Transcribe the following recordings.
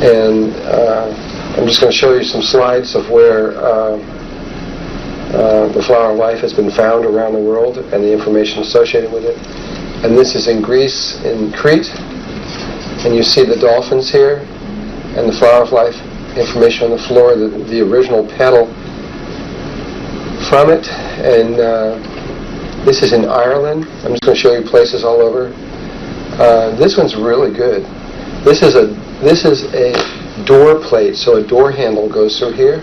And I'm just going to show you some slides of where the flower of life has been found around the world and the information associated with it. And this is in Greece, in Crete. And you see the dolphins here and the flower of life information on the floor, the original petal from it. And this is in Ireland. I'm just going to show you places all over. This one's really good. This is a door plate, so a door handle goes through here.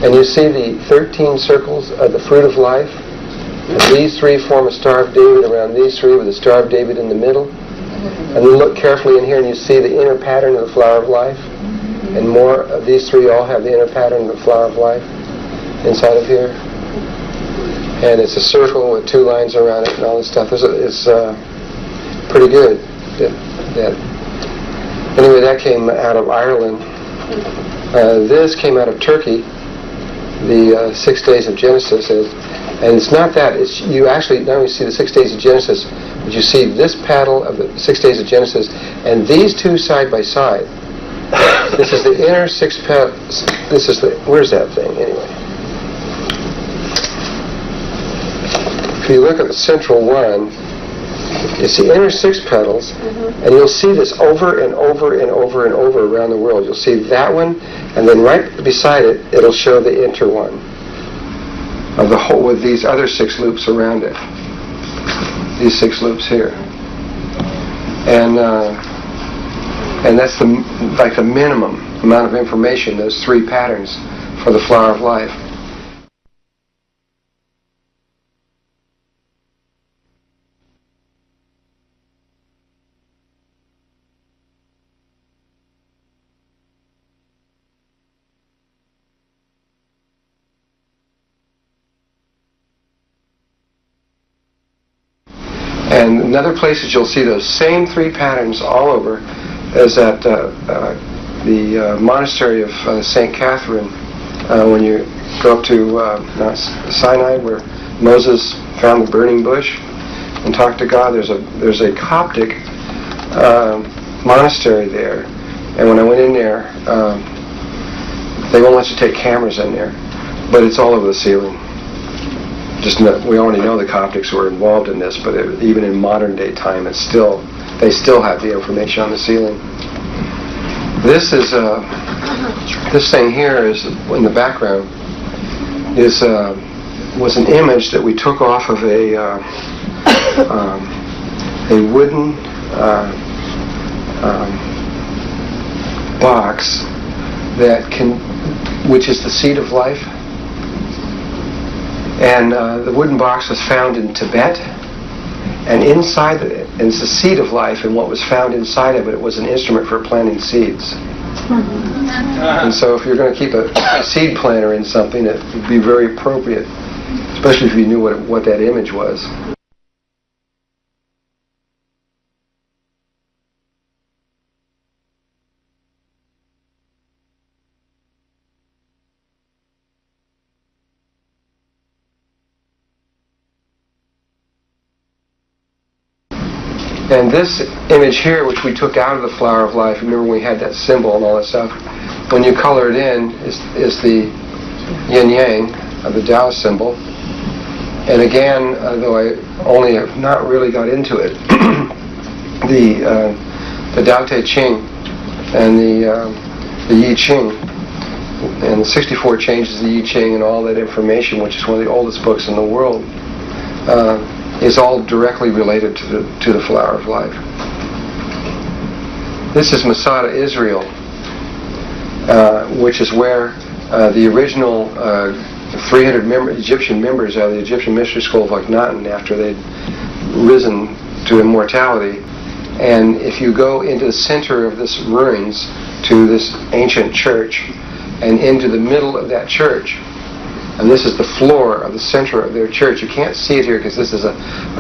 And you see the 13 circles of the fruit of life. And these three form a Star of David around these three with the Star of David in the middle. And you look carefully in here and you see the inner pattern of the flower of life. And more of these three all have the inner pattern of the flower of life inside of here. And it's a circle with two lines around it and all this stuff. It's pretty good. Anyway, that came out of Ireland. This came out of Turkey, the 6 days of Genesis. And it's not that. It's you actually not only see the 6 days of Genesis, but you see this paddle of the 6 days of Genesis, and these two side by side. This is the inner six petals. This is the, where's that thing anyway? If you look at the central one, it's the inner six petals, and you'll see this over and over and over and over around the world. You'll see that one, and then right beside it, it'll show the inner one of the whole with these other 6 loops around it. These 6 loops here, and that's like the minimum amount of information. Those 3 patterns for the flower of life. And another place that you'll see those same 3 patterns all over is at the monastery of St. Catherine. When you go up to Sinai, where Moses found the burning bush and talked to God, there's a Coptic monastery there. And when I went in there, they won't let you take cameras in there, but it's all over the ceiling. We already know the Coptics were involved in this, but even in modern day time, they still have the information on the ceiling. This is this thing here is in the background was an image that we took off of a wooden box which is the seed of life. And the wooden box was found in Tibet, and inside it's the seed of life, and what was found inside of it was an instrument for planting seeds. And so if you're going to keep a seed planter in something, it would be very appropriate, especially if you knew what that image was. And this image here, which we took out of the flower of life, remember when we had that symbol and all that stuff, when you color it in, is the yin-yang of the Tao symbol. And again, though I only have not really got into it, the Tao Te Ching and the Yi Ching, and the 64 changes of the Yi Ching and all that information, which is one of the oldest books in the world, is all directly related to the flower of life. This is Masada, Israel, which is where the original 300 Egyptian members of the Egyptian mystery school of Akhenaten, after they'd risen to immortality. And if you go into the center of this ruins to this ancient church, and into the middle of that church, and this is the floor of the center of their church. You can't see it here because this is a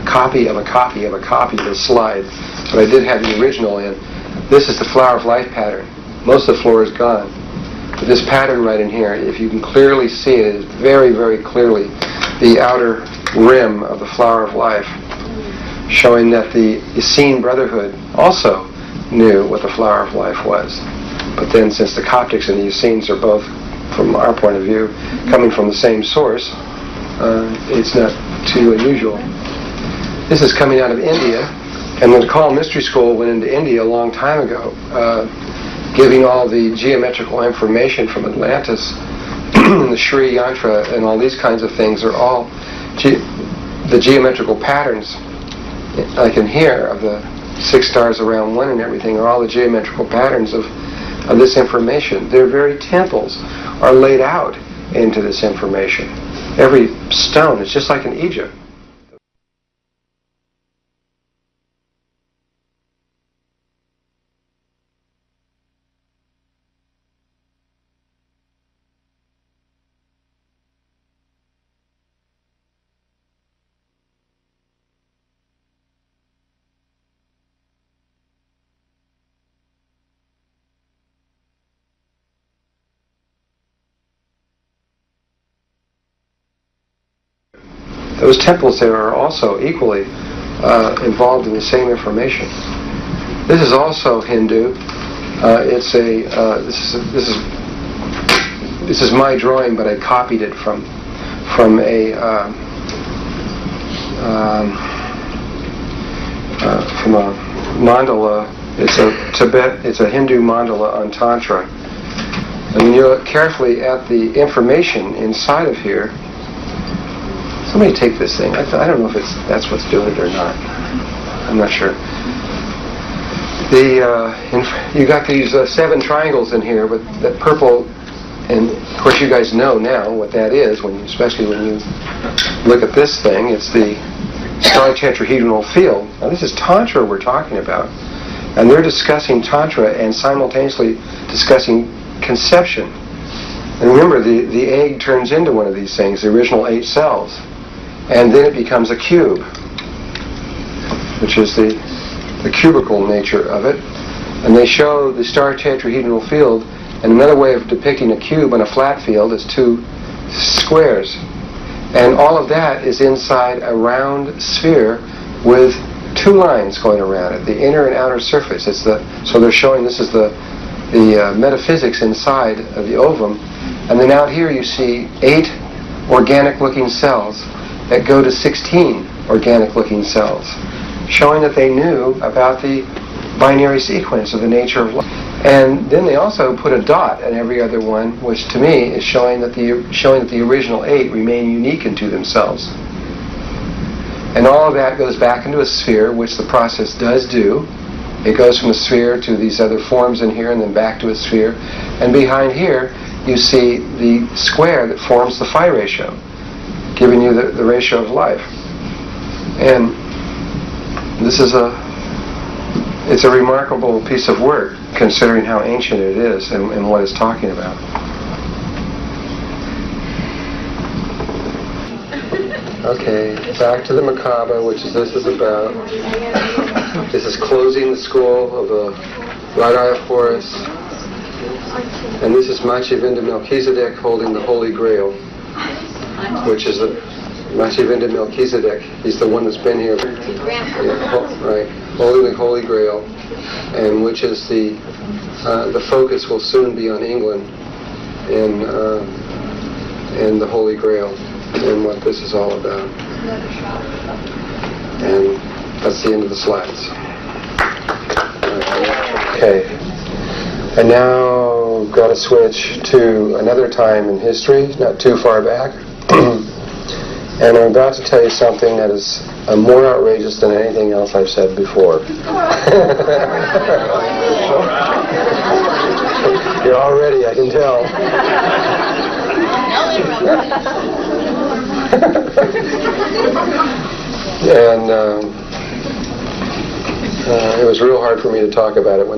copy of a copy of a copy of the slide, but I did have the original in. This is the flower of life pattern. Most of the floor is gone. But this pattern right in here, if you can clearly see it, is very, very clearly the outer rim of the flower of life, showing that the Essene Brotherhood also knew what the flower of life was. But then, since the Coptics and the Essenes are both, from our point of view, coming from the same source, it's not too unusual. This is coming out of India, and the Call Mystery School went into India a long time ago, giving all the geometrical information from Atlantis, the Sri Yantra, and all these kinds of things are all the geometrical patterns, like in here, of the 6 stars around one and everything, are all the geometrical patterns of this information. Their very temples are laid out into this information. Every stone, it's just like in Egypt. Those temples there are also equally involved in the same information. This is also Hindu. It's a this is my drawing, but I copied it from a mandala. It's a Hindu mandala on Tantra. And when you look carefully at the information inside of here. Somebody take this thing. I don't know if that's what's doing it or not. I'm not sure. You got these 7 triangles in here, but that purple, and of course you guys know now what that is, especially when you look at this thing. It's the star tetrahedral field. Now this is Tantra we're talking about, and they're discussing Tantra and simultaneously discussing conception. And remember, the egg turns into one of these things, the original 8 cells. And then it becomes a cube, which is the cubical nature of it. And they show the star tetrahedral field, and another way of depicting a cube on a flat field is 2 squares. And all of that is inside a round sphere with 2 lines going around it, the inner and outer surface. So they're showing this is the metaphysics inside of the ovum. And then out here you see 8 organic-looking cells that go to 16 organic-looking cells, showing that they knew about the binary sequence of the nature of life. And then they also put a dot in every other one, which to me is showing that the original 8 remain unique unto themselves. And all of that goes back into a sphere, which the process does do. It goes from a sphere to these other forms in here, and then back to a sphere. And behind here, you see the square that forms the phi ratio, giving you the ratio of life. And this is it's a remarkable piece of work, considering how ancient it is and what it's talking about. Okay, back to the Merkaba, which this is about. This is closing the scroll of the right eye of Horus. And this is Machiavinda Melquisedek holding the Holy Grail, which is the Machiavinda Melquisedek. He's the one that's been here, right? Holding the Holy Grail, and which is the focus will soon be on England and the Holy Grail and what this is all about. And that's the end of the slides. Okay. And now we've got to switch to another time in history, not too far back. And I'm about to tell you something that is more outrageous than anything else I've said before. You're all ready, I can tell. And it was real hard for me to talk about it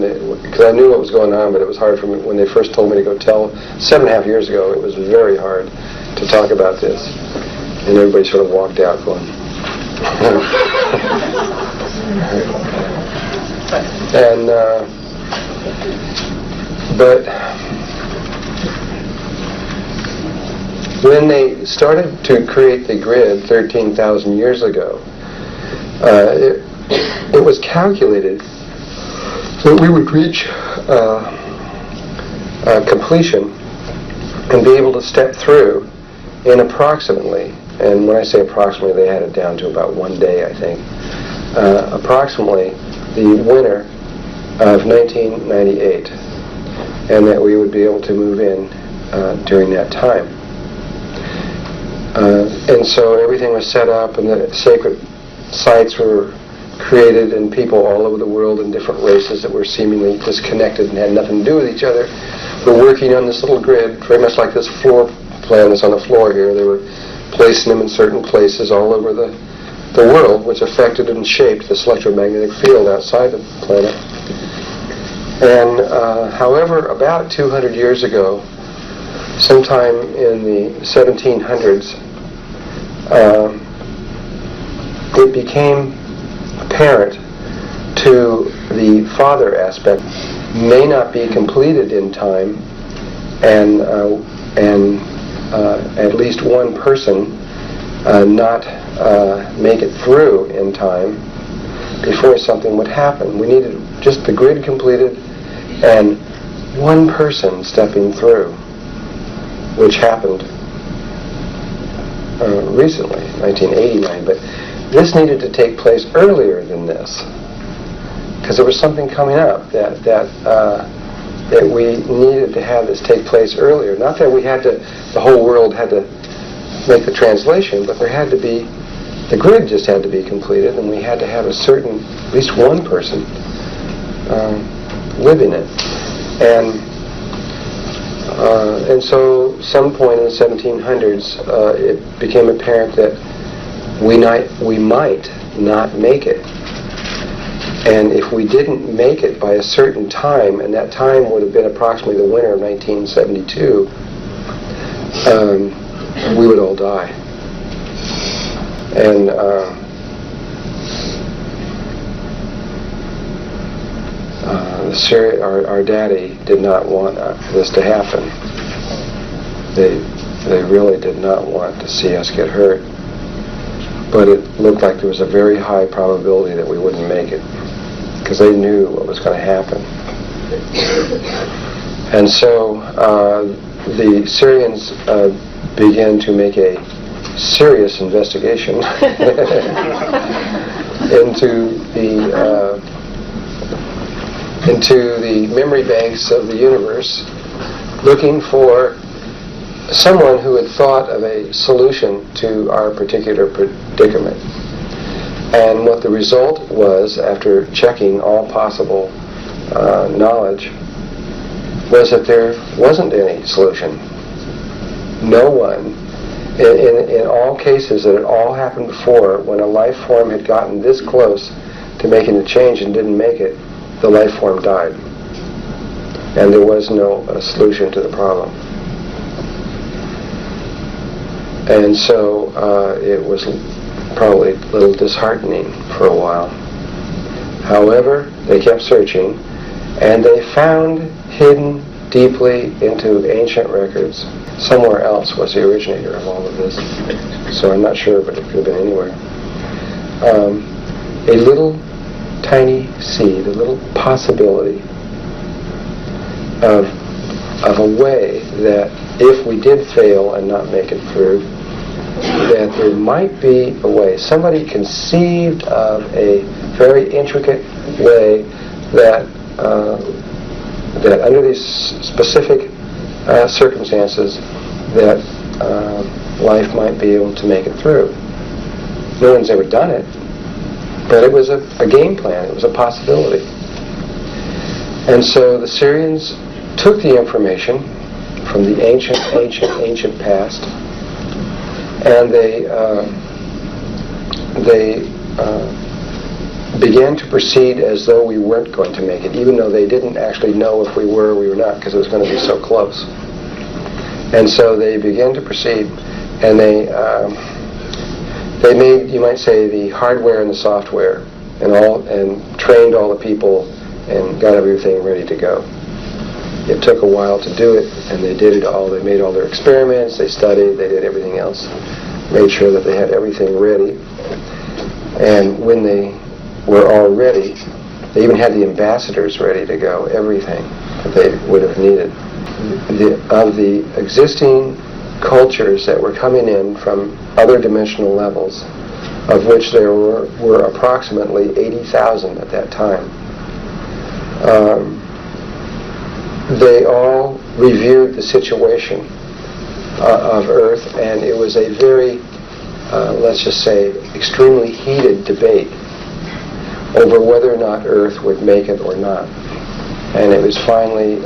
because I knew what was going on, but it was hard for me when they first told me to go tell. 7.5 years ago, it was very hard to talk about this, and everybody sort of walked out going. But when they started to create the grid 13,000 years ago, it was calculated that we would reach completion and be able to step through in approximately, and when I say approximately, they had it down to about 1 day, I think, approximately the winter of 1998, and that we would be able to move in during that time. And so everything was set up, and the sacred sites were created, and people all over the world in different races that were seemingly disconnected and had nothing to do with each other were working on this little grid, very much like this floor plan that's on the floor here. They were placing them in certain places all over the world, which affected and shaped this electromagnetic field outside the planet. And however, about 200 years ago, sometime in the 1700s, it became apparent to the father aspect may not be completed in time, and at least one person not make it through in time before something would happen. We needed just the grid completed and one person stepping through, which happened recently, 1989. But this needed to take place earlier than this, because there was something coming up that we needed to have this take place earlier. Not that we had to, the whole world had to make the translation, but there had to be, the grid just had to be completed, and we had to have a certain, at least one person living it. And so some point in the 1700s, it became apparent that we might not make it. And if we didn't make it by a certain time, and that time would have been approximately the winter of 1972, we would all die. And Serie, our daddy, did not want this to happen. They really did not want to see us get hurt. But it looked like there was a very high probability that we wouldn't make it, because they knew what was going to happen. And so the Syrians began to make a serious investigation into the memory banks of the universe, looking for someone who had thought of a solution to our particular predicament. And what the result was, after checking all possible knowledge, was that there wasn't any solution. No one, in all cases that it all happened before, when a life form had gotten this close to making a change and didn't make it, the life form died. And there was no solution to the problem. And so it was probably a little disheartening for a while. However, they kept searching, and they found hidden deeply into ancient records, somewhere else was the originator of all of this. So I'm not sure, but it could have been anywhere. A little tiny seed, a little possibility of a way that if we did fail and not make it through, that there might be a way. Somebody conceived of a very intricate way that under these specific circumstances, that life might be able to make it through. No one's ever done it, but it was a game plan. It was a possibility. And so the Syrians took the information from the ancient past, and they began to proceed as though we weren't going to make it, even though they didn't actually know if we were or we were not, because it was going to be so close. And so they began to proceed, and they made, you might say, the hardware and the software, and trained all the people, and got everything ready to go. It took a while to do it, and they did it all. They made all their experiments, they studied, they did everything else, made sure that they had everything ready. And when they were all ready, they even had the ambassadors ready to go, everything that they would have needed. of the existing cultures that were coming in from other dimensional levels, of which there were approximately 80,000 at that time. They all reviewed the situation of Earth, and it was a very, let's just say, extremely heated debate over whether or not Earth would make it or not. And it was finally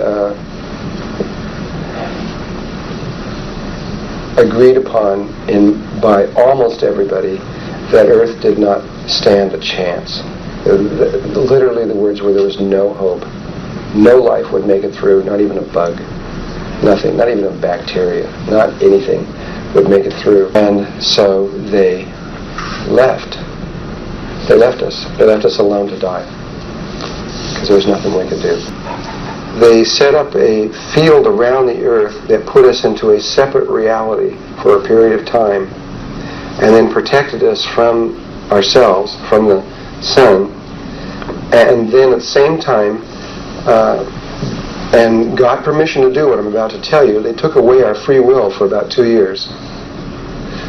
agreed upon by almost everybody that Earth did not stand a chance. Literally the words were, there was no hope. No life would make it through, not even a bug. Nothing, not even a bacteria, not anything would make it through. And so they left. They left us. They left us alone to die, because there was nothing we could do. They set up a field around the Earth that put us into a separate reality for a period of time, and then protected us from ourselves, from the sun, and then at the same time, and got permission to do what I'm about to tell you. They took away our free will for about 2 years,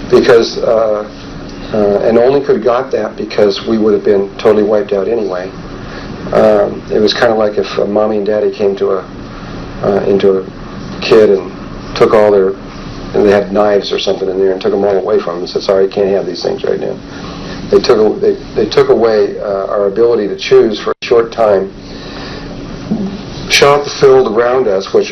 because, and only could have got that because we would have been totally wiped out anyway. It was kind of like if mommy and daddy came to into a kid and took all their, and they had knives or something in there and took them all away from them and said, sorry, you can't have these things right now. They took away our ability to choose for a short time, shot the field around us, which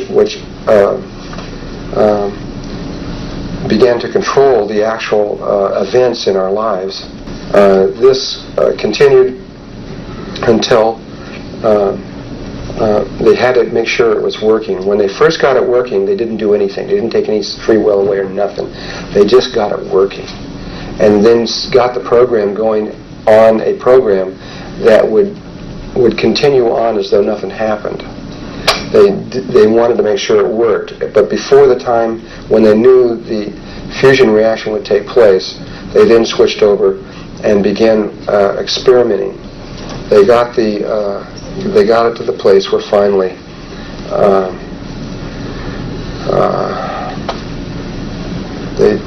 began to control the actual events in our lives. This continued until they had to make sure it was working. When they first got it working, they didn't do anything. They didn't take any free will away or nothing. They just got it working, and then got the program going on, a program that would continue on as though nothing happened. They wanted to make sure it worked, but before the time when they knew the fusion reaction would take place, they then switched over and began experimenting. They got it to the place where finally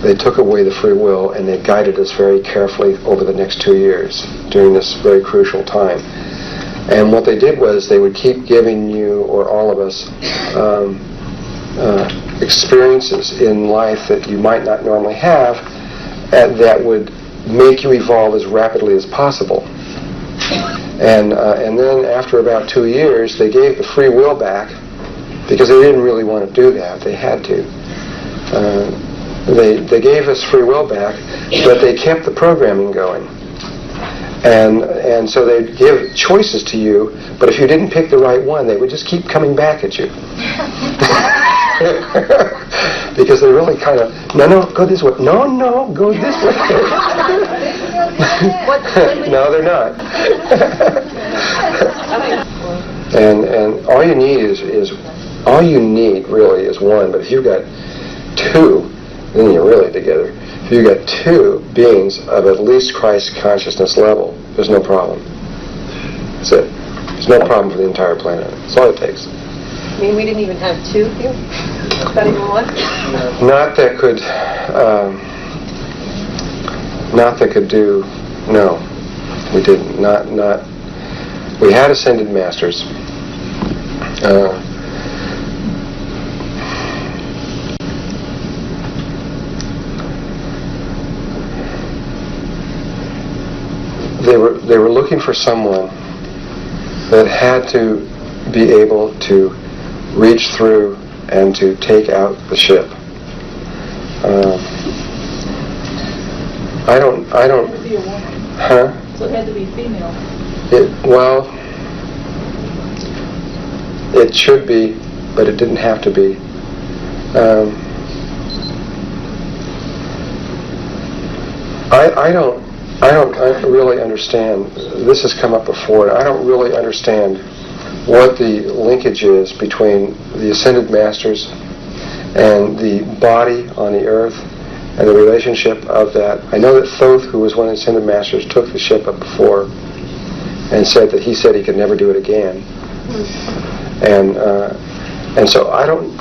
they took away the free will, and they guided us very carefully over the next 2 years during this very crucial time. And what they did was they would keep giving you, or all of us, experiences in life that you might not normally have, that would make you evolve as rapidly as possible. And then after about 2 years, they gave the free will back, because they didn't really want to do that. They had to. They gave us free will back, but they kept the programming going. And so they'd give choices to you, but if you didn't pick the right one, they would just keep coming back at you. Because they're really kind of, no, go this way. No, go this way. No, they're not. And all you need all you need really is one, but if you've got two, then you're really together. If you've got two beings of at least Christ consciousness level, there's no problem. That's it. There's no problem for the entire planet. That's all it takes. I mean, we didn't even have two here? Not even one? Not that could do, no, we didn't. Not, we had ascended masters. They were looking for someone that had to be able to reach through and to take out the ship. I don't. It had to be a woman. Huh? So it had to be female. Well, it should be, but it didn't have to be. I don't really understand. This has come up before, and I don't really understand what the linkage is between the ascended masters and the body on the earth and the relationship of that. I know that Thoth, who was one of the ascended masters, took the ship up before and said that he could never do it again. And so I don't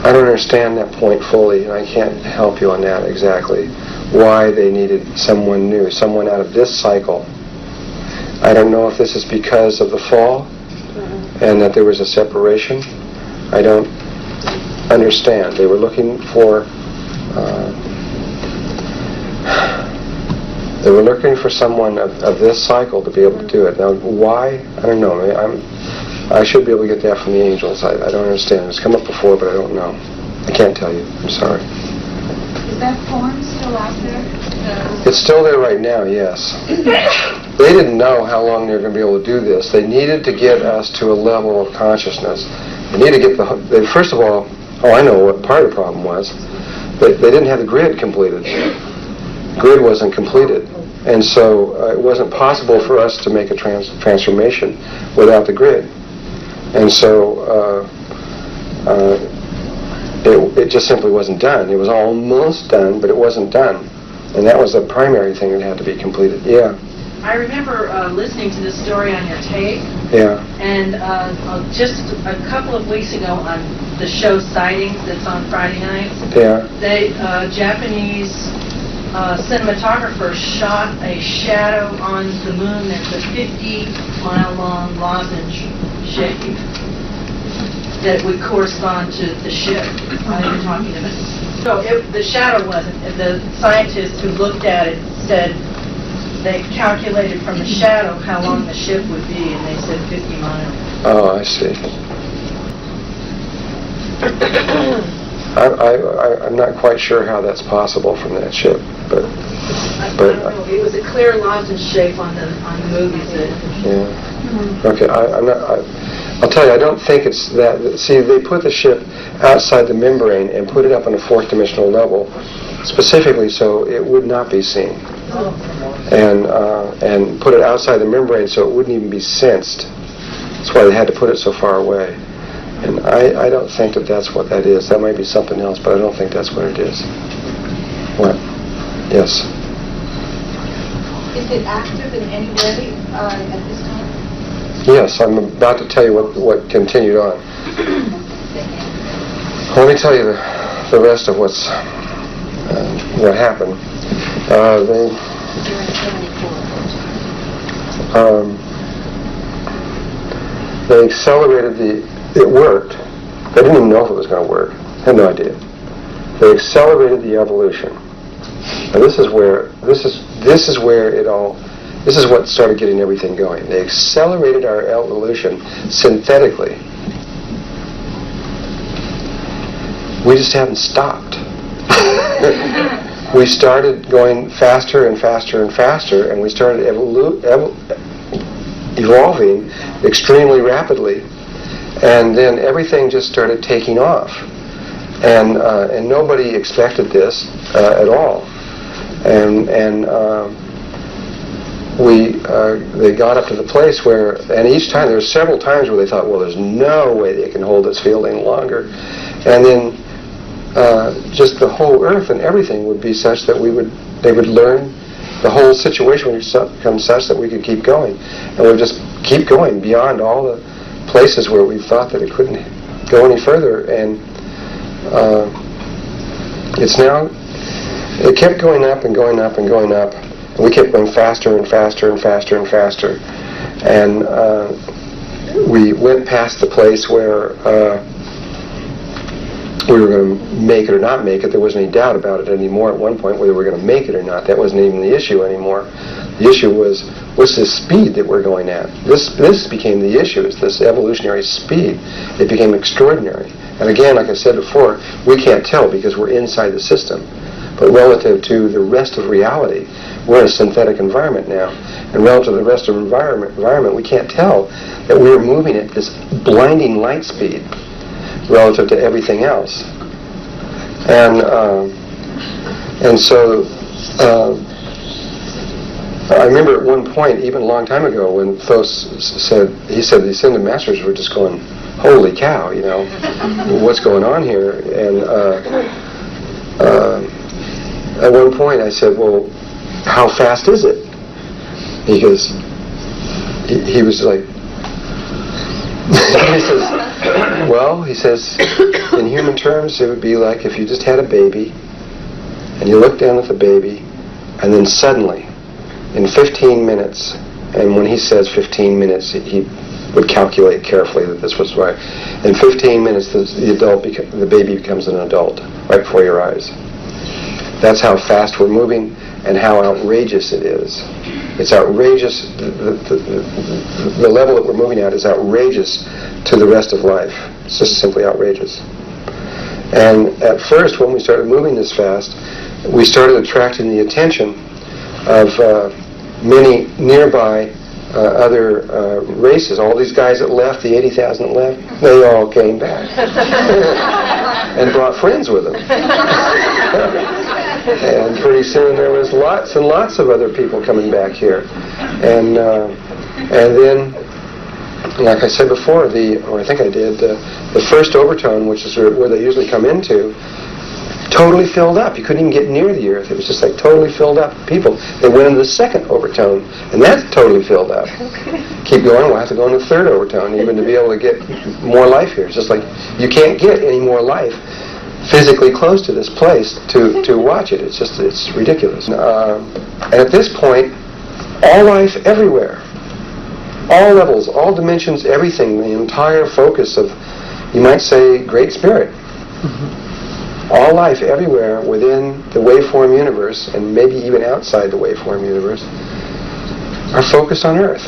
I don't understand that point fully, and I can't help you on that exactly. Why they needed someone new, someone out of this cycle. I don't know if this is because of the fall and that there was a separation. I don't understand. They were looking for someone of this cycle to be able to do it. Now, why? I don't know. I should be able to get that from the angels. I don't understand. It's come up before, but I don't know. I can't tell you. I'm sorry. Is that form still out there? It's still there right now, yes. They didn't know how long they were going to be able to do this. They needed to get us to a level of consciousness. They needed to get first of all, I know what part of the problem was. They didn't have the grid completed. Grid wasn't completed. And so it wasn't possible for us to make a transformation without the grid. And so it just simply wasn't done. It was almost done, but it wasn't done. And that was the primary thing that had to be completed. Yeah. I remember listening to this story on your tape. Yeah. And just a couple of weeks ago on the show Sightings that's on Friday nights, Japanese cinematographer shot a shadow on the moon that's a 50-mile-long lozenge shape that would correspond to the ship you're talking about. So the shadow wasn't. The scientists who looked at it said they calculated from the shadow how long the ship would be, and they said 50 miles. Oh, I see. I'm not quite sure how that's possible from that ship, but I don't know. It was a clear lozenge shape on the movies. Yeah. Okay. I'll tell you. I don't think it's that. See, they put the ship outside the membrane and put it up on a fourth dimensional level, specifically so it would not be seen, and put it outside the membrane so it wouldn't even be sensed. That's why they had to put it so far away. And I don't think that that's what that is. That might be something else, but I don't think that's what it is. What? Yes. Is it active in any way at this time? Yes, I'm about to tell you what continued on. Let me tell you the rest of what happened. They accelerated it worked. They didn't even know if it was going to work. Had no idea. They accelerated the evolution. And this is what started getting everything going. They accelerated our evolution synthetically. We just haven't stopped. We started going faster and faster and faster, and we started evolving extremely rapidly. And then everything just started taking off. And nobody expected this at all. And they got up to the place where, and each time, there were several times where they thought, well, there's no way they can hold this field any longer. And then just the whole earth and everything would be such that they would learn, the whole situation would become such that we could keep going. And we would just keep going beyond all the places where we thought that it couldn't go any further. And it kept going up and going up and going up. And we kept going faster and faster and faster and faster. And we went past the place where we were going to make it or not make it. There wasn't any doubt about it anymore at one point whether we were going to make it or not. That wasn't even the issue anymore. The issue was, what's the speed that we're going at? This became the issue. It's this evolutionary speed. It became extraordinary. And again, like I said before, we can't tell because we're inside the system. But relative to the rest of reality, we're in a synthetic environment now. And relative to the rest of the environment, we can't tell that we're moving at this blinding light speed relative to everything else. And so I remember at one point, even a long time ago, when Thos said the Ascended Masters were just going, holy cow, what's going on here? And at one point I said, well, how fast is it? Because he was like, he says, in human terms, it would be like if you just had a baby, and you look down at the baby, and then suddenly, in 15 minutes, and when he says 15 minutes, he would calculate carefully that this was right. In 15 minutes, the baby becomes an adult right before your eyes. That's how fast we're moving and how outrageous it is. It's outrageous. The level that we're moving at is outrageous to the rest of life. It's just simply outrageous. And at first, when we started moving this fast, we started attracting the attention of many nearby other races. All these guys that left, the 80,000 that left, they all came back and brought friends with them. And pretty soon there was lots and lots of other people coming back here. And then, like I said before, or I think I did, the first overtone, which is where they usually come into, totally filled up. You couldn't even get near the earth. It was just like totally filled up people. They went into the second overtone, and that's totally filled up. Keep going, we'll have to go into the third overtone even to be able to get more life here. It's just like you can't get any more life physically close to this place to watch it. It's ridiculous. And at this point, all life everywhere, all levels, all dimensions, everything, the entire focus of, you might say, Great Spirit. All life everywhere within the waveform universe, and maybe even outside the waveform universe, are focused on Earth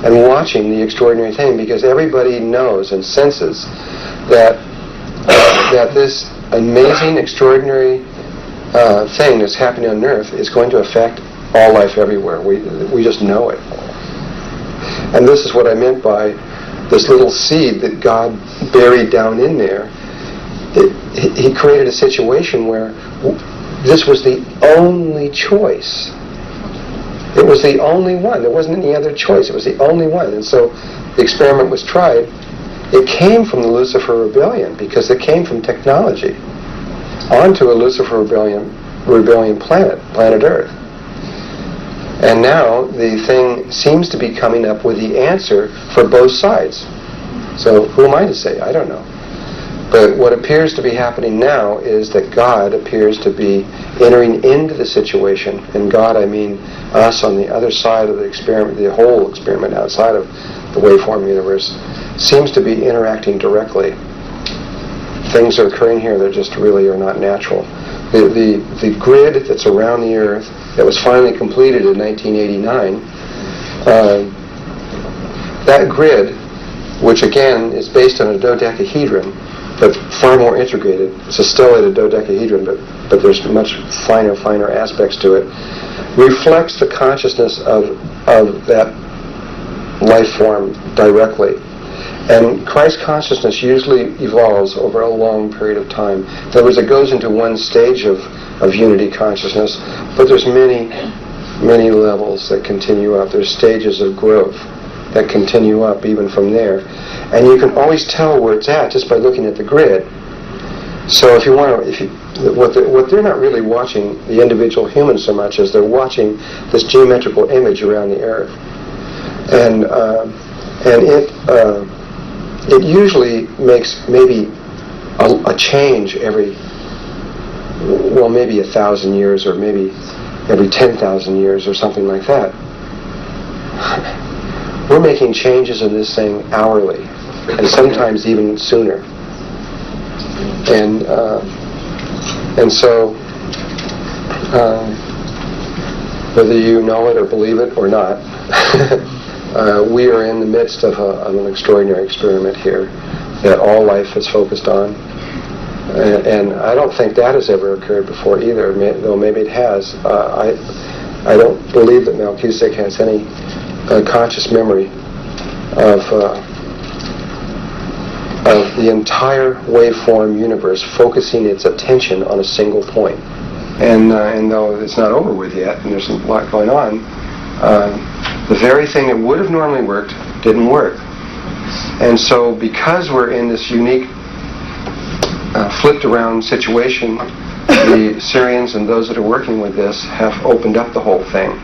and watching the extraordinary thing, because everybody knows and senses that this amazing, extraordinary thing that's happening on Earth is going to affect all life everywhere. We just know it. And this is what I meant by this little seed that God buried down in there. He created a situation where this was the only choice. It was the only one. There wasn't any other choice. It was the only one. And so the experiment was tried. It came from the Lucifer rebellion, because it came from technology onto a Lucifer rebellion planet Earth. And now the thing seems to be coming up with the answer for both sides. So who am I to say? I don't know. But what appears to be happening now is that God appears to be entering into the situation. And God, I mean us on the other side of the experiment, the whole experiment outside of the waveform universe, seems to be interacting directly. Things are occurring here that just really are not natural. The grid that's around the Earth that was finally completed in 1989, that grid, which again is based on a dodecahedron, but far more integrated. It's a stellated dodecahedron, but there's much finer aspects to it, reflects the consciousness of that life form directly. And Christ consciousness usually evolves over a long period of time. In other words, it goes into one stage of unity consciousness, but there's many levels that continue up. There's stages of growth that continue up even from there. And you can always tell where it's at just by looking at the grid. So if you want to, what they're not really watching the individual human so much as they're watching this geometrical image around the Earth, and it usually makes maybe a change every, well, maybe 1,000 years, or maybe every 10,000 years, or something like that. We're making changes in this thing hourly, and sometimes even sooner. And so, whether you know it or believe it or not, we are in the midst of an extraordinary experiment here that all life is focused on. And I don't think that has ever occurred before either, though maybe it has. I don't believe that Melquisedek has any conscious memory of the entire waveform universe focusing its attention on a single point. And though it's not over with yet, and there's a lot going on, the very thing that would have normally worked didn't work. And so because we're in this unique flipped around situation, the Syrians and those that are working with this have opened up the whole thing,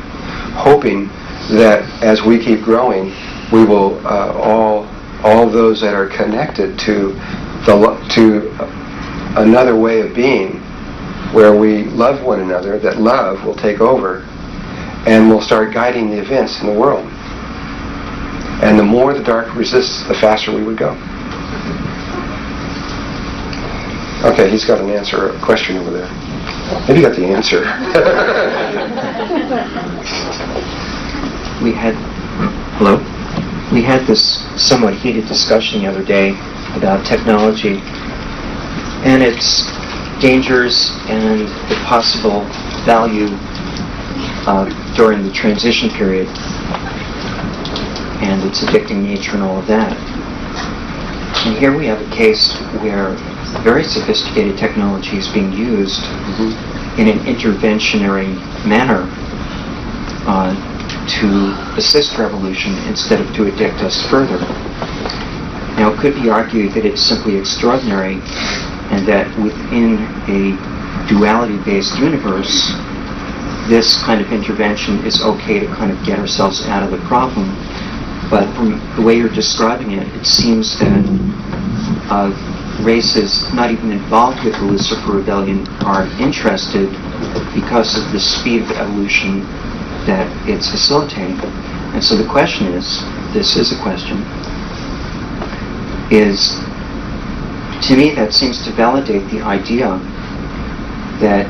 hoping that as we keep growing, we will all those that are connected to to another way of being where we love one another, that love will take over and will start guiding the events in the world. And the more the dark resists, the faster we would go. Okay, he's got an answer, a question over there. Maybe you got the answer. We had this somewhat heated discussion the other day about technology and its dangers and the possible value during the transition period and its addicting nature and all of that. And here we have a case where very sophisticated technology is being used in an interventionary manner to assist revolution instead of to addict us further. Now, it could be argued that it's simply extraordinary and that within a duality-based universe, this kind of intervention is okay to kind of get ourselves out of the problem. But from the way you're describing it, it seems that races not even involved with the Lucifer Rebellion are interested because of the speed of evolution that it's facilitating. And so the question is, this is a question, is, to me that seems to validate the idea that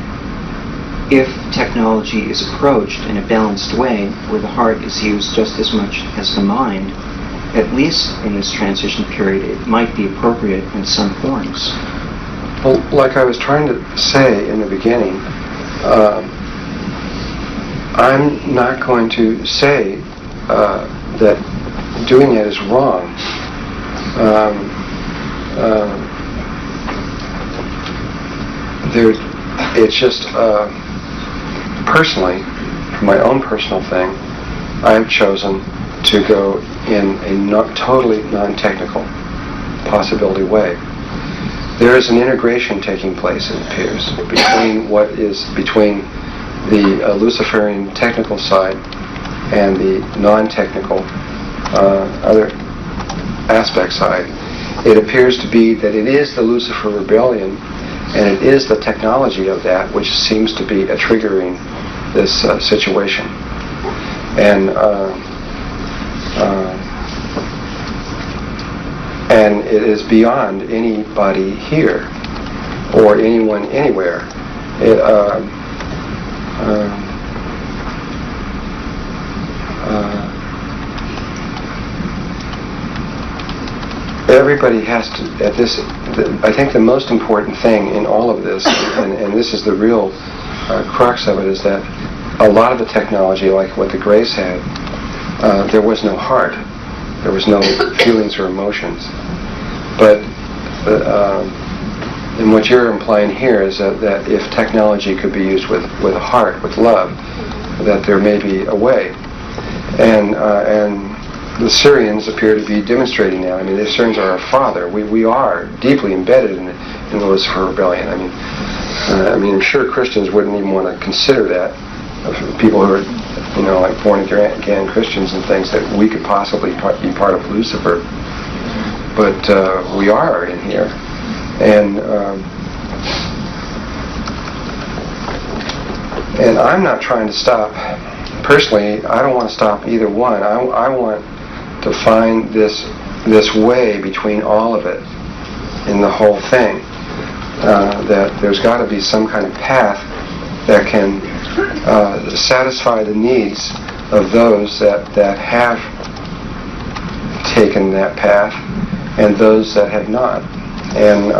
if technology is approached in a balanced way, where the heart is used just as much as the mind, at least in this transition period, it might be appropriate in some forms. Well, like I was trying to say in the beginning, I'm not going to say that doing it is wrong. It's just personally, for my own personal thing, I've chosen to go in a totally non-technical possibility way. There is an integration taking place, it appears, between the Luciferian technical side and the non-technical other aspect side. It appears to be that it is the Lucifer Rebellion and it is the technology of that which seems to be triggering this situation. And it is beyond anybody here or anyone anywhere. Everybody has to, at this, I think the most important thing in all of this, and this is the real crux of it, is that a lot of the technology, like what the Grace had, there was no heart. There was no feelings or emotions. But and what you're implying here is that if technology could be used with a heart, with love, that there may be a way. And the Syrians appear to be demonstrating that. I mean, the Syrians are our father. We are deeply embedded in the Lucifer Rebellion. I mean, I'm sure Christians wouldn't even want to consider that. People who are, like born again Christians and things, that we could possibly be part of Lucifer. But we are in here. And I'm not trying to stop. Personally, I don't want to stop either one. I want to find this way between all of it in the whole thing. That there's got to be some kind of path that can satisfy the needs of those that have taken that path and those that have not. And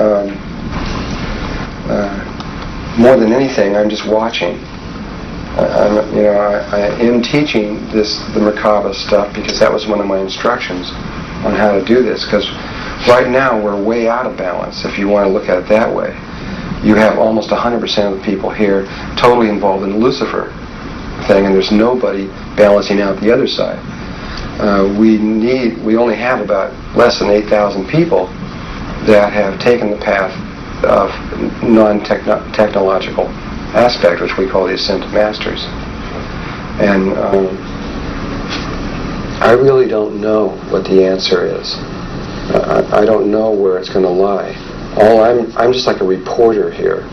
more than anything, I'm just watching. I am teaching the Merkaba stuff because that was one of my instructions on how to do this. Because right now we're way out of balance, if you want to look at it that way. You have almost 100% of the people here totally involved in the Lucifer thing, and there's nobody balancing out the other side. We only have about less than 8,000 people that have taken the path of non-technological aspect, which we call the Ascended Masters. And I really don't know what the answer is. I don't know where it's going to lie. I'm just like a reporter here,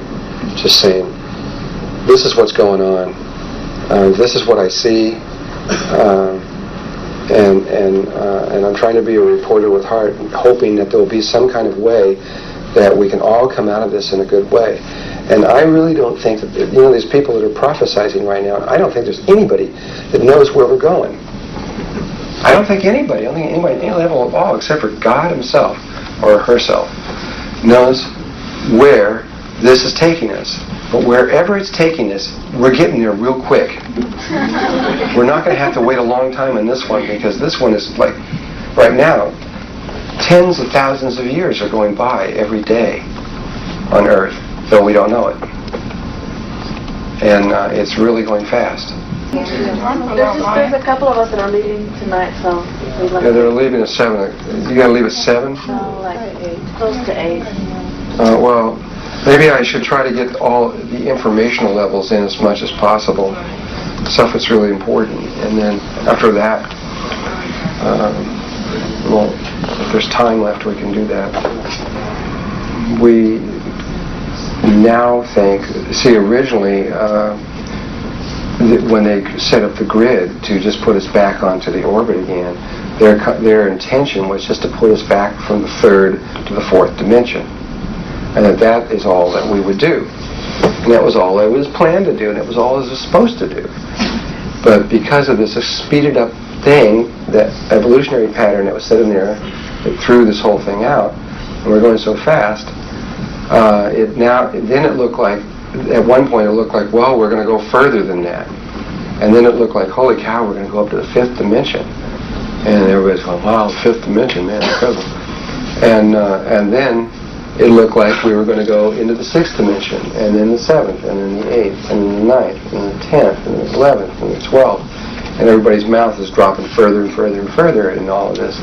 just saying, this is what's going on. This is what I see. And I'm trying to be a reporter with heart, hoping that there will be some kind of way that we can all come out of this in a good way. And I really don't think that, these people that are prophesizing right now, I don't think there's anybody that knows where we're going. I don't think anybody at any level at all, except for God himself or herself, knows where this is taking us. But wherever it's taking us, we're getting there real quick. We're not going to have to wait a long time in this one, because this one is like, right now, tens of thousands of years are going by every day on Earth, though we don't know it. And it's really going fast. There's a couple of us that are leaving tonight, so... Yeah, they're leaving at 7. You got to leave at 7? No, like 8. Close to 8. Well, maybe I should try to get all the informational levels in as much as possible. Stuff that's really important. And then after that, well, if there's time left, we can do that. We now think, see, originally, when they set up the grid to just put us back onto the orbit again, their intention was just to put us back from the 3rd to the 4th dimension. And that is all that we would do. And that was all it was planned to do, and it was all it was supposed to do. But because of this speeded up thing, that evolutionary pattern that was set in there, that threw this whole thing out, and we're going so fast, then it looked like, at one point it looked like, well, we're going to go further than that. And then it looked like, holy cow, we're going to go up to the 5th dimension. And everybody's going, wow, 5th dimension, man, incredible. And then it looked like we were going to go into the 6th dimension, and then the 7th, and then the 8th, and then the 9th, and the 10th, and the 11th, and the 12th. And everybody's mouth is dropping further and further and further in all of this.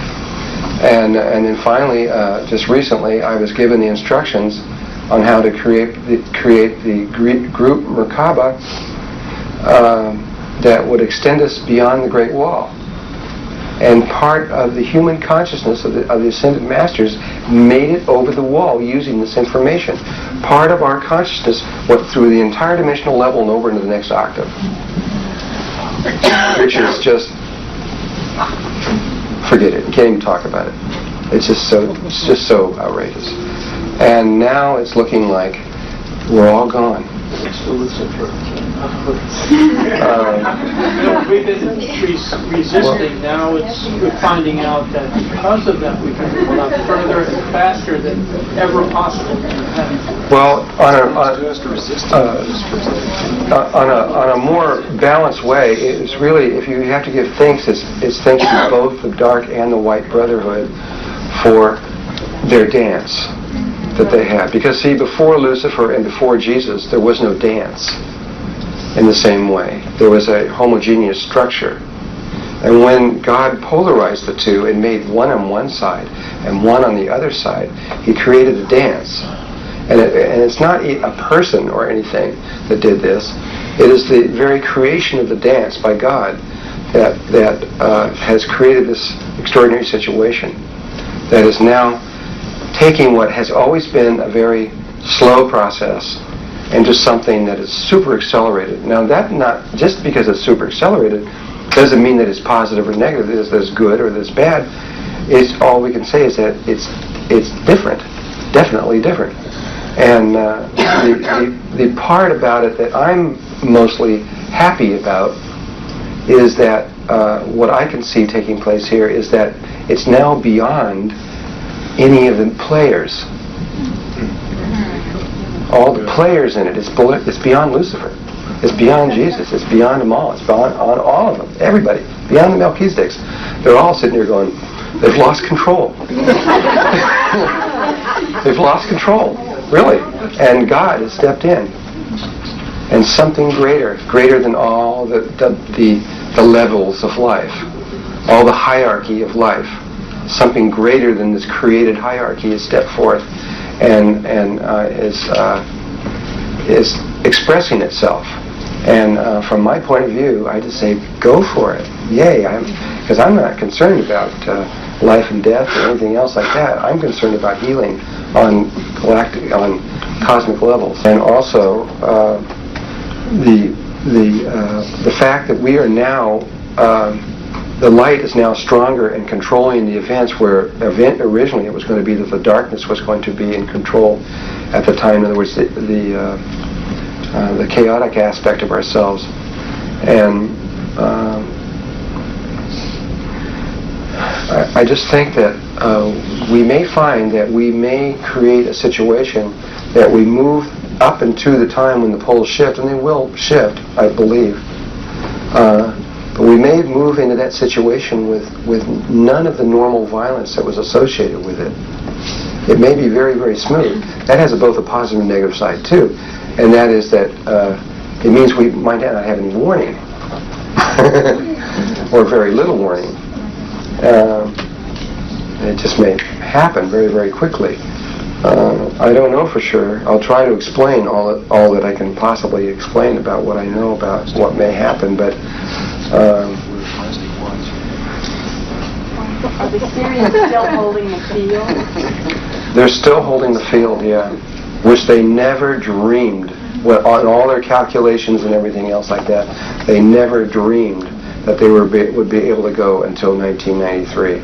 And then finally, just recently, I was given the instructions on how to create the group Merkaba that would extend us beyond the Great Wall. And part of the human consciousness of the Ascended Masters made it over the wall using this information. Part of our consciousness went through the entire dimensional level and over into the next octave. Which is just, forget it, you can't even talk about it. It's just so outrageous. And now it's looking like we're all gone. We've been resisting. Now we're finding out that because of that we can move a lot further and faster than ever possible. Well, on a more balanced way, it's really, if you have to give thanks, it's thanks to both the Dark and the White Brotherhood for their dance that they have. Because see, before Lucifer and before Jesus, there was no dance in the same way. There was a homogeneous structure. And when God polarized the two and made one on one side and one on the other side, he created a dance. And it's not a person or anything that did this. It is the very creation of the dance by God that has created this extraordinary situation that is now taking what has always been a very slow process and just something that is super accelerated. Now, that not just because it's super accelerated doesn't mean that it's positive or negative, that it's good or that it's bad. It's all we can say is that it's different, definitely different. And the part about it that I'm mostly happy about is that what I can see taking place here is that it's now beyond any of the players. All the players in it, it's beyond Lucifer. It's beyond Jesus. It's beyond them all. It's beyond on all of them. Everybody. Beyond the Melquisedeks. They're all sitting here going, they've lost control. They've lost control. Really. And God has stepped in. And something greater than all the levels of life, all the hierarchy of life, something greater than this created hierarchy has stepped forth and is expressing itself. And from my point of view, I just say, go for it. Yay. Because I'm not concerned about life and death or anything else like that. I'm concerned about healing on galactic, on cosmic levels, and also the fact that we are now, the light is now stronger in controlling the events, where originally it was going to be that the darkness was going to be in control at the time. In other words, the chaotic aspect of ourselves, and I just think that we may find that we may create a situation that we move up into the time when the poles shift, and they will shift, I believe. But we may move into that situation with none of the normal violence that was associated with it. It may be very, very smooth. That has both a positive and negative side too, and that is that it means we might not have any warning, or very little warning. It just may happen very, very quickly. I don't know for sure. I'll try to explain all that I can possibly explain about what I know about what may happen, but Are the Syrians still holding the field? they're still holding the field, yeah, which they never dreamed. On all their calculations and everything else like that, they never dreamed that they would be able to go until 1993.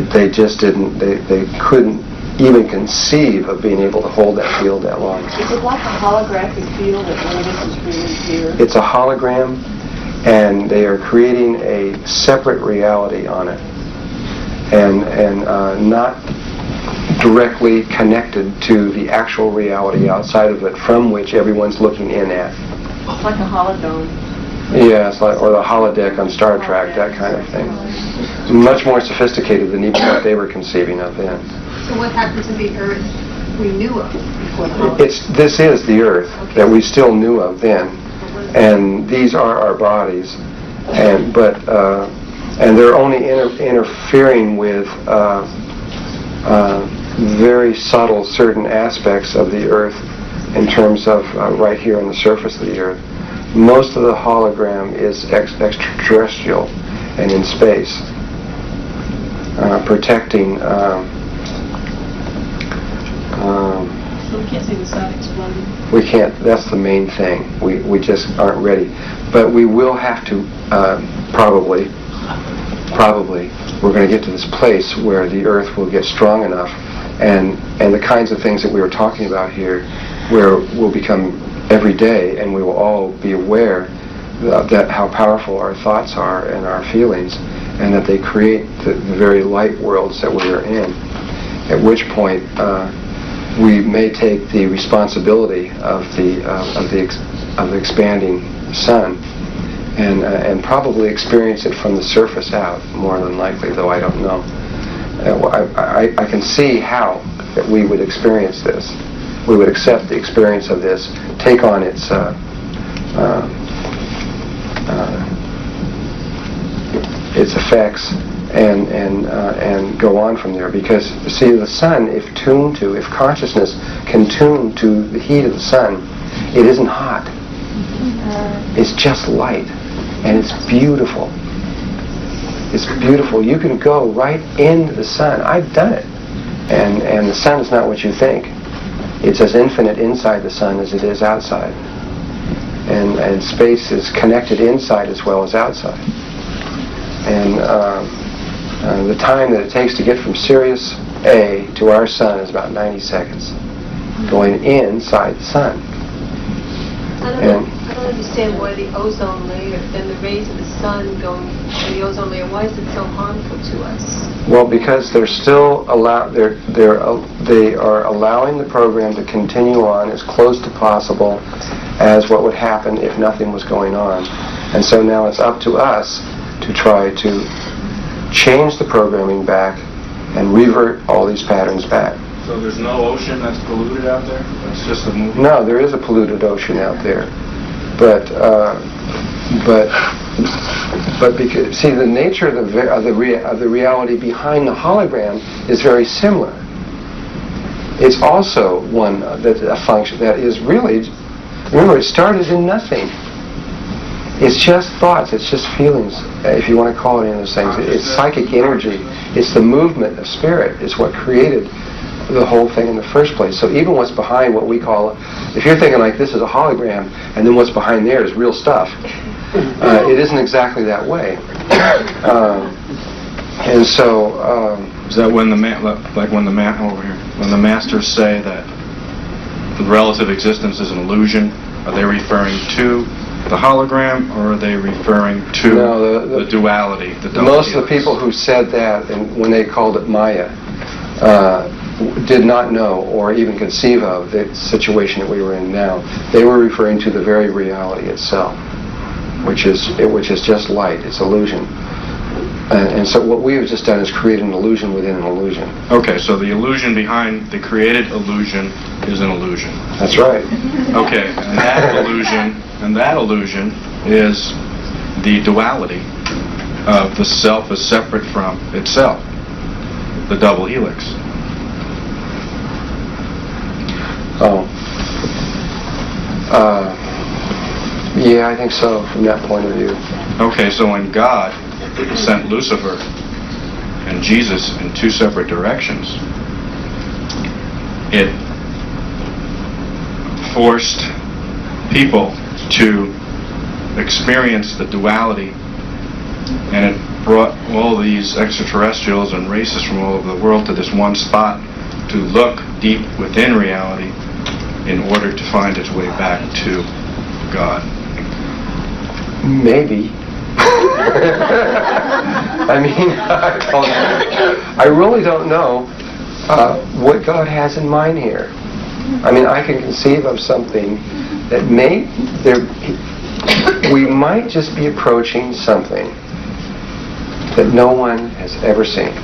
They just didn't. They couldn't even conceive of being able to hold that field that long. Is it like a holographic field that one of us is really here? It's a hologram, and they are creating a separate reality on it, and not directly connected to the actual reality outside of it, from which everyone's looking in at. It's like a holodome. Yeah, it's like, or the holodeck on Star Trek, that kind of thing. Much more sophisticated than even what they were conceiving of then. So what happened to the Earth we knew of before the holocaust? This is the Earth that we still knew of then, and these are our bodies, and they're only interfering with very subtle certain aspects of the Earth in terms of right here on the surface of the Earth. Most of the hologram is extraterrestrial and in space, protecting. So we can't see the sun exploding. We can't. That's the main thing. We just aren't ready. But we will have to probably we're going to get to this place where the Earth will get strong enough, and the kinds of things that we were talking about here, where we'll become every day, and we will all be aware that how powerful our thoughts are and our feelings, and that they create the very light worlds that we are in. At which point we may take the responsibility of the expanding sun, and probably experience it from the surface out, more than likely, though I don't know. I can see how that we would experience this. We would accept the experience of this, take on its effects, and go on from there. Because see, the sun, if consciousness can tune to the heat of the sun, it isn't hot. It's just light, and it's beautiful. It's beautiful. You can go right into the sun. I've done it, and the sun is not what you think. It's as infinite inside the sun as it is outside, and space is connected inside as well as outside. And the time that it takes to get from Sirius A to our sun is about 90 seconds, going inside the sun. I don't understand why the ozone layer and the rays of the sun going in the ozone layer, why is it so harmful to us? Well, because they're still they are allowing the program to continue on as close to possible as what would happen if nothing was going on. And so now it's up to us to try to change the programming back and revert all these patterns back. So there's no ocean that's polluted out there? It's just a movie? No, there is a polluted ocean out there, but because see, the nature of the reality behind the hologram is very similar. It's also one that's a function that is really, remember, it started in nothing. It's just thoughts, it's just feelings, if you want to call it any of those things. It's psychic energy. It's the movement of spirit. It's what created the whole thing in the first place. So even what's behind what we call, if you're thinking like this is a hologram, and then what's behind there is real stuff, it isn't exactly that way. And so, is that when the when the masters say that the relative existence is an illusion, are they referring to the hologram, or are they referring to the duality? Most of the people who said that, and when they called it Maya, did not know or even conceive of the situation that we were in now. They were referring to the very reality itself, which is just light. It's illusion. And so what we have just done is create an illusion within an illusion. Okay, so the illusion behind the created illusion is an illusion. That's right. Okay, and that illusion is the duality of the self as separate from itself, the double helix. Oh. Yeah, I think so, from that point of view. Okay, so when God sent Lucifer and Jesus in two separate directions, it forced people to experience the duality, and it brought all these extraterrestrials and races from all over the world to this one spot to look deep within reality in order to find its way back to God. Maybe. I mean, I really don't know what God has in mind here. I mean, I can conceive of something that we might just be approaching something that no one has ever seen.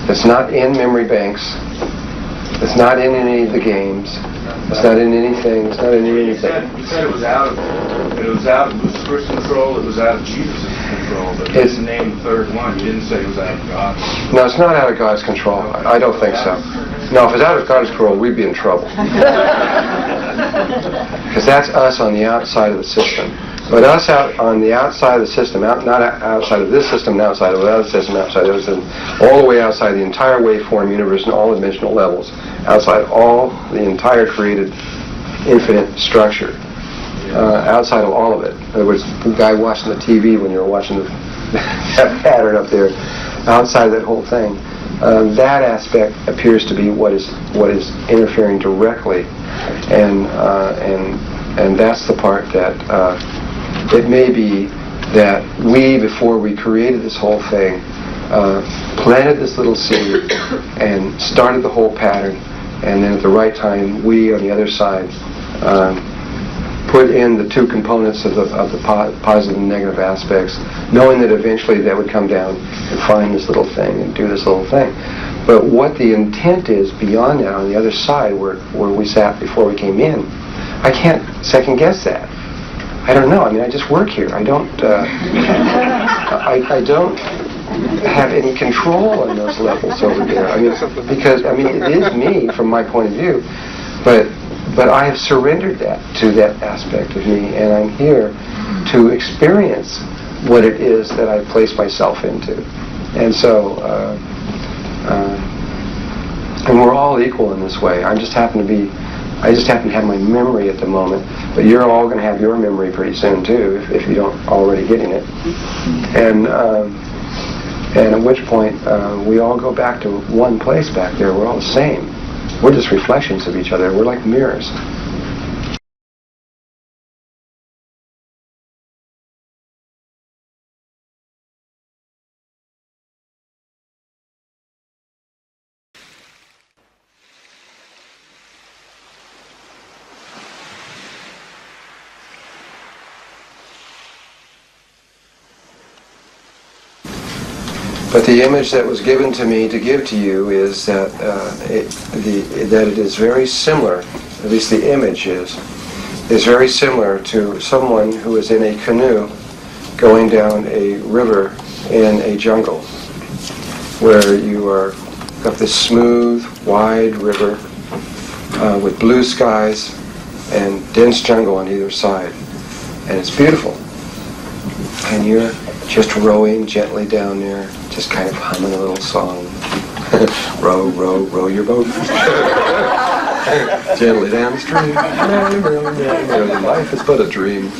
That's not in memory banks. It's not in any of the games. It's not in anything. It's not in anything. He said it was out of Lucifer's control. It was out of Jesus' control. But he didn't name the third one. He didn't say it was out of God's. No, it's not out of God's control. I don't think so. No, if it's out of God's control, we'd be in trouble. Because that's us on the outside of the system. But us out on the outside of the system, not outside of this system, and outside of the other system, outside of the other system, all the way outside the entire waveform universe and all dimensional levels, outside all the entire created infinite structure, outside of all of it. In other words, the guy watching the TV when you're watching that pattern up there, outside of that whole thing, that aspect appears to be what is interfering directly, and that's the part that it may be that we, before we created this whole thing, planted this little seed and started the whole pattern, and then at the right time, we on the other side put in the two components of the positive and negative aspects, knowing that eventually that would come down and find this little thing and do this little thing. But what the intent is beyond that, on the other side, where we sat before we came in, I can't second guess that. I don't know. I mean, I just work here. I don't. I don't have any control on those levels over there. I mean, because it is me from my point of view, but I have surrendered that to that aspect of me, and I'm here to experience what it is that I place myself into. And so, and we're all equal in this way. I just happen to have my memory at the moment, but you're all going to have your memory pretty soon too, if you don't already getting it. And at which point we all go back to one place back there. We're all the same. We're just reflections of each other. We're like mirrors. But the image that was given to me to give to you is that it is very similar, at least the image is very similar to someone who is in a canoe going down a river in a jungle, where you are got this smooth, wide river with blue skies and dense jungle on either side, and it's beautiful. And you're just rowing gently down there, just kind of humming a little song, Row, row, row your boat. Gently down the stream. Merrily, merrily, merrily, merrily. Life is but a dream.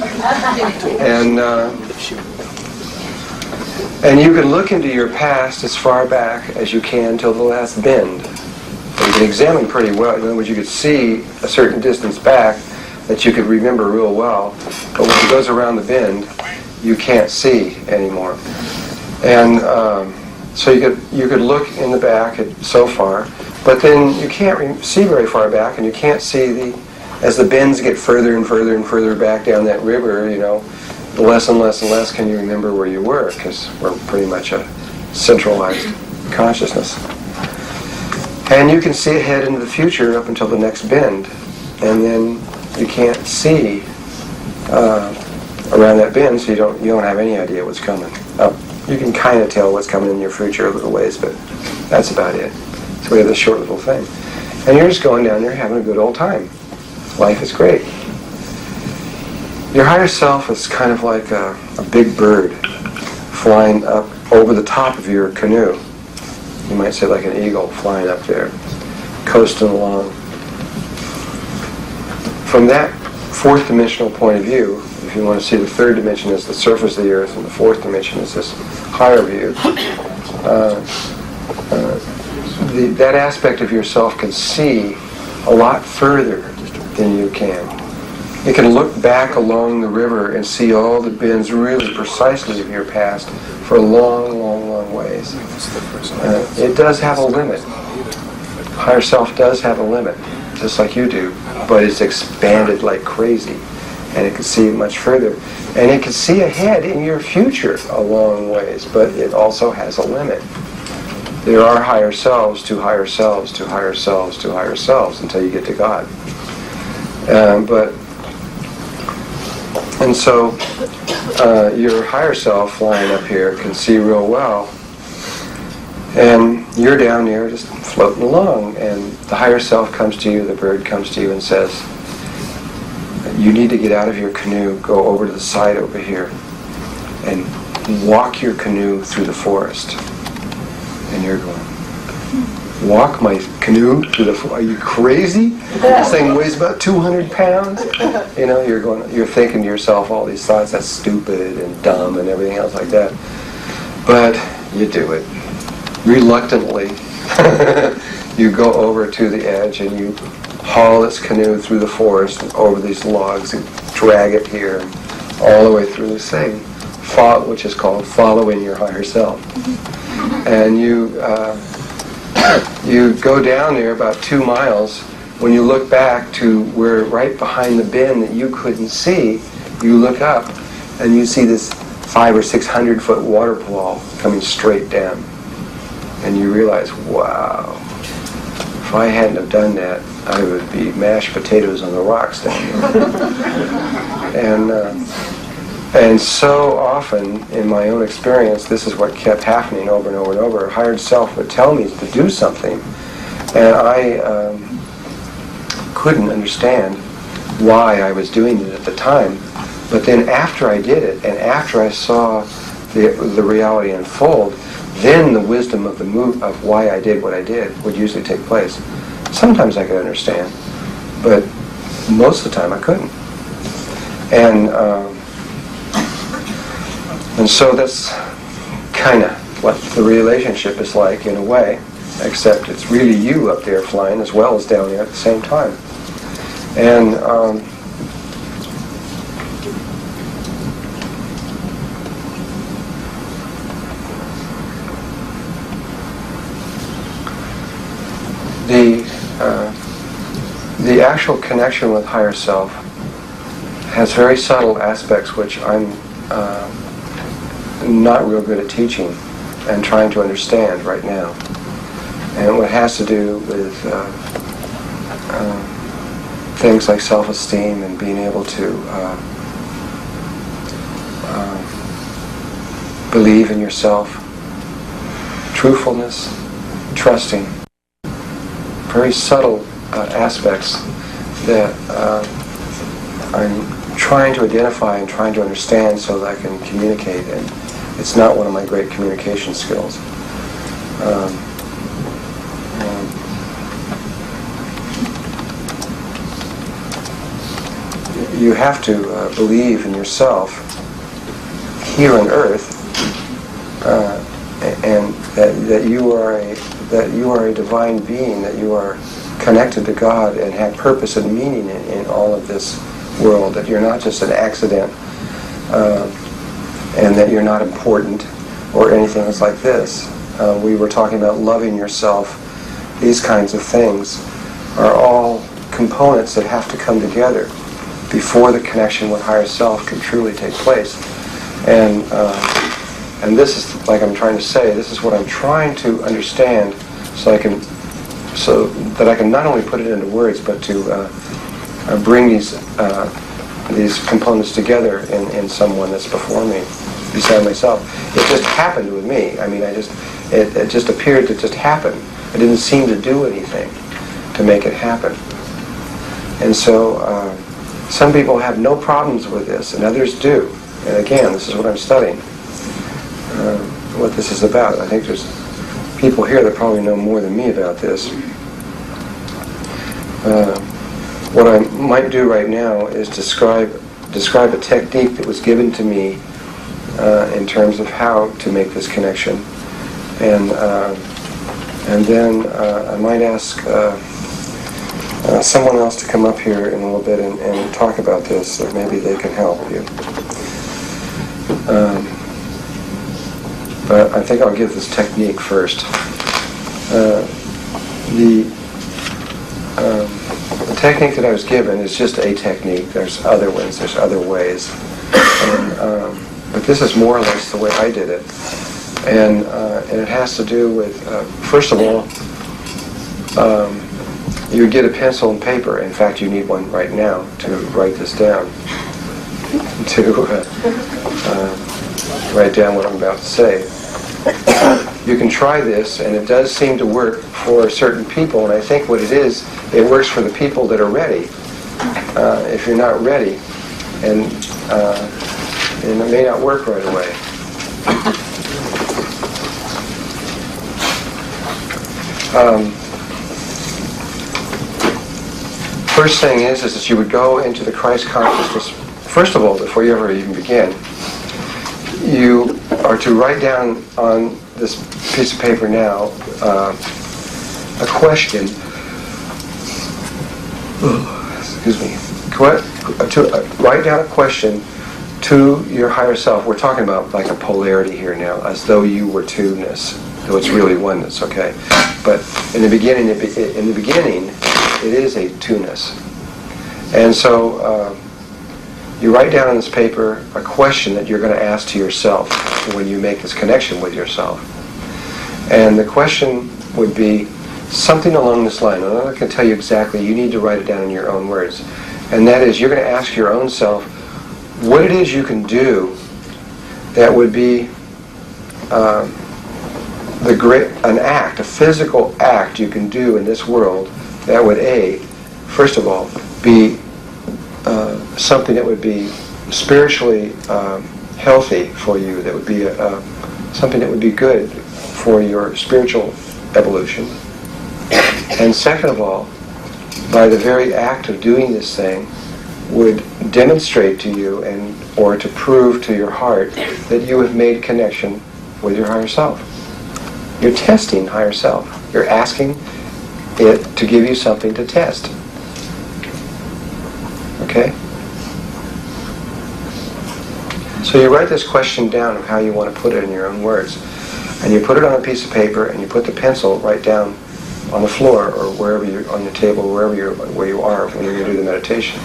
And you can look into your past as far back as you can till the last bend. And you can examine pretty well. In other words, you could see a certain distance back that you could remember real well. But when it goes around the bend, you can't see anymore. And so you could look in the back at so far, but then you can't see very far back, and you can't see as the bends get further and further and further back down that river, the less and less and less can you remember where you were, because we're pretty much a centralized consciousness. And you can see ahead into the future up until the next bend, and then you can't see around that bend, so you don't have any idea what's coming. You can kind of tell what's coming in your future a little ways, but that's about it. So we have this short little thing. And you're just going down there having a good old time. Life is great. Your higher self is kind of like a big bird flying up over the top of your canoe. You might say like an eagle flying up there, coasting along. From that fourth dimensional point of view, if you want to see the third dimension as the surface of the earth and the fourth dimension is this higher view, that aspect of yourself can see a lot further than you can. It can look back along the river and see all the bends really precisely of your past for a long, long, long ways. It does have a limit. Higher self does have a limit, just like you do, but it's expanded like crazy. And it can see much further. And it can see ahead in your future a long ways, but it also has a limit. There are higher selves to higher selves to higher selves to higher selves until you get to God. And so your higher self flying up here can see real well. And you're down there just floating along, and the higher self comes to you, the bird comes to you and says, you need to get out of your canoe, go over to the side over here, and walk your canoe through the forest. And you're going, walk my canoe through the forest? Are you crazy? This thing weighs about 200 pounds. You're thinking to yourself all these thoughts, that's stupid and dumb and everything else like that. But you do it. Reluctantly, you go over to the edge and you haul this canoe through the forest and over these logs and drag it here and all the way through this thing, which is called following your higher self. And you go down there about 2 miles. When you look back to where right behind the bend that you couldn't see, you look up and you see this 500 or 600 foot waterfall coming straight down. And you realize, wow, if I hadn't have done that, I would be mashed potatoes on the rocks down there. And so often, in my own experience, this is what kept happening over and over and over. A higher self would tell me to do something, and I couldn't understand why I was doing it at the time. But then after I did it, and after I saw the reality unfold, then the wisdom of of why I did what I did would usually take place. Sometimes I could understand, but most of the time I couldn't. And so that's kind of what the relationship is like in a way, except it's really you up there flying as well as down there at the same time. And the actual connection with higher self has very subtle aspects which I'm not real good at teaching and trying to understand right now. And what has to do with things like self-esteem and being able to believe in yourself, truthfulness, trusting. Very subtle aspects that I'm trying to identify and trying to understand so that I can communicate, and it's not one of my great communication skills. you have to believe in yourself here on earth, and that you are a divine being, that you are connected to God and have purpose and meaning in all of this world, that you're not just an accident, and that you're not important or anything else like this. We were talking about loving yourself. These kinds of things are all components that have to come together before the connection with higher self can truly take place. And this is, like I'm trying to say, this is what I'm trying to understand, so that I can not only put it into words, but to bring these components together in someone that's before me, beside myself. It just happened with me. I mean, it just appeared to just happen. I didn't seem to do anything to make it happen. And so some people have no problems with this, and others do. And again, this is what I'm studying, what this is about. I think there's people here that probably know more than me about this. What I might do right now is describe a technique that was given to me in terms of how to make this connection, and then I might ask someone else to come up here in a little bit and talk about this, so maybe they can help you. But I think I'll give this technique first. The technique that I was given is just a technique. There's other ones, there's other ways. But this is more or less the way I did it. And it has to do with, first of all, you would get a pencil and paper. In fact, you need one right now to write this down, to write down what I'm about to say. You can try this, and it does seem to work for certain people, and I think what it is, it works for the people that are ready. If you're not ready, and it may not work right away. First thing is that you would go into the Christ consciousness. First of all, before you ever even begin, you are to write down on this piece of paper now a question. Excuse me. Write down a question to your higher self. We're talking about like a polarity here now, as though you were two-ness, though it's really oneness. Okay, but in the beginning, it is a two-ness, and so. You write down on this paper a question that you're going to ask to yourself when you make this connection with yourself. And the question would be something along this line. I'm not going to tell you exactly. You need to write it down in your own words. And that is, you're going to ask your own self what it is you can do that would be an act, a physical act you can do in this world that would, first of all, be something that would be spiritually healthy for you, that would be something that would be good for your spiritual evolution. And second of all, by the very act of doing this thing, would demonstrate to you or to prove to your heart that you have made connection with your higher self. You're testing higher self. You're asking it to give you something to test. Okay? So you write this question down of how you want to put it in your own words. And you put it on a piece of paper, and you put the pencil right down on the floor or wherever you're on your table, where you are when you're going to do the meditation.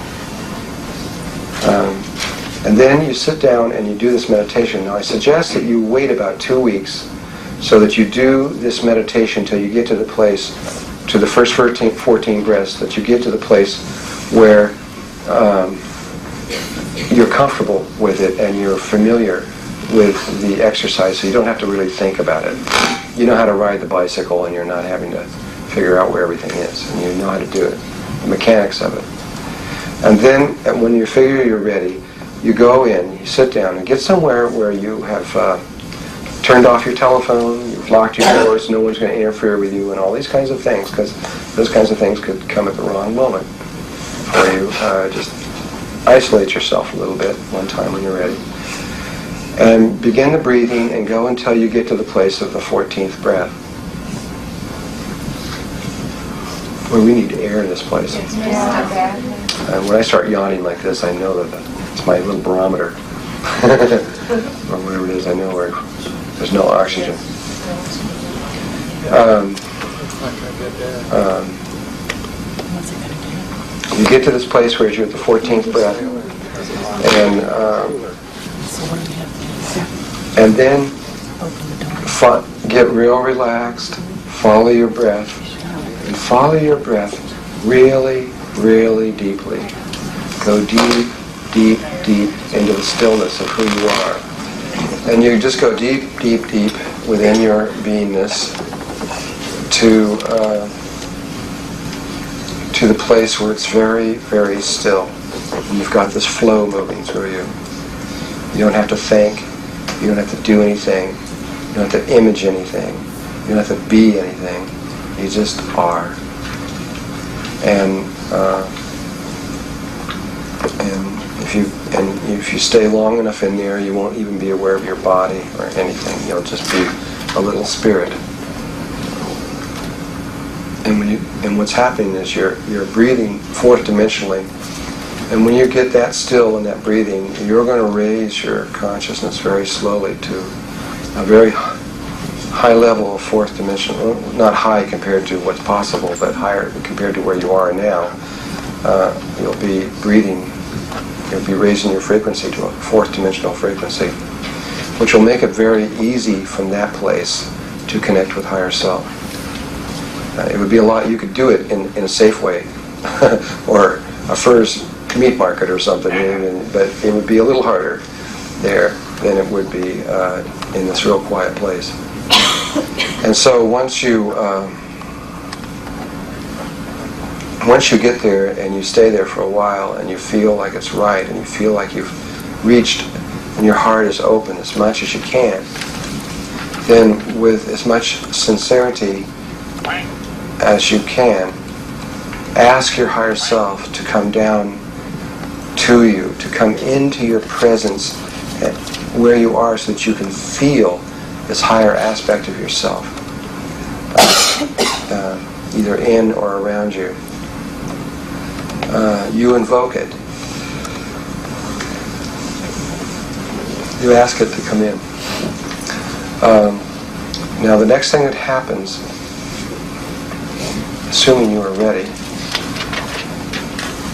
And then you sit down and you do this meditation. Now I suggest that you wait about 2 weeks so that you do this meditation till you get to the place, to the first 14 breaths, that you get to the place where you're comfortable with it and you're familiar with the exercise, so you don't have to really think about it. You know how to ride the bicycle and you're not having to figure out where everything is, and you know how to do it, the mechanics of it. And then when you figure you're ready, you go in, you sit down and get somewhere where you have turned off your telephone, you've locked your doors, no one's going to interfere with you, and all these kinds of things, because those kinds of things could come at the wrong moment for you. Just isolate yourself a little bit one time when you're ready. And begin the breathing and go until you get to the place of the 14th breath. Well, we need air in this place. And when I start yawning like this, I know that it's my little barometer. Or whatever it is, I know where there's no oxygen. You get to this place where you're at the 14th breath, and then get real relaxed, follow your breath, and follow your breath really, really deeply. Go deep, deep, deep into the stillness of who you are. And you just go deep, deep, deep within your beingness to the place where it's very, very still. And you've got this flow moving through you. You don't have to think. You don't have to do anything. You don't have to image anything. You don't have to be anything. You just are. And if you stay long enough in there, you won't even be aware of your body or anything. You'll just be a little spirit. And what's happening is you're breathing fourth dimensionally. And when you get that still in that breathing, you're going to raise your consciousness very slowly to a very high level of fourth dimension. Well, not high compared to what's possible, but higher compared to where you are now. You'll be breathing. You'll be raising your frequency to a fourth dimensional frequency, which will make it very easy from that place to connect with higher self. It would be a lot. You could do it in a safe way, or a furs meat market or something, but it would be a little harder there than it would be in this real quiet place. And so once you get there and you stay there for a while and you feel like it's right and you feel like you've reached and your heart is open as much as you can, then with as much sincerity as you can, ask your higher self to come down to you, to come into your presence at where you are so that you can feel this higher aspect of yourself, either in or around you. You invoke it. You ask it to come in. Now the next thing that happens, assuming you are ready,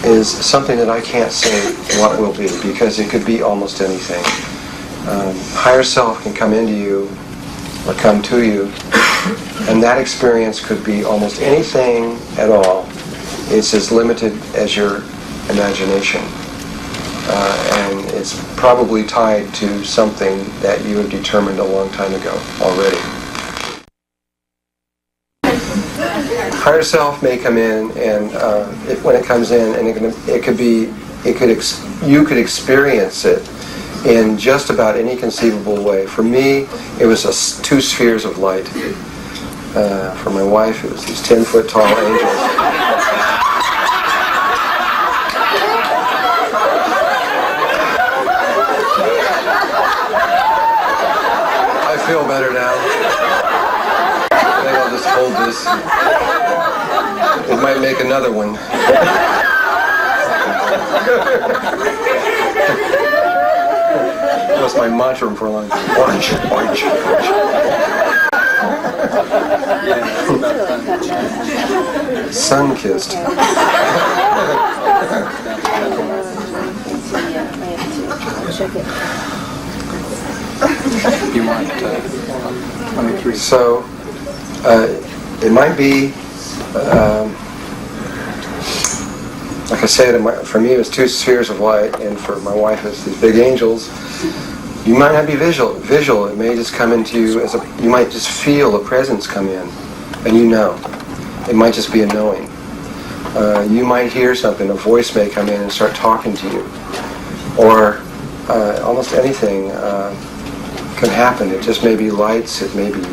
is something that I can't say what will be, because it could be almost anything. Higher self can come into you or come to you, and that experience could be almost anything at all. It's as limited as your imagination. And it's probably tied to something that you have determined a long time ago already. Higher self may come in, and when it comes in, and you could experience it in just about any conceivable way. For me, it was two spheres of light. For my wife, it was these 10-foot tall angels. I feel better now. I think I'll just hold this. It might make another one. That was my mantra for a long time. Orange, orange, orange. Sun-kissed. You want 23. So, it might be, like I said, for me it was two spheres of light, and for my wife it's these big angels. You might not be visual. It may just come into you you might just feel a presence come in, and you know. It might just be a knowing. You might hear something, a voice may come in and start talking to you. Or almost anything can happen. It just may be lights, it may be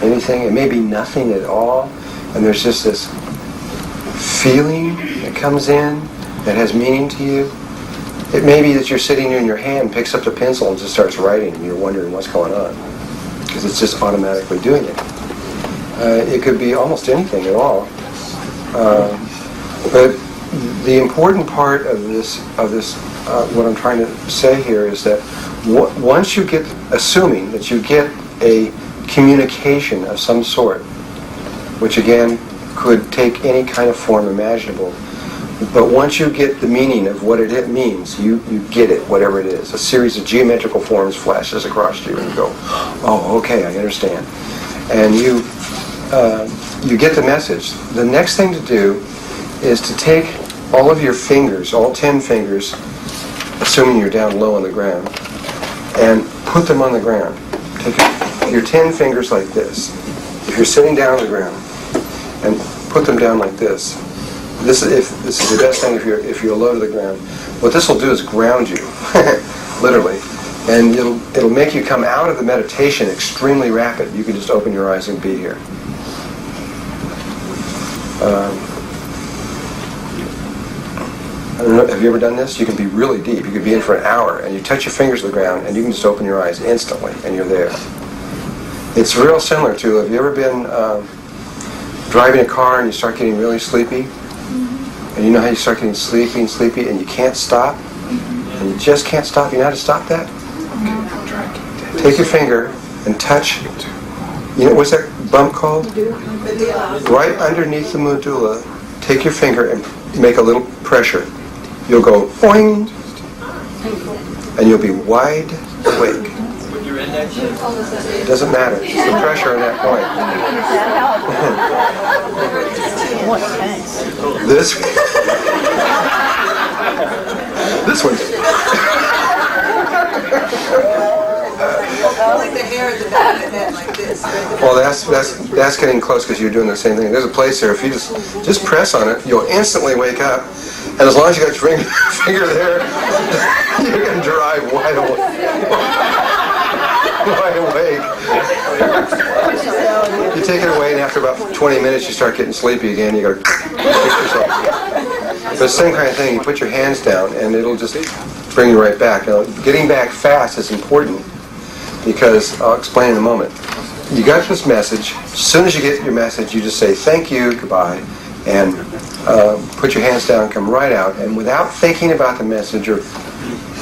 anything, it may be nothing at all, and there's just this feeling that comes in that has meaning to you, It may be that you're sitting in your hand, picks up the pencil and just starts writing, and you're wondering what's going on, because it's just automatically doing it. It could be almost anything at all. But the important part of this, what I'm trying to say here is that once you get, assuming that you get a communication of some sort, which again could take any kind of form imaginable, but once you get the meaning of what it means, you get it, whatever it is. A series of geometrical forms flashes across you, and you go, oh, okay, I understand. And you get the message. The next thing to do is to take all of your fingers, all 10 fingers, assuming you're down low on the ground, and put them on the ground. Take your 10 fingers like this. If you're sitting down on the ground, and put them down like this. This is the best thing if you're low to the ground. What this will do is ground you, literally, and it'll make you come out of the meditation extremely rapid. You can just open your eyes and be here. I don't know, have you ever done this? You can be really deep. You could be in for an hour, and you touch your fingers to the ground, and you can just open your eyes instantly, and you're there. It's real similar to, have you ever been driving a car and you start getting really sleepy? And you know how you start getting sleepy and you can't stop? And you just can't stop? You know how to stop that? Okay, take your finger and touch, you know, what's that bump called? Right underneath the medulla, take your finger and make a little pressure. You'll go boing, and you'll be wide awake. It doesn't matter. It's the pressure on that point. This one. Well, that's getting close because you're doing the same thing. There's a place there. If you just press on it, you'll instantly wake up. And as long as you got your finger there, you can drive wide awake. You take it away, and after about 20 minutes, you start getting sleepy again. You got to fix yourself. But it's the same kind of thing. You put your hands down, and it'll just bring you right back. Now, getting back fast is important because I'll explain in a moment. You got this message. As soon as you get your message, you just say thank you, goodbye, and put your hands down, come right out, and without thinking about the message or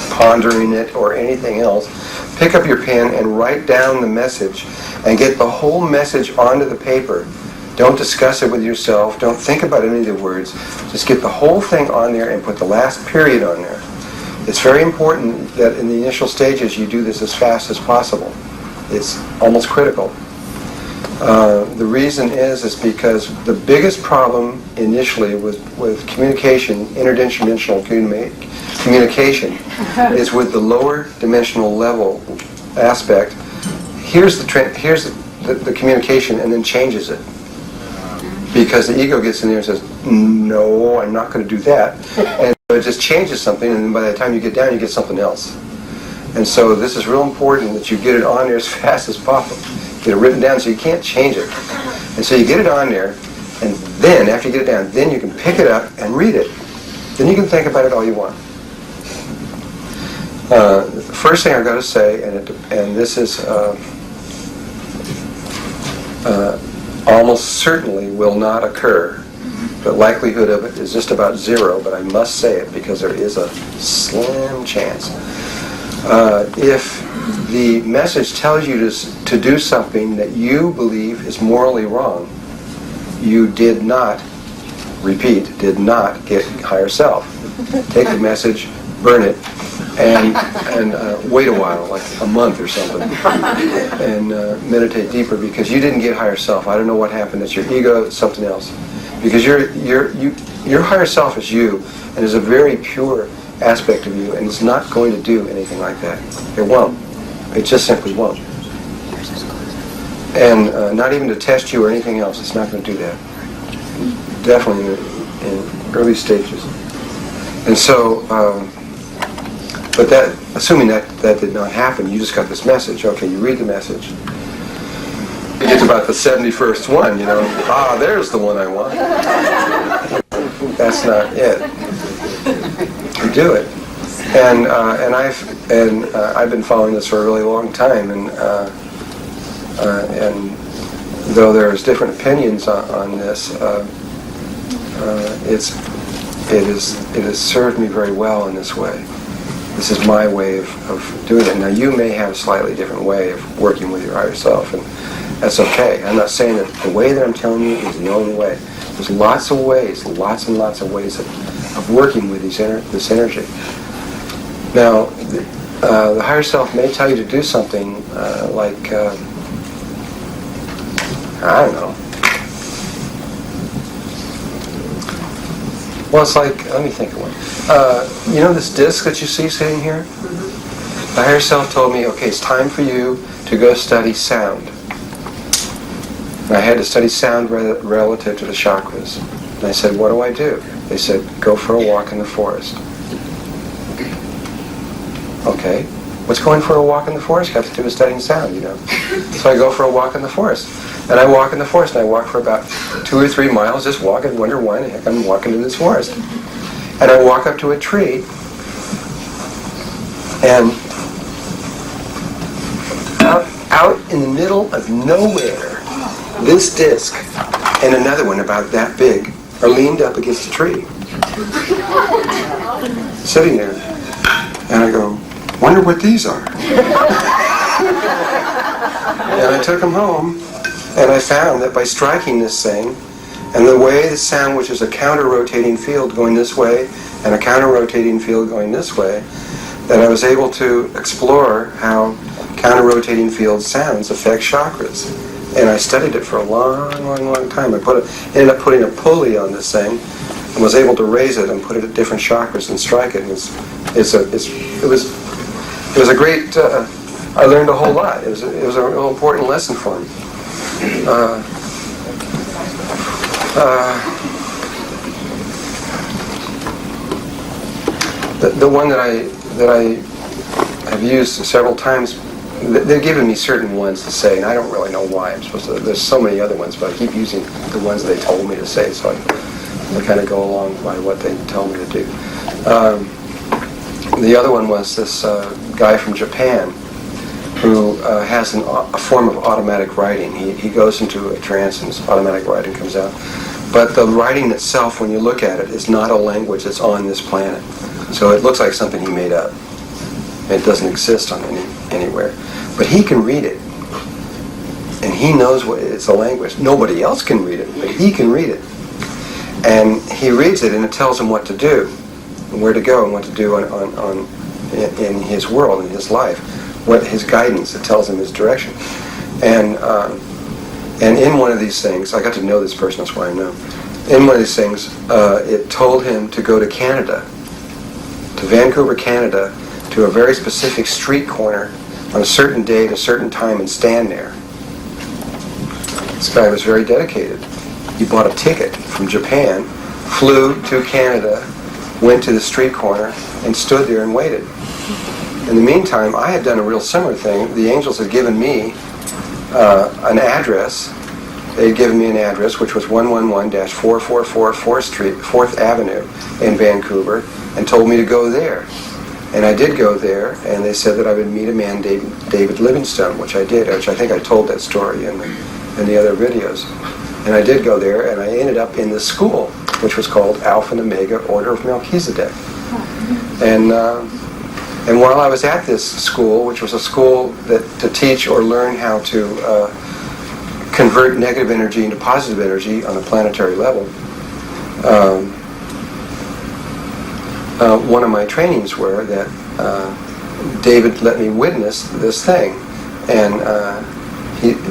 pondering it or anything else, pick up your pen and write down the message and get the whole message onto the paper. Don't discuss it with yourself. Don't think about any of the words. Just get the whole thing on there and put the last period on there. It's very important that in the initial stages you do this as fast as possible. It's almost critical. The reason is because the biggest problem initially with communication, interdimensional communication, is with the lower dimensional level aspect. Here's the communication, and then changes it. Because the ego gets in there and says, no, I'm not going to do that. And it just changes something, and then by the time you get down, you get something else. And so this is real important that you get it on there as fast as possible. Get it written down so you can't change it. And so you get it on there, and then, after you get it down, then you can pick it up and read it. Then you can think about it all you want. The first thing I've got to say, and this is almost certainly will not occur. The likelihood of it is just about zero, but I must say it because there is a slim chance. If the message tells you to do something that you believe is morally wrong, you did not get higher self. Take the message, burn it, and wait a while, like a month or something, and meditate deeper, because you didn't get higher self. I don't know what happened. It's your ego. It's something else. Because your higher self is you, and is a very pure aspect of you, and it's not going to do anything like that. It won't. It just simply won't. And not even to test you or anything else. It's not going to do that. Definitely in early stages. And so, but that, assuming that did not happen, you just got this message. Okay, you read the message. It's about the 71st one, there's the one I want. That's not it. You do it. And I've been following this for a really long time, and though there's different opinions on this, it has served me very well in this way. This is my way of doing it. Now, you may have a slightly different way of working with your higher self, and that's okay. I'm not saying that the way that I'm telling you is the only way. There's lots and lots of ways of working with this energy. Now, the higher self may tell you to do something like, I don't know. Well, it's like, let me think of one. You know this disc that you see sitting here? The higher self told me, okay, it's time for you to go study sound. And I had to study sound relative to the chakras. And I said, what do I do? They said, go for a walk in the forest. Okay, what's going for a walk in the forest got to do with studying sound, you know? So I go for a walk in the forest. And I walk in the forest, and I walk for about 2 or 3 miles, just walk and wonder why the heck I'm walking in this forest. And I walk up to a tree, and out in the middle of nowhere, this disc and another one about that big are leaned up against a tree. Sitting there. And I go, wonder what these are. And I took them home, and I found that by striking this thing, and the way the sound, which is a counter-rotating field going this way, and a counter-rotating field going this way, that I was able to explore how counter-rotating field sounds affect chakras. And I studied it for a long time. I ended up putting a pulley on this thing, and was able to raise it and put it at different chakras and strike it. And it was a great. I learned a whole lot. It was a real important lesson for me. The one that I have used several times, they've given me certain ones to say, and I don't really know why I'm supposed to. There's so many other ones, but I keep using the ones they told me to say, so I kind of go along by what they tell me to do. The other one was this guy from Japan who has a form of automatic writing. He goes into a trance and his automatic writing comes out. But the writing itself, when you look at it, is not a language that's on this planet. So it looks like something he made up. It doesn't exist on anywhere. But he can read it. And he knows it's a language. Nobody else can read it, but he can read it. And he reads it and it tells him what to do, and where to go, and what to do in his world, in his life. What his guidance, it tells him his direction. And in one of these things, I got to know this person, that's why I know. In one of these things, it told him to go to Canada, to Vancouver, Canada, to a very specific street corner on a certain day at a certain time and stand there. This guy was very dedicated. He bought a ticket from Japan, flew to Canada, went to the street corner, and stood there and waited. In the meantime, I had done a real similar thing. The angels had given me an address. They had given me an address, which was 111-444 4th Avenue in Vancouver, and told me to go there. And I did go there, and they said that I would meet a man, David Livingstone, which I did, which I think I told that story in the other videos. And I did go there, and I ended up in the school, which was called Alpha and Omega Order of Melquisedek. And while I was at this school, which was a school to teach or learn how to convert negative energy into positive energy on a planetary level, one of my trainings were that David let me witness this thing. And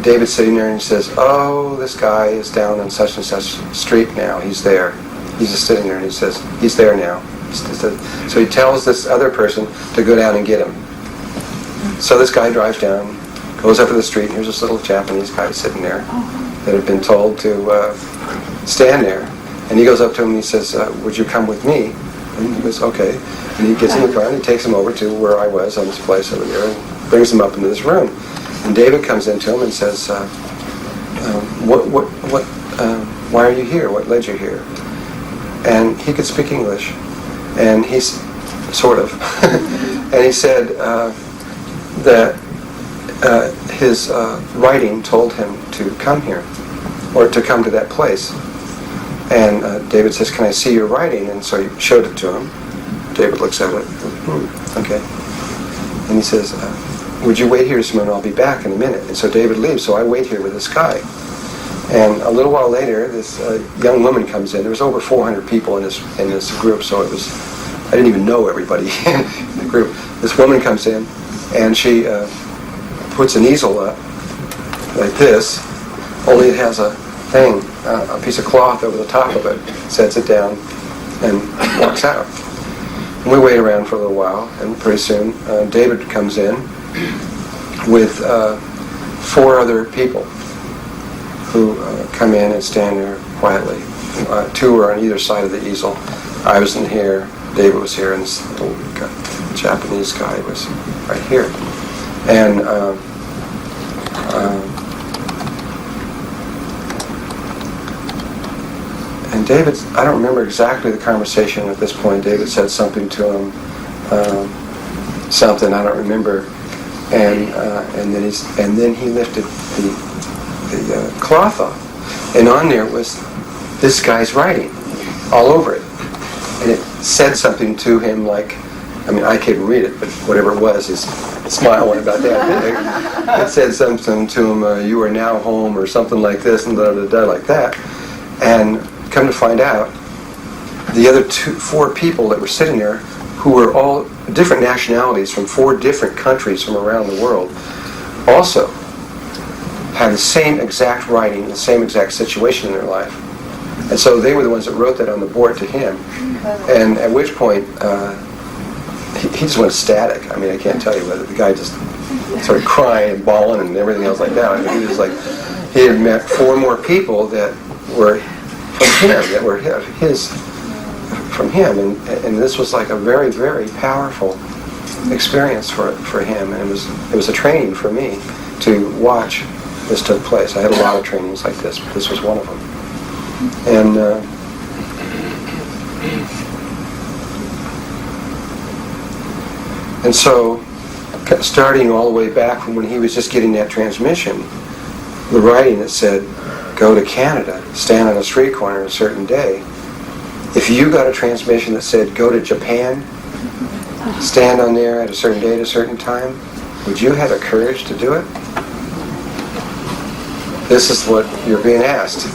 David's sitting there and he says, oh, this guy is down on such and such street now. He's there. He's just sitting there and he says, he's there now. So he tells this other person to go down and get him. So this guy drives down, goes up to the street, and here's this little Japanese guy sitting there that had been told to stand there. And he goes up to him and he says, would you come with me? And he goes, okay. And he gets in the car and he takes him over to where I was on this place over there and brings him up into this room. And David comes into him and says, why are you here? What led you here? And he could speak English. And he sort of. And he said that his writing told him to come here, or to come to that place. And David says, "Can I see your writing?" And so he showed it to him. David looks at it. Okay. And he says, "Would you wait here just a moment? I'll be back in a minute." And so David leaves. So I wait here with this guy. And a little while later, this young woman comes in. There was over 400 people in this group, so it was, I didn't even know everybody in the group. This woman comes in, and she puts an easel up like this, only it has a thing, a piece of cloth over the top of it, sets it down, and walks out. And we wait around for a little while, and pretty soon David comes in with 4 other people who come in and stand there quietly. 2 were on either side of the easel. I was in here, David was here, and this little Japanese guy was right here. And David, I don't remember exactly the conversation at this point. David said something to him, something I don't remember, and then he lifted the cloth off, and on there was this guy's writing all over it, and it said something to him like, I mean, I can't read it, but whatever it was, his smile went about that big. It said something to him, "You are now home," or something like this, and like that. And come to find out, the other 4 people that were sitting there, who were all different nationalities from 4 different countries from around the world, also had the same exact writing, the same exact situation in their life. And so they were the ones that wrote that on the board to him. And at which point, he just went ecstatic. I mean, I can't tell you whether the guy just started crying and bawling and everything else like that. I mean, he was like, he had met 4 more people that were from him, that were his from him, and this was like a very, very powerful experience for him, and it was a training for me to watch this took place. I had a lot of trainings like this, but this was one of them. And so, starting all the way back from when he was just getting that transmission, the writing that said, "Go to Canada, stand on a street corner a certain day." If you got a transmission that said, "Go to Japan, stand on there at a certain day at a certain time," would you have the courage to do it? This is what you're being asked.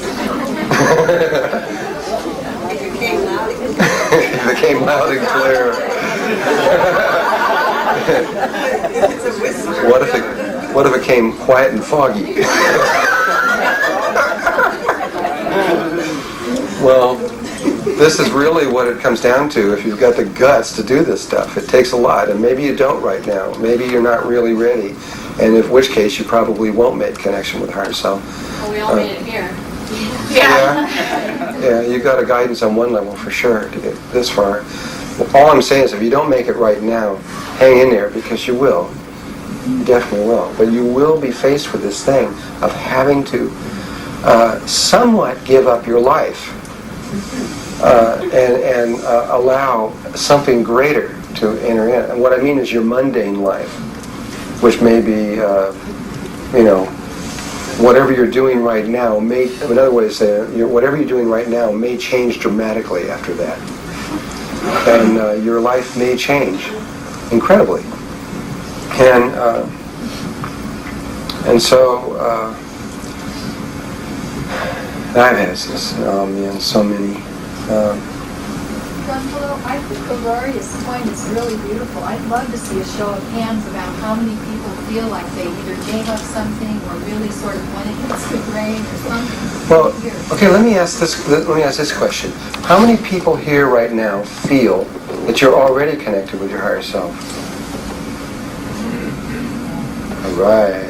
It became loud and clear. What if it came quiet and foggy? Well, this is really what it comes down to. If you've got the guts to do this stuff, it takes a lot, and maybe you don't right now. Maybe you're not really ready, and in which case you probably won't make connection with higher self. Well, we all made it here. Yeah, you got a guidance on one level for sure to get this far. All I'm saying is, if you don't make it right now, hang in there, because you will. You definitely will. But you will be faced with this thing of having to somewhat give up your life and allow something greater to enter in. And what I mean is your mundane life, which may be, whatever you're doing right now may, another way to say it, whatever you're doing right now may change dramatically after that. And your life may change incredibly. And so I've had this, so many. Drunvalo, I think Gloria's point is really beautiful. I'd love to see a show of hands about how many people feel like they either gave up something or really sort of when it hits the brain or something. Well, okay, let me ask this question. How many people here right now feel that you're already connected with your higher self? All right.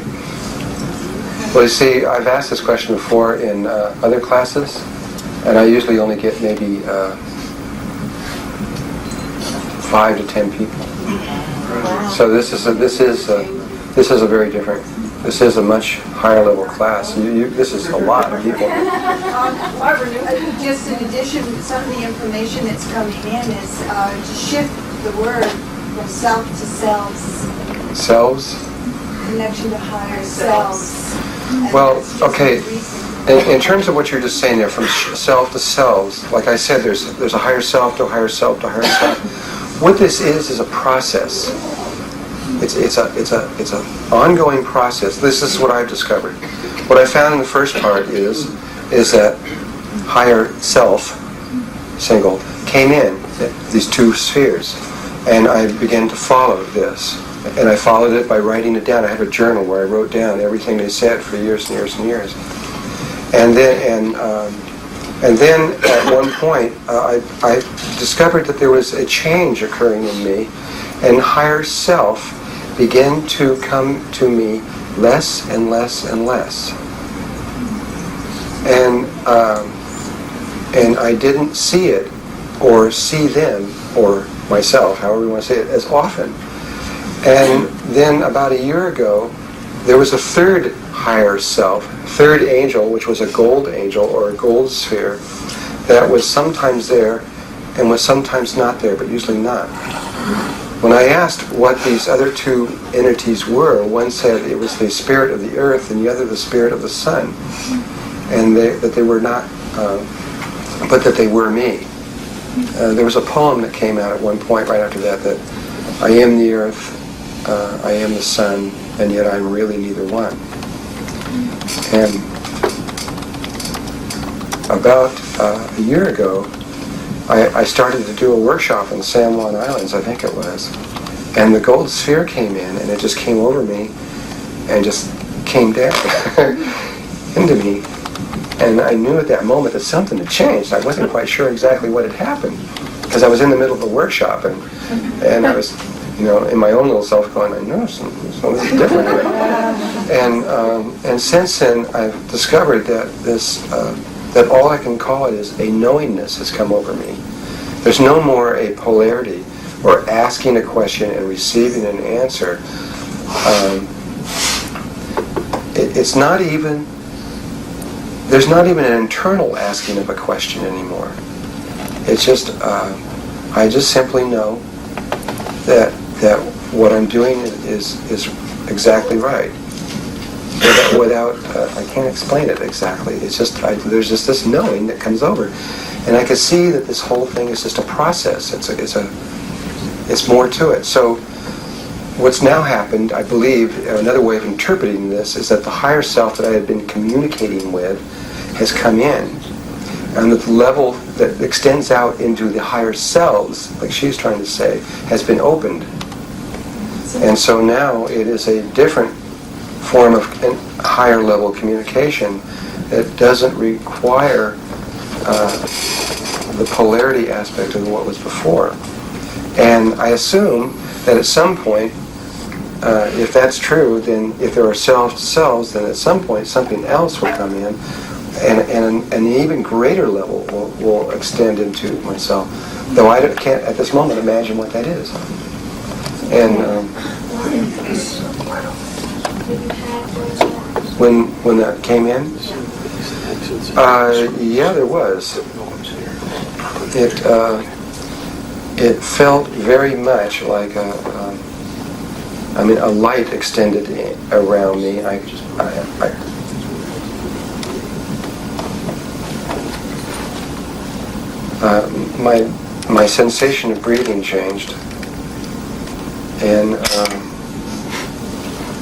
Well, you see, I've asked this question before in other classes, and I usually only get maybe 5 to 10 people. So this is a very different. This is a much higher level class. This is a lot of people. Just in addition, some of the information that's coming in is to shift the word from self to selves. Selves? Connection to higher selves. Well, okay. In terms of what you're just saying there, from self to selves, like I said, there's a higher self to a higher self to a higher self. What this is a process. It's a ongoing process. This is what I've discovered. What I found in the first part is that higher self, single, came in, these two spheres, and I began to follow this. And I followed it by writing it down. I have a journal where I wrote down everything they said for years and years and years. And then at one point, I discovered that there was a change occurring in me, and higher self began to come to me less and less and less. And I didn't see it, or see them, or myself, however you want to say it, as often. And then about a year ago, there was a third higher self, third angel, which was a gold angel or a gold sphere, that was sometimes there and was sometimes not there, but usually not. When I asked what these other two entities were, one said it was the spirit of the earth and the other the spirit of the sun, and that they were not, but that they were me. There was a poem that came out at one point right after that I am the earth, I am the sun, and yet I'm really neither one. And about a year ago, I started to do a workshop in the San Juan Islands, I think it was, and the gold sphere came in, and it just came over me, and just came down into me. And I knew at that moment that something had changed. I wasn't quite sure exactly what had happened, because I was in the middle of a workshop, and I was, in my own little self going, I know something is different here. And since then, I've discovered that that all I can call it is a knowingness has come over me. There's no more a polarity or asking a question and receiving an answer. It's not even, there's not even an internal asking of a question anymore. It's just, I just simply know that what I'm doing is exactly right. Without I can't explain it exactly. It's just there's just this knowing that comes over, and I can see that this whole thing is just a process. It's more to it. So what's now happened, I believe, another way of interpreting this is that the higher self that I had been communicating with has come in, and that the level that extends out into the higher selves, like she's trying to say, has been opened. And so now it is a different form of higher level communication that doesn't require the polarity aspect of what was before. And I assume that at some point, if that's true, then if there are selves to selves, then at some point something else will come in, and an even greater level will extend into myself. Though I can't at this moment imagine what that is. And when that came in, yeah, there was. It felt very much like a light extended around me. My sensation of breathing changed, and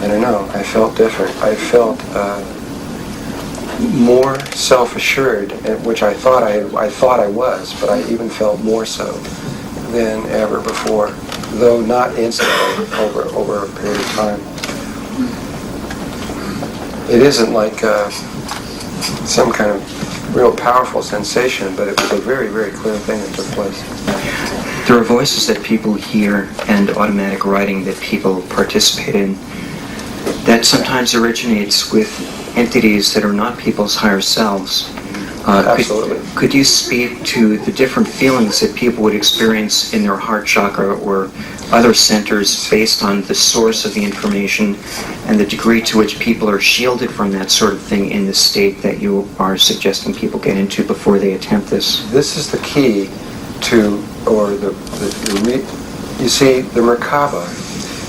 I don't know, I felt different. I felt more self-assured, which I thought I was, but I even felt more so than ever before, though not instantly over a period of time. It isn't like some kind of real powerful sensation, but it was a very, very clear thing that took place. There are voices that people hear and automatic writing that people participate in that sometimes originates with entities that are not people's higher selves. Absolutely. Could you speak to the different feelings that people would experience in their heart chakra or other centers based on the source of the information and the degree to which people are shielded from that sort of thing in the state that you are suggesting people get into before they attempt this? This is the key to, or you see, the Merkaba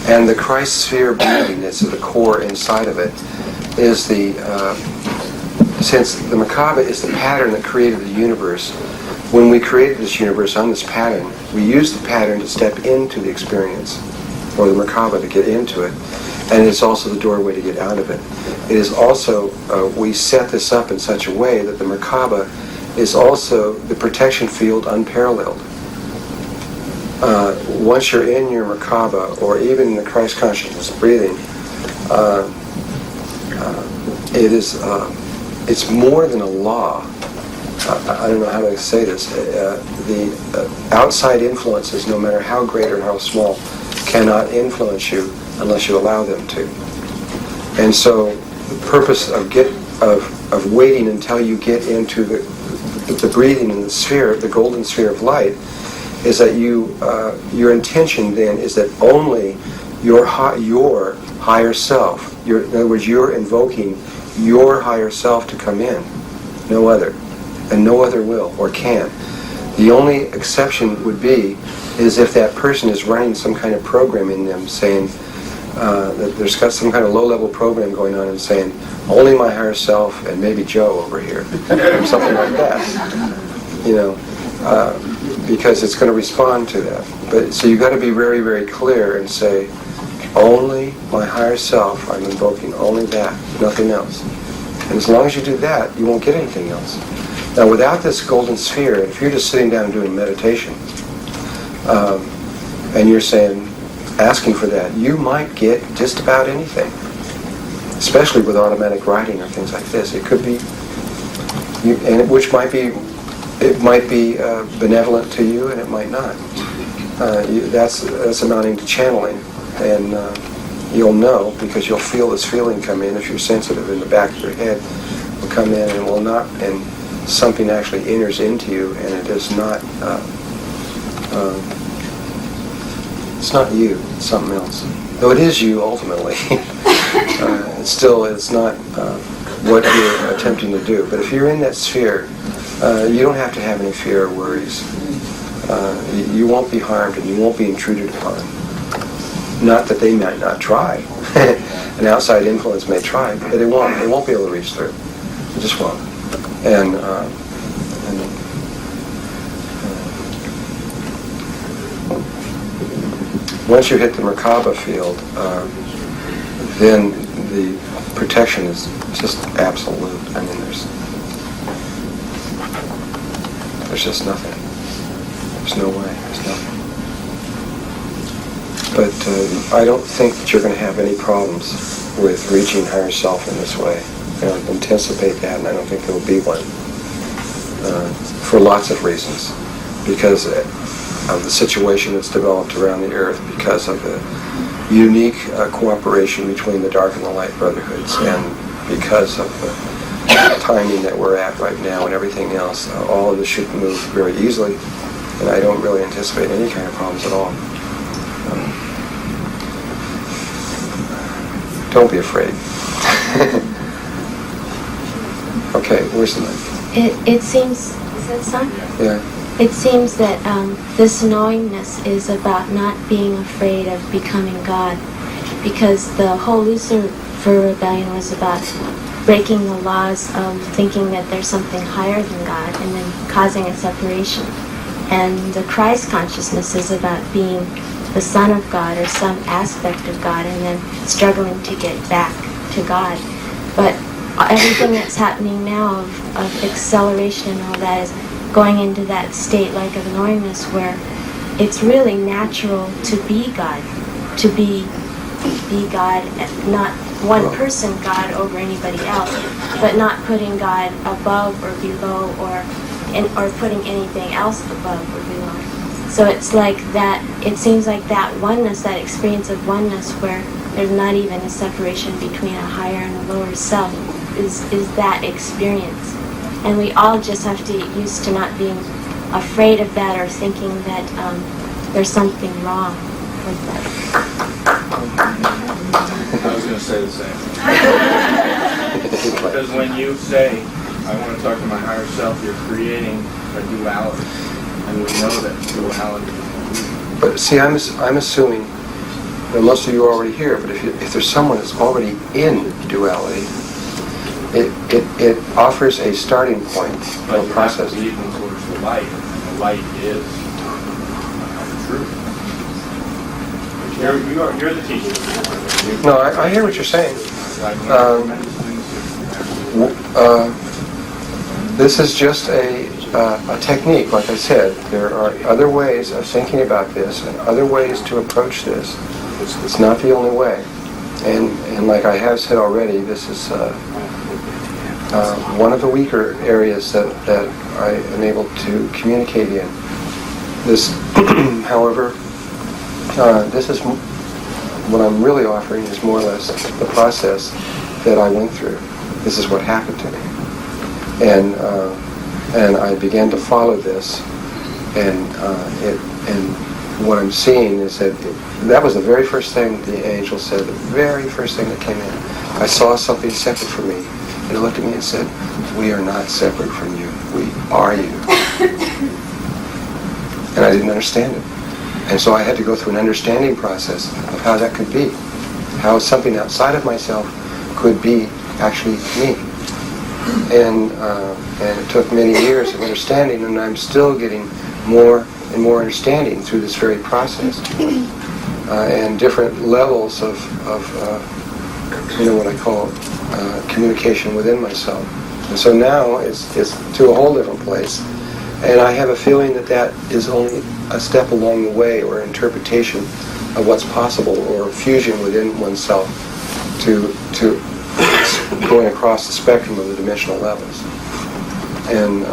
and the Christ sphere breathing that's at the core inside of it is since the Merkaba is the pattern that created the universe. When we created this universe on this pattern, we used the pattern to step into the experience, or the Merkaba to get into it, and it's also the doorway to get out of it. It is also, we set this up in such a way that the Merkaba is also the protection field unparalleled. Once you're in your Merkaba, or even in the Christ consciousness breathing, it's more than a law. I don't know how to say this. The outside influences, no matter how great or how small, cannot influence you unless you allow them to. And so the purpose of waiting until you get into the breathing in the sphere, the golden sphere of light, is that your intention then is that only your higher self, in other words, you're invoking your higher self to come in, no other, and no other will or can. The only exception would be is if that person is running some kind of program in them saying that there's got some kind of low-level program going on and saying, only my higher self and maybe Joe over here, or something like that, because it's going to respond to that. But so you've got to be very, very clear and say, only my higher self, I'm invoking only that, nothing else. And as long as you do that, you won't get anything else. Now, without this golden sphere, if you're just sitting down and doing meditation, and you're asking for that, you might get just about anything, especially with automatic writing or things like this. It could be, it might be benevolent to you, and it might not. That's amounting to channeling, and you'll know because you'll feel this feeling come in if you're sensitive in the back of your head. Will come in and will not, and something actually enters into you, and it is not. It's not you. It's something else. Though it is you ultimately. It's not what you're attempting to do. But if you're in that sphere, you don't have to have any fear or worries. You won't be harmed and you won't be intruded upon. Not that they might not try. An outside influence may try, but they won't. They won't be able to reach through. They just won't. And once you hit the Merkaba field, then the protection is just absolute. I mean, there's just nothing. There's no way. There's nothing. But I don't think that you're going to have any problems with reaching higher self in this way. I don't anticipate that, and I don't think there will be one for lots of reasons. Because of the situation that's developed around the earth, because of the unique cooperation between the dark and the light brotherhoods, and because of the timing that we're at right now and everything else, all of this should move very easily, and I don't really anticipate any kind of problems at all. Don't be afraid. Okay, where's the mic? It seems, is that son? Yeah. It seems that this knowingness is about not being afraid of becoming God, because the whole Lucifer rebellion was about breaking the laws of thinking that there's something higher than God and then causing a separation. And the Christ consciousness is about being the Son of God or some aspect of God and then struggling to get back to God. But everything that's happening now of acceleration and all that is going into that state like of knowingness where it's really natural to be God, to be God, not one person God over anybody else, but not putting God above or below or putting anything else above or below. So it's like that, it seems like that oneness, that experience of oneness where there's not even a separation between a higher and a lower self is that experience. And we all just have to get used to not being afraid of that or thinking that there's something wrong with that. I was going to say the same. Because when you say, I want to talk to my higher self, you're creating a duality. And we know that duality But see, I'm assuming, most of you are already here, but if there's someone that's already in duality, it offers a starting point But of you process. have to lead them towards the light, and the light is truth. You're the teacher. No, I hear what you're saying. This is just a technique, like I said. There are other ways of thinking about this and other ways to approach this. It's not the only way. And like I have said already, this is one of the weaker areas that I am able to communicate in. This, however, this is what I'm really offering is more or less the process that I went through. This is what happened to me. And I began to follow this, and what I'm seeing is that was the very first thing the angel said, the very first thing that came in. I saw something separate from me, and it looked at me and said, "We are not separate from you. We are you." And I didn't understand it. And so I had to go through an understanding process of how that could be, how something outside of myself could be actually me. And it took many years of understanding, and I'm still getting more and more understanding through this very process, and different levels of what I call communication within myself. And so now it's to a whole different place, and I have a feeling that is only a step along the way, or interpretation of what's possible, or fusion within oneself to going across the spectrum of the dimensional levels. And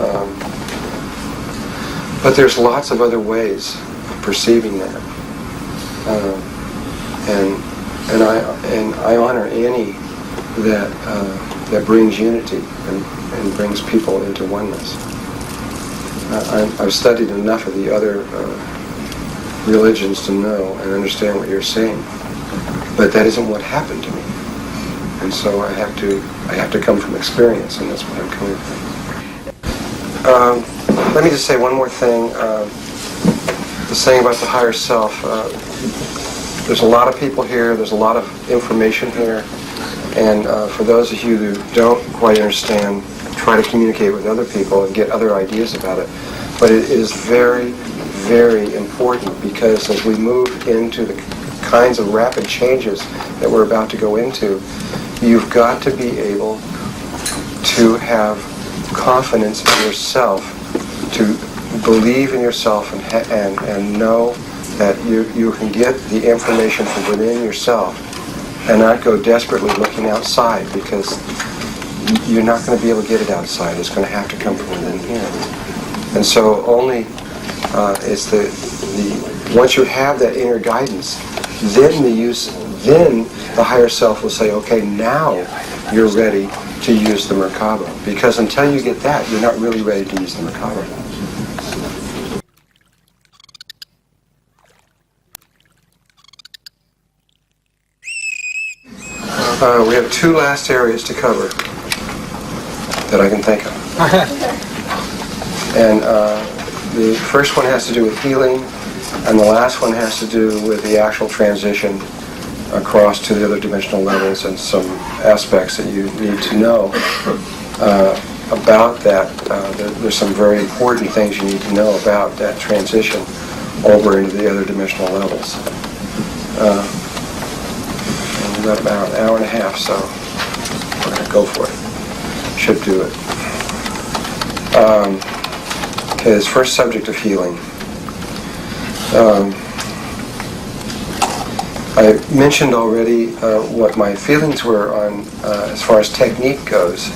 but there's lots of other ways of perceiving that, and I honor any that brings unity and brings people into oneness. I've studied enough of the other religions to know and understand what you're saying, but that isn't what happened to me. And so I have to come from experience, and that's what I'm coming from. Let me just say one more thing. The saying about the higher self. There's a lot of people here. There's a lot of information here, and for those of you who don't quite understand, try to communicate with other people and get other ideas about it. But it is very, very important, because as we move into the kinds of rapid changes that we're about to go into, you've got to be able to have confidence in yourself, to believe in yourself, and know that you can get the information from within yourself and not go desperately looking outside, because you're not going to be able to get it outside. It's going to have to come from within here. And so only it's once you have that inner guidance, then the higher self will say, okay, now you're ready to use the Merkaba. Because until you get that, you're not really ready to use the Merkaba. We have two last areas to cover that I can think of. And the first one has to do with healing, and the last one has to do with the actual transition across to the other dimensional levels, and some aspects that you need to know about that. There's some very important things you need to know about that transition over into the other dimensional levels. And we've got about an hour and a half, so we're going to go for it. Should do it. Okay, this first subject of healing. I mentioned already what my feelings were on, as far as technique goes,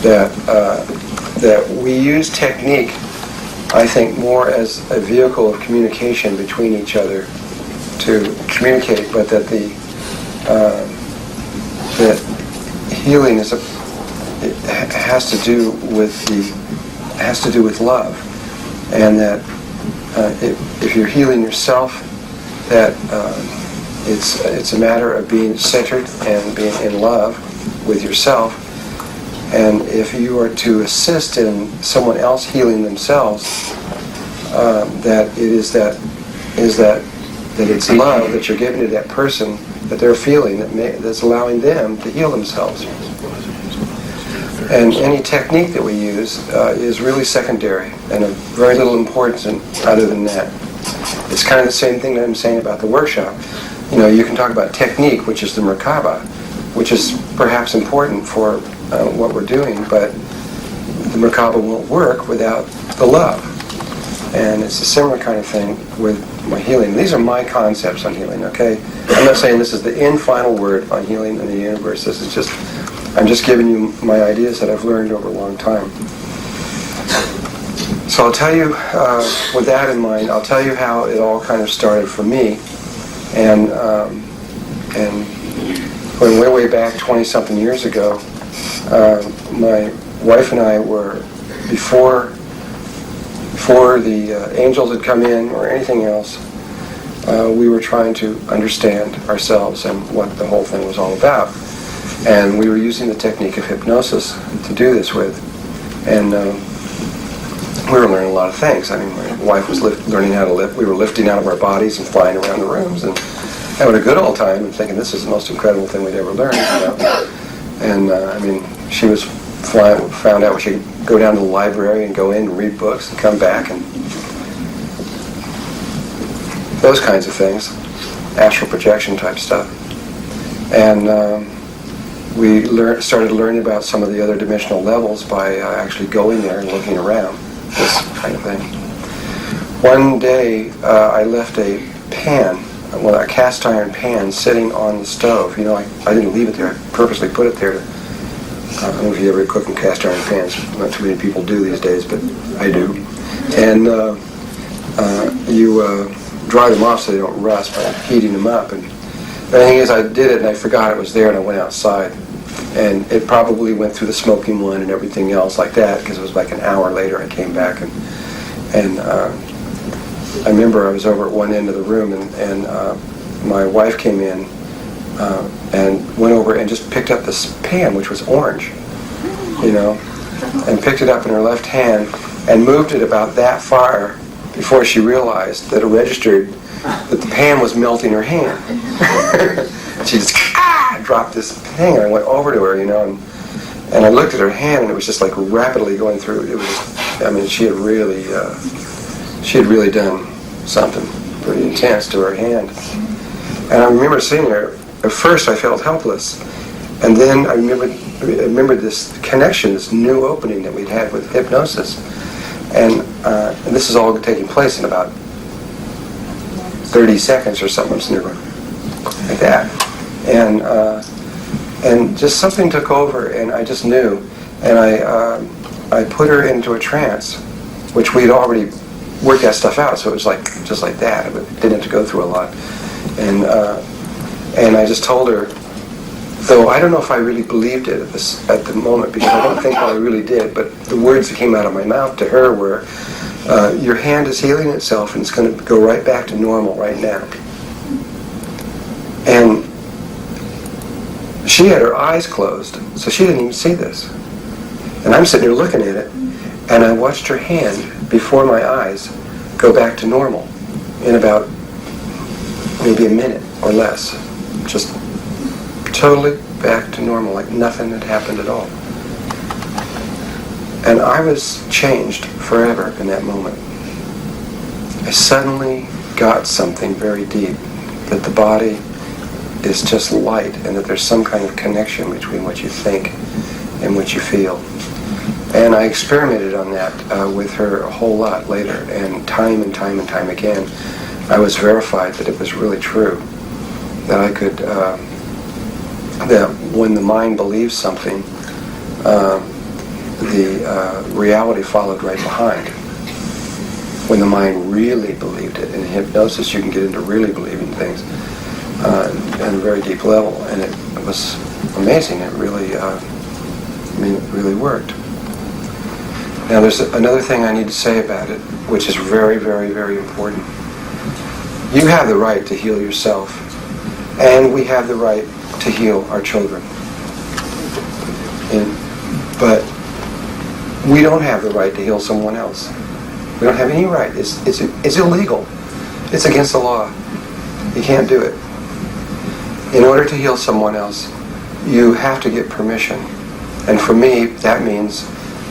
that we use technique, I think, more as a vehicle of communication between each other to communicate, but that that healing has to do with love, and that if you're healing yourself, that it's a matter of being centered and being in love with yourself. And if you are to assist in someone else healing themselves, that it is that is that it's love that you're giving to that person that they're feeling that's allowing them to heal themselves. And any technique that we use is really secondary and of very little importance other than that. It's kind of the same thing that I'm saying about the workshop. You can talk about technique, which is the Merkaba, which is perhaps important for what we're doing, but the Merkaba won't work without the love. And it's a similar kind of thing with my healing. These are my concepts on healing, okay? I'm not saying this is the end final word on healing in the universe. This is just, I'm just giving you my ideas that I've learned over a long time. So I'll tell you, with that in mind, I'll tell you how it all kind of started for me. And going way back 20-something years ago, my wife and I were, before the angels had come in or anything else, we were trying to understand ourselves and what the whole thing was all about. And we were using the technique of hypnosis to do this with. And we were learning a lot of things. I mean, my wife was learning how to lift. We were lifting out of our bodies and flying around the rooms and having a good old time and thinking this is the most incredible thing we'd ever learned. And I mean, she was found out she could go down to the library and go in and read books and come back and those kinds of things, astral projection type stuff. And we started learning about some of the other dimensional levels by actually going there and looking around, this kind of thing. One day I left a pan, a cast iron pan sitting on the stove. I didn't leave it there. I purposely put it there to, I don't know if you ever cook in cast iron pans. Not too many people do these days, but I do. And you dry them off so they don't rust by heating them up. And the thing is, I did it and I forgot it was there, and I went outside. And it probably went through the smoking one and everything else like that, because it was like an hour later I came back. And I remember I was over at one end of the room, and my wife came in and went over and just picked up this pan, which was orange, and picked it up in her left hand and moved it about that far before she realized that it registered that the pan was melting her hand. She just dropped this thing, and I went over to her, and I looked at her hand, and it was just like rapidly going through. It was, I mean, she had really done something pretty intense to her hand. And I remember sitting there. At first, I felt helpless, and then I remembered this connection, this new opening that we'd had with hypnosis, and this is all taking place in about 30 seconds or something. I'm sitting there going like that, and just something took over, and I just knew, and I put her into a trance, which we'd already worked that stuff out, so it was like just like that. It didn't have to go through a lot, and I just told her, though I don't know if I really believed it at the moment, because I don't think that I really did, but the words that came out of my mouth to her were, your hand is healing itself and it's going to go right back to normal right now. And she had her eyes closed, so she didn't even see this. And I'm sitting there looking at it, and I watched her hand before my eyes go back to normal in about maybe a minute or less. Just totally back to normal, like nothing had happened at all. And I was changed forever in that moment. I suddenly got something very deep, that the body is just light, and that there's some kind of connection between what you think and what you feel. And I experimented on that with her a whole lot later, and time again, I was verified that it was really true, that I could, that when the mind believes something, the reality followed right behind. When the mind really believed it. In hypnosis, you can get into really believing things at a very deep level, and it was amazing. It really, it really worked. Now, there's another thing I need to say about it, which is very, very, very important. You have the right to heal yourself, and we have the right to heal our children. But we don't have the right to heal someone else. We don't have any right. It's illegal. It's against the law. You can't do it. In order to heal someone else, you have to get permission. And for me, that means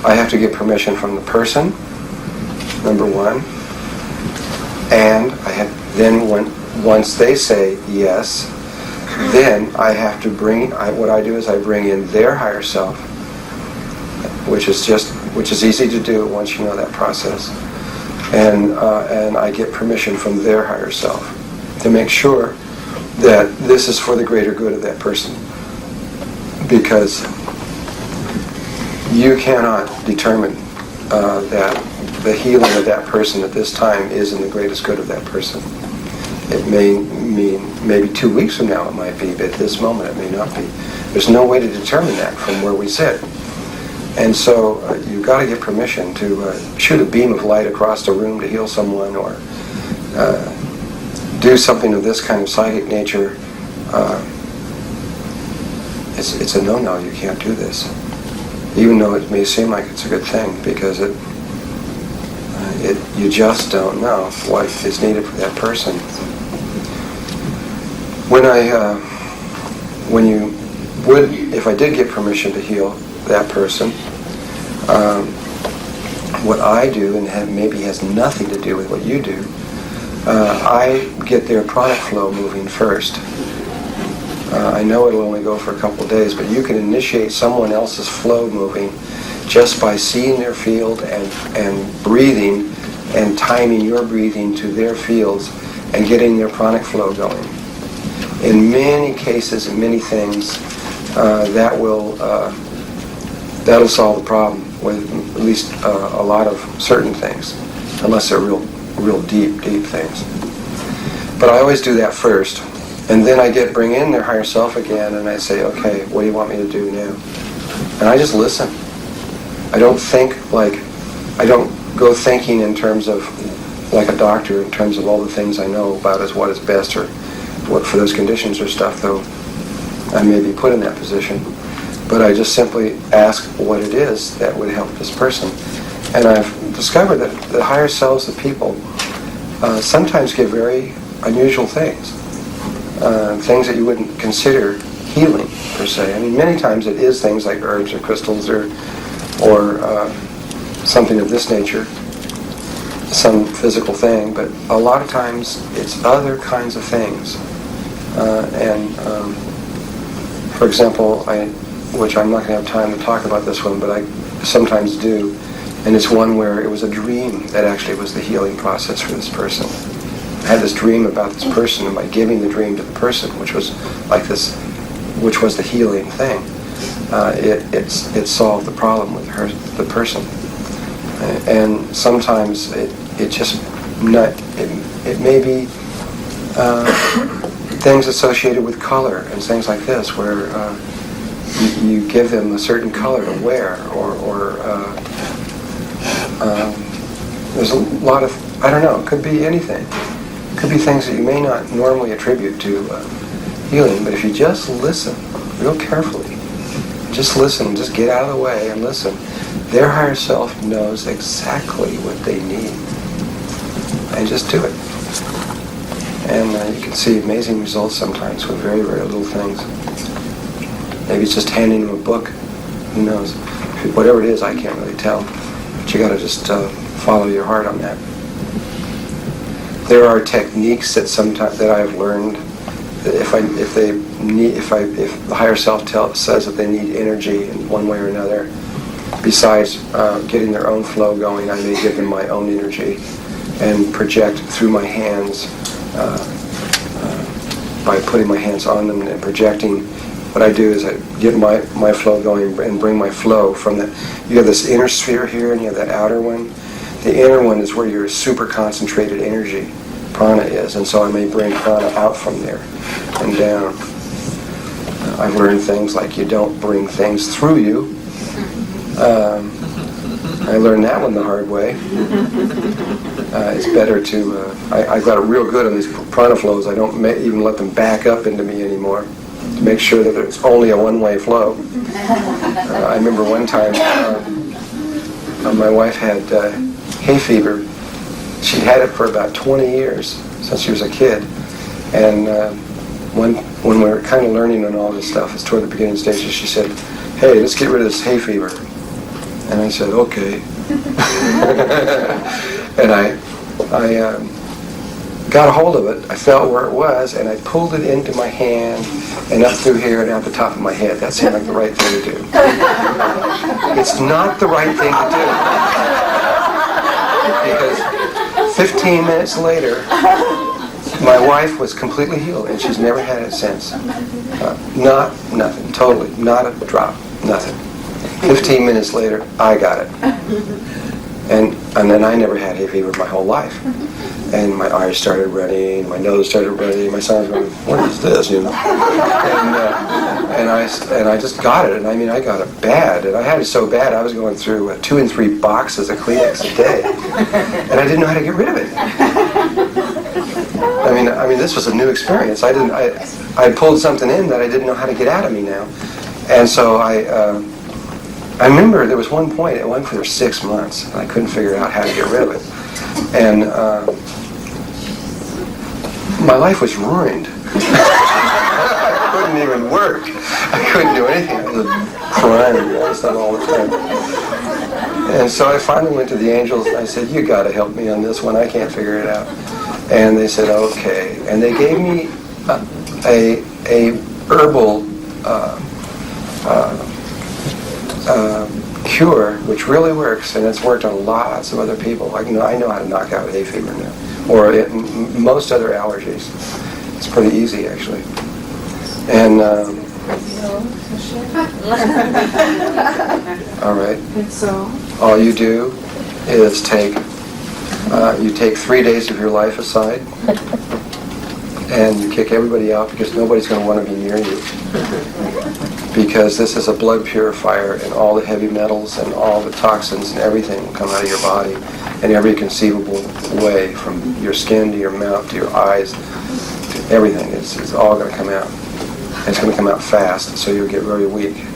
I have to get permission from the person, number one. And once they say yes, then I have to what I do is I bring in their higher self, which is easy to do once you know that process. And I get permission from their higher self to make sure that this is for the greater good of that person. Because you cannot determine that the healing of that person at this time is in the greatest good of that person. It may mean maybe 2 weeks from now it might be, but at this moment it may not be. There's no way to determine that from where we sit. And so you've got to get permission to shoot a beam of light across the room to heal someone, or do something of this kind of psychic nature. It's a no-no. You can't do this, even though it may seem like it's a good thing, because you just don't know what is needed for that person. If I did get permission to heal that person, what I do, and maybe has nothing to do with what you do, I get their pranic flow moving first. I know it'll only go for a couple of days, but you can initiate someone else's flow moving just by seeing their field and breathing and timing your breathing to their fields and getting their pranic flow going. In many cases, in many things, that'll solve the problem with at least a lot of certain things, unless they're real deep things. But I always do that first, and then I bring in their higher self again, and I say, okay, what do you want me to do now? And I just listen. I don't go thinking in terms of, like a doctor, in terms of all the things I know about as what is best or what for those conditions or stuff, though I may be put in that position. But I just simply ask what it is that would help this person. And I've discovered that the higher selves of people sometimes give very unusual things. Things that you wouldn't consider healing, per se. I mean, many times it is things like herbs or crystals or something of this nature, some physical thing, but a lot of times it's other kinds of things. For example, which I'm not going to have time to talk about this one, but I sometimes do, and it's one where it was a dream that actually was the healing process for this person. I had this dream about this person, and by giving the dream to the person, which was the healing thing, it solved the problem with the person. And sometimes it may be things associated with color and things like this, where you give them a certain color to wear, or there's a lot of, I don't know, it could be anything. It could be things that you may not normally attribute to healing, but if you just listen real carefully, just listen, just get out of the way and listen, their higher self knows exactly what they need. And just do it. And you can see amazing results sometimes with very, very little things. Maybe it's just handing them a book. Who knows? Whatever it is, I can't really tell. But you got to just follow your heart on that. There are techniques that I've learned that if the higher self says that they need energy in one way or another, besides getting their own flow going, I may give them my own energy and project through my hands by putting my hands on them and projecting. What I do is I get my flow going and bring my flow from that. You have this inner sphere here and you have that outer one. The inner one is where your super concentrated energy, prana, is, and so I may bring prana out from there and down. I've learned things like you don't bring things through you. I learned that one the hard way. It's better to, I got it real good on these prana flows. I don't even let them back up into me anymore to make sure that it's only a one-way flow. I remember one time my wife had hay fever. She'd had it for about 20 years. since she was a kid. And when we were kind of learning on all this stuff, it's toward the beginning stages, she said, "Hey, let's get rid of this hay fever." And I said, "Okay." And I got a hold of it. I felt where it was, and I pulled it into my hand and up through here and out the top of my head. That seemed like the right thing to do. It's not the right thing to do. Because 15 minutes later, my wife was completely healed, and she's never had it since. Nothing, totally, not a drop, nothing. 15 minutes later, I got it. And then I never had hay fever my whole life. And my eyes started running, my nose started running, my son was going, "What is this?" And I just got it. And I mean, I got it bad. And I had it so bad, I was going through 2 and 3 boxes of Kleenex a day. And I didn't know how to get rid of it. I mean, this was a new experience. I pulled something in that I didn't know how to get out of me now. And so I remember there was one point, it went for 6 months, and I couldn't figure out how to get rid of it. And my life was ruined. I couldn't even work. I couldn't do anything. I was crying and stuff all the time. And so I finally went to the angels and I said, "You got to help me on this one. I can't figure it out." And they said, "Okay." And they gave me a herbal cure, which really works, and it's worked on lots of other people. I know how to knock out hay fever now, or most other allergies. It's pretty easy, actually. And all right. And so? All you do is take 3 days of your life aside, and you kick everybody out because nobody's going to want to be near you. Because this is a blood purifier, and all the heavy metals and all the toxins and everything will come out of your body in every conceivable way, from your skin to your mouth to your eyes to everything. It's all going to come out. And it's going to come out fast, so you'll get very weak.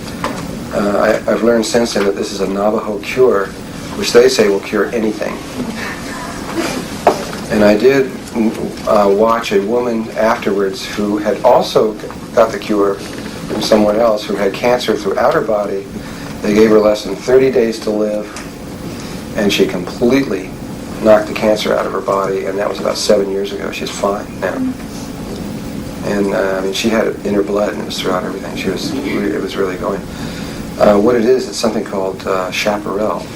I've learned since then that this is a Navajo cure, which they say will cure anything. And I did watch a woman afterwards who had also got the cure from someone else who had cancer throughout her body. They gave her less than 30 days to live, and she completely knocked the cancer out of her body, and that was about 7 years ago. She's fine now. And she had it in her blood, and it was throughout everything. It was really going. What it is, it's something called chaparral.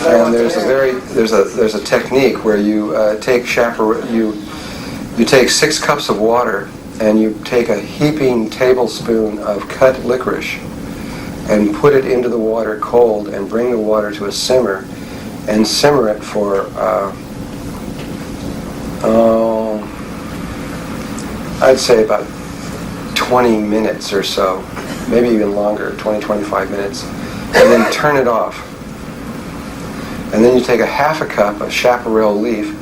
And there's a technique where you take chaparral, you take 6 cups of water, and you take a heaping tablespoon of cut licorice and put it into the water cold, and bring the water to a simmer, and simmer it for I'd say about 20 minutes or so, maybe even longer, 20-25 minutes, and then turn it off. And then you take a half a cup of chaparral leaf.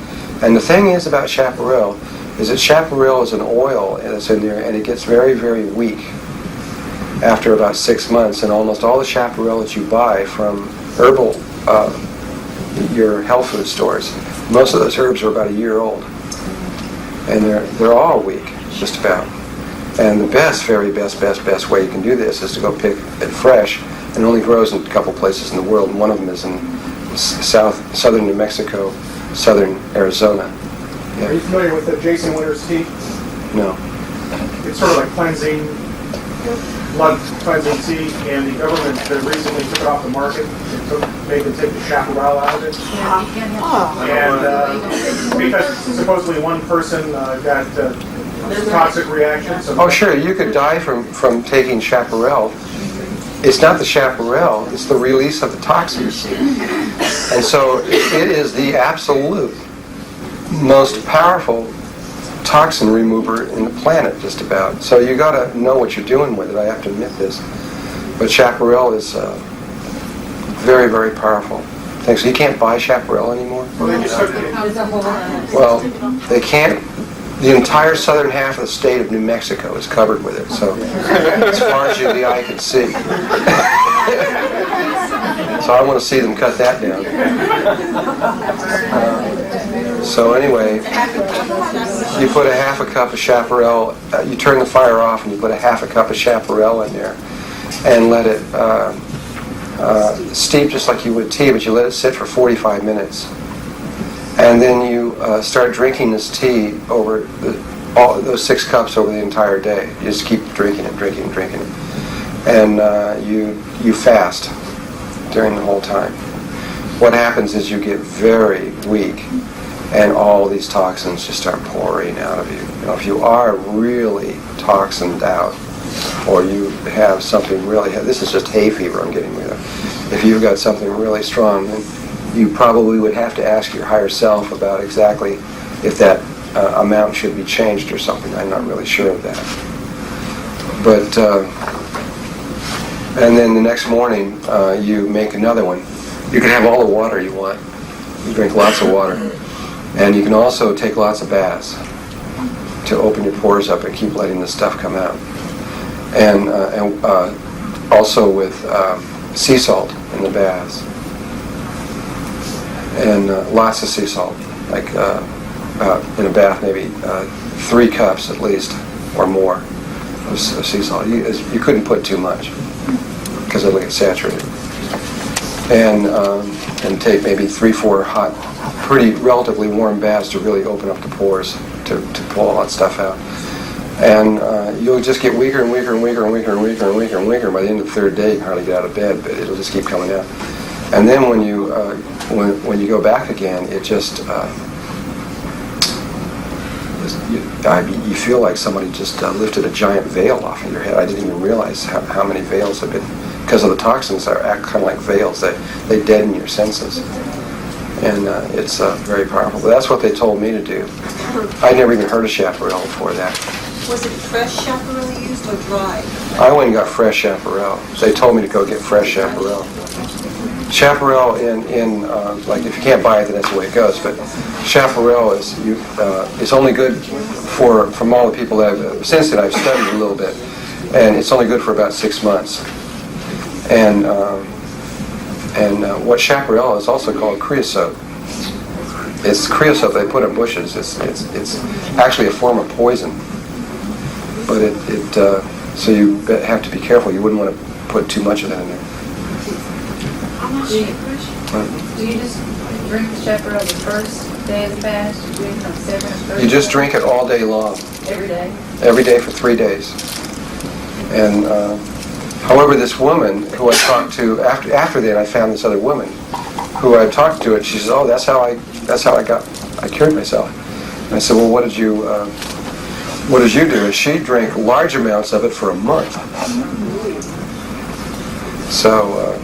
And the thing is about chaparral is that chaparral is an oil that's in there, and it gets very, very weak after about 6 months. And almost all the chaparral that you buy from herbal, your health food stores, most of those herbs are about a year old. And they're all weak, just about. And the very best way you can do this is to go pick it fresh. It only grows in a couple places in the world, and one of them is in southern New Mexico, southern Arizona. Yeah. Are you familiar with the Jason Winters tea? No. It's sort of like cleansing, blood cleansing tea, and the government recently took it off the market and made them take the chaparral out of it. And because supposedly one person got toxic reaction. So sure, you could die from taking chaparral. It's not the chaparral, it's the release of the toxins. And so it is the absolute most powerful toxin remover in the planet, just about. So you got to know what you're doing with it, I have to admit this. But chaparral is very, very powerful. So you can't buy chaparral anymore? Well, they can't. The entire southern half of the state of New Mexico is covered with it, so as far as the eye can see. So I want to see them cut that down. So anyway, you put a half a cup of chaparral, you turn the fire off and you put a half a cup of chaparral in there and let it steep just like you would tea, but you let it sit for 45 minutes. And then you start drinking this tea over all those 6 cups over the entire day. You just keep drinking it. And you fast during the whole time. What happens is you get very weak and all these toxins just start pouring out of you. You know, if you are really toxined out, or you have something really, this is just hay fever I'm getting rid of. If you've got something really strong, then you probably would have to ask your higher self about exactly if that amount should be changed or something. I'm not really sure of that. But, and then the next morning, you make another one. You can have all the water you want. You drink lots of water. And you can also take lots of baths to open your pores up and keep letting the stuff come out. And also with sea salt in the baths. And lots of sea salt, like in a bath, maybe 3 cups at least, or more of sea salt. You couldn't put too much because it'll get saturated. And take maybe 3-4 hot, pretty relatively warm baths to really open up the pores to pull all that stuff out. And you'll just get weaker and weaker and weaker and weaker and weaker and weaker and weaker. By the end of the 3rd day, you can hardly get out of bed, but it'll just keep coming out. And then when you go back again, it just you feel like somebody just lifted a giant veil off of your head. I didn't even realize how many veils have been, because of the toxins that act kind of like veils. They deaden your senses, and it's very powerful. But that's what they told me to do. I'd never even heard of chaparral before that. Was it fresh chaparral used or dry? I went and got fresh chaparral. They told me to go get fresh chaparral. Chaparral in like if you can't buy it, then that's the way it goes. But chaparral is only good from all the people that since then I've studied a little bit, and it's only good for about 6 months. And what chaparral is also called creosote. It's creosote they put in bushes. It's actually a form of poison. But so you have to be careful. You wouldn't want to put too much of that in there. Do you just drink the chaparral the first day of the fast? You drink on 7th, You just drink it all day long. Every day? Every day for 3 days. And however, this woman who I talked to after that, I found this other woman who I talked to, and she says, "Oh, that's how I cured myself." And I said, "Well, what did you do?" And she drank large amounts of it for a month. So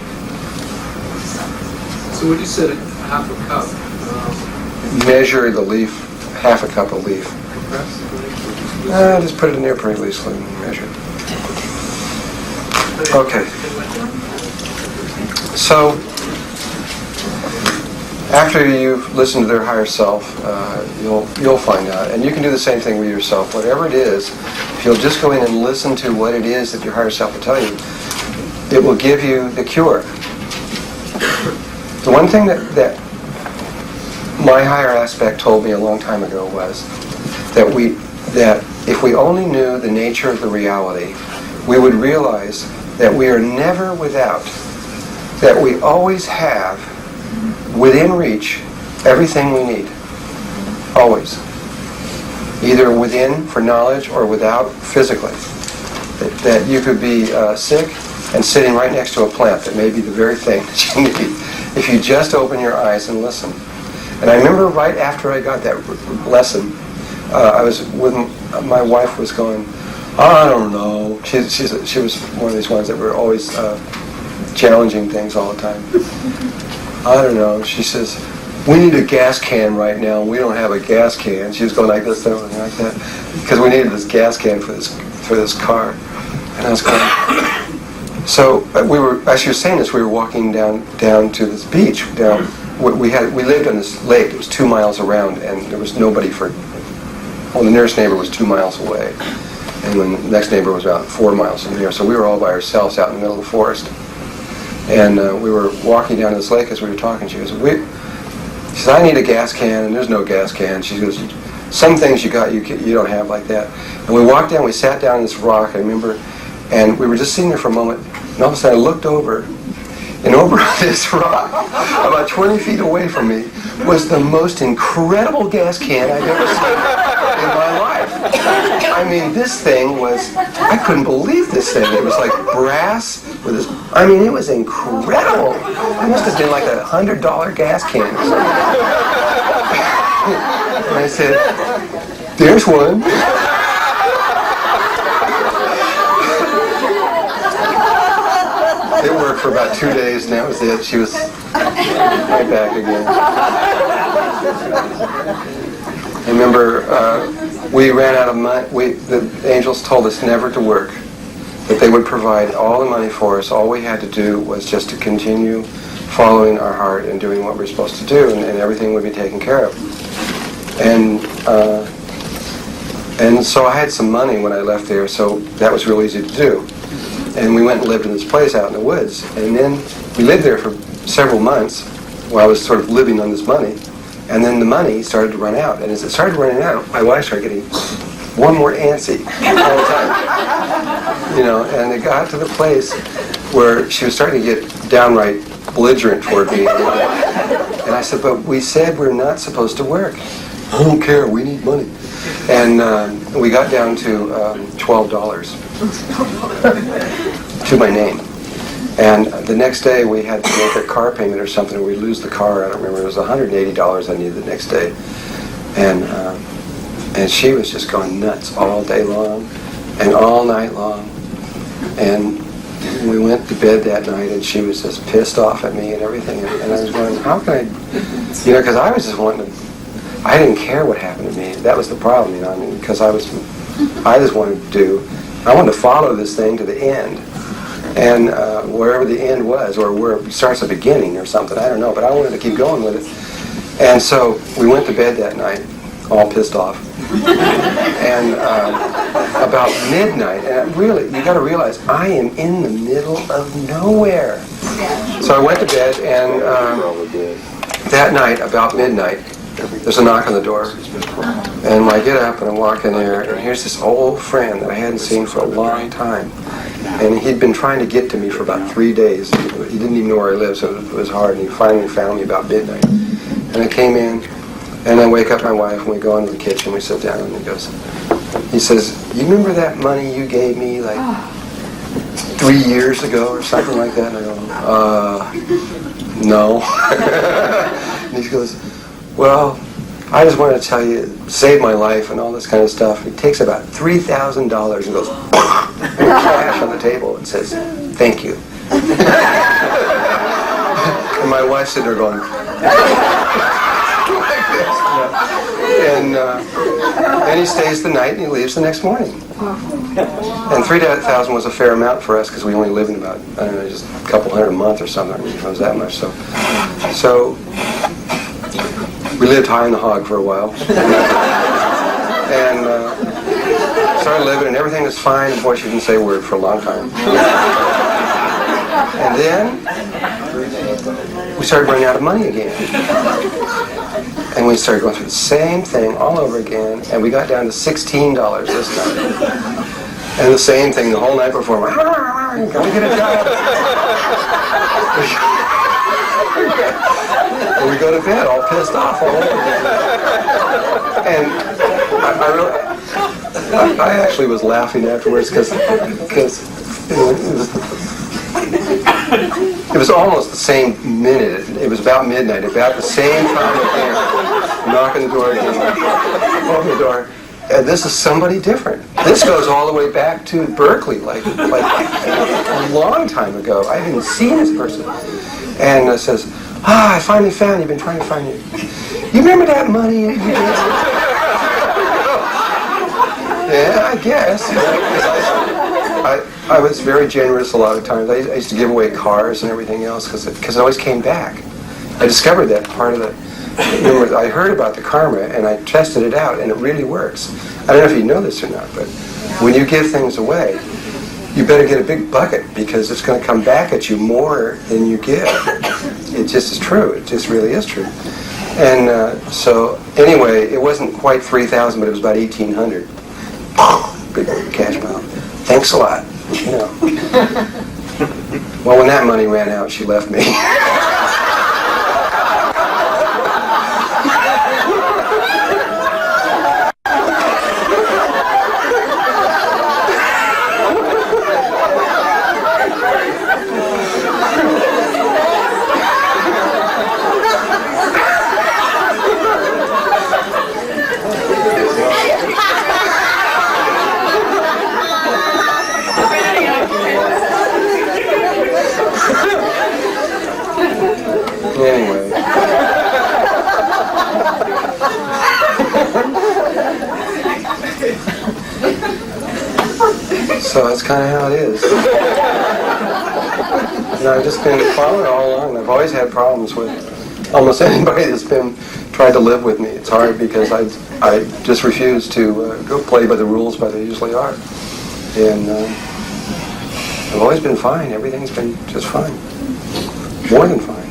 what you said, half a cup? Measure the leaf, half a cup of leaf. Just put it in there pretty loosely and measure it. Okay. So, after you've listened to their higher self, you'll find out. And you can do the same thing with yourself. Whatever it is, if you'll just go in and listen to what it is that your higher self will tell you, it will give you the cure. The one thing that my higher aspect told me a long time ago was that if we only knew the nature of the reality, we would realize that we are never without, that we always have within reach everything we need. Always. Either within for knowledge or without physically. That you could be sick and sitting right next to a plant that may be the very thing that you need if you just open your eyes and listen. And I remember right after I got that lesson, I was with my wife was going, I don't know. She was one of these ones that were always challenging things all the time. I don't know. She says, we need a gas can right now. We don't have a gas can. She was going like this, everything like that, because we needed this gas can for this car. And I was going. So as she was saying this, we were walking down to this beach. We lived on this lake. It was 2 miles around, and there was nobody the nearest neighbor was 2 miles away, and the next neighbor was about 4 miles from here. So we were all by ourselves out in the middle of the forest. And we were walking down this lake as we were talking. She goes, she said, I need a gas can, and there's no gas can. She goes, some things you don't have like that. And we walked down, we sat down on this rock, I remember, and we were just sitting there for a moment, and all of a sudden I looked over, and over this rock, about 20 feet away from me, was the most incredible gas can I've ever seen in my life. I mean, this thing was, I couldn't believe this thing. It was like brass with this, I mean, it was incredible. It must have been like $100 gas can or something. And I said, there's one. It worked for about 2 days, and that was it. She was right back again. I remember we ran out of money. The angels told us never to work, that they would provide all the money for us. All we had to do was just to continue following our heart and doing what we're supposed to do, and everything would be taken care of. And so I had some money when I left there, so that was real easy to do. And we went and lived in this place out in the woods. And then we lived there for several months while I was sort of living on this money. And then the money started to run out. And as it started running out, my wife started getting more and more antsy all the time. You know, and it got to the place where she was starting to get downright belligerent toward me. And I said, but we said we're not supposed to work. I don't care, we need money. And we got down to $12 to my name. And the next day we had to make a car payment or something, or we'd lose the car. I don't remember. It was $180 I needed the next day. And she was just going nuts all day long and all night long. And we went to bed that night, and she was just pissed off at me and everything. And I was going, how can I, you know, because I was just wanting to, I didn't care what happened to me. That was the problem, you know, I mean, because I just wanted to I wanted to follow this thing to the end. And wherever the end was, or where it starts the beginning or something, I don't know, but I wanted to keep going with it. And so we went to bed that night, all pissed off. And about midnight, and really, you got to realize, I am in the middle of nowhere. So I went to bed, and that night, about midnight, there's a knock on the door. And I get up and I walk in there, and here's this old friend that I hadn't seen for a long time. And he'd been trying to get to me for about 3 days. He didn't even know where I lived, so it was hard. And he finally found me about midnight. And I came in, and I wake up my wife, and we go into the kitchen. We sit down, and he says, you remember that money you gave me like 3 years ago or something like that? And I go, no. And he goes, well, I just wanted to tell you, saved my life and all this kind of stuff. It takes about $3,000 and goes, and crash on the table and says, thank you. And my wife's sitting there going, and he stays the night and he leaves the next morning. And $3,000 was a fair amount for us because we only lived in about, I don't know, just a couple hundred a month or something. I mean, it was that much. So we lived high in the hog for a while. And started living, and everything was fine. And boy, she didn't say a word for a long time. And then we started running out of money again. And we started going through the same thing all over again. And we got down to $16 this time. And the same thing the whole night before. Gotta get a job. And we go to bed all pissed off all over again. And I actually was laughing afterwards because it was almost the same minute. It was about midnight, about the same time again. Knocking the door again. Open the door. And this is somebody different. This goes all the way back to Berkeley, like a long time ago. I haven't seen this person. And says, I finally found you. I've been trying to find you. You remember that money you gave? Yeah, I guess. I was very generous a lot of times. I used to give away cars and everything else because it always came back. I discovered that part of the... Remember, I heard about the karma and I tested it out, and it really works. I don't know if you know this or not, but when you give things away, you better get a big bucket because it's going to come back at you more than you give. It just is true. It just really is true. And so anyway, it wasn't quite 3,000, but it was about 1,800. Big cash pile. Thanks a lot. You know. Well, when that money ran out, she left me. Anyway. So that's kind of how it is. And I've just been following it all along. I've always had problems with almost anybody that's tried to live with me. It's hard because I just refuse to go play by the rules, but they usually are. And I've always been fine. Everything's been just fine. More than fine.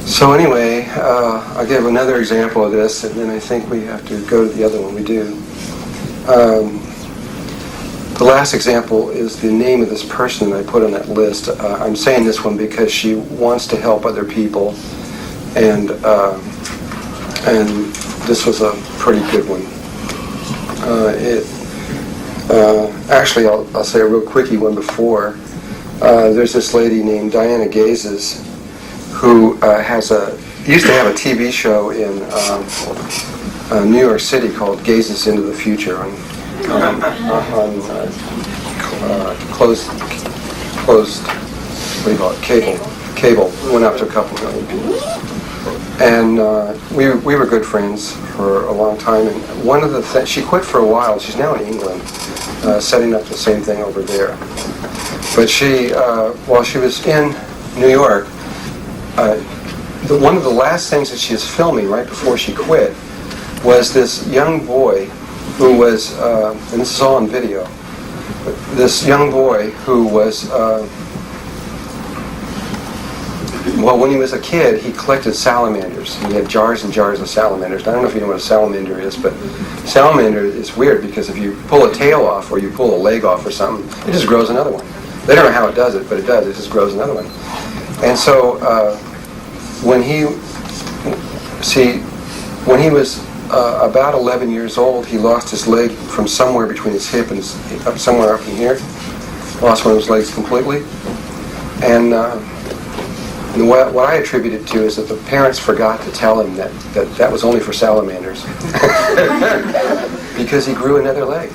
So anyway, I'll give another example of this, and then I think we have to go to the other one. We do. The last example is the name of this person that I put on that list. I'm saying this one because she wants to help other people, and this was a pretty good one. Actually, I'll say a real quickie one before. There's this lady named Diana Gazes who used to have a TV show in New York City called Gazes into the Future on closed, what do you call it, cable. Went up to a couple million people. And we were good friends for a long time. And one of the things, she quit for a while. She's now in England, setting up the same thing over there. But she, while she was in New York, one of the last things that she was filming right before she quit was this young boy who was, and this is all on video, this young boy who was, well, when he was a kid, he collected salamanders. He had jars and jars of salamanders. I don't know if you know what a salamander is, but salamander is weird because if you pull a tail off or you pull a leg off or something, it just grows another one. They don't know how it does it, but it does. It just grows another one. And so when he was about 11 years old, he lost his leg from somewhere between his hip and somewhere up in here. Lost one of his legs completely. And what I attribute it to is that the parents forgot to tell him that was only for salamanders. Because he grew another leg.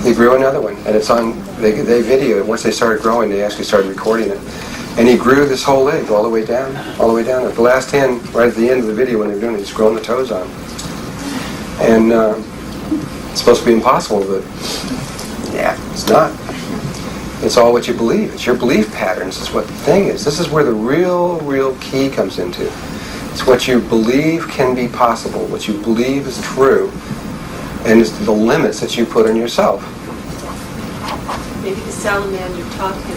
He grew another one. And it's on, they video it. Once they started growing, they actually started recording it. And he grew this whole leg all the way down. At the last end, right at the end of the video when they were doing it, he's growing the toes on. And it's supposed to be impossible, but yeah, it's not. It's all what you believe. It's your belief patterns is what the thing is. This is where the real key comes into. It's what you believe can be possible, what you believe is true, and it's the limits that you put on yourself. Maybe the salamander taught him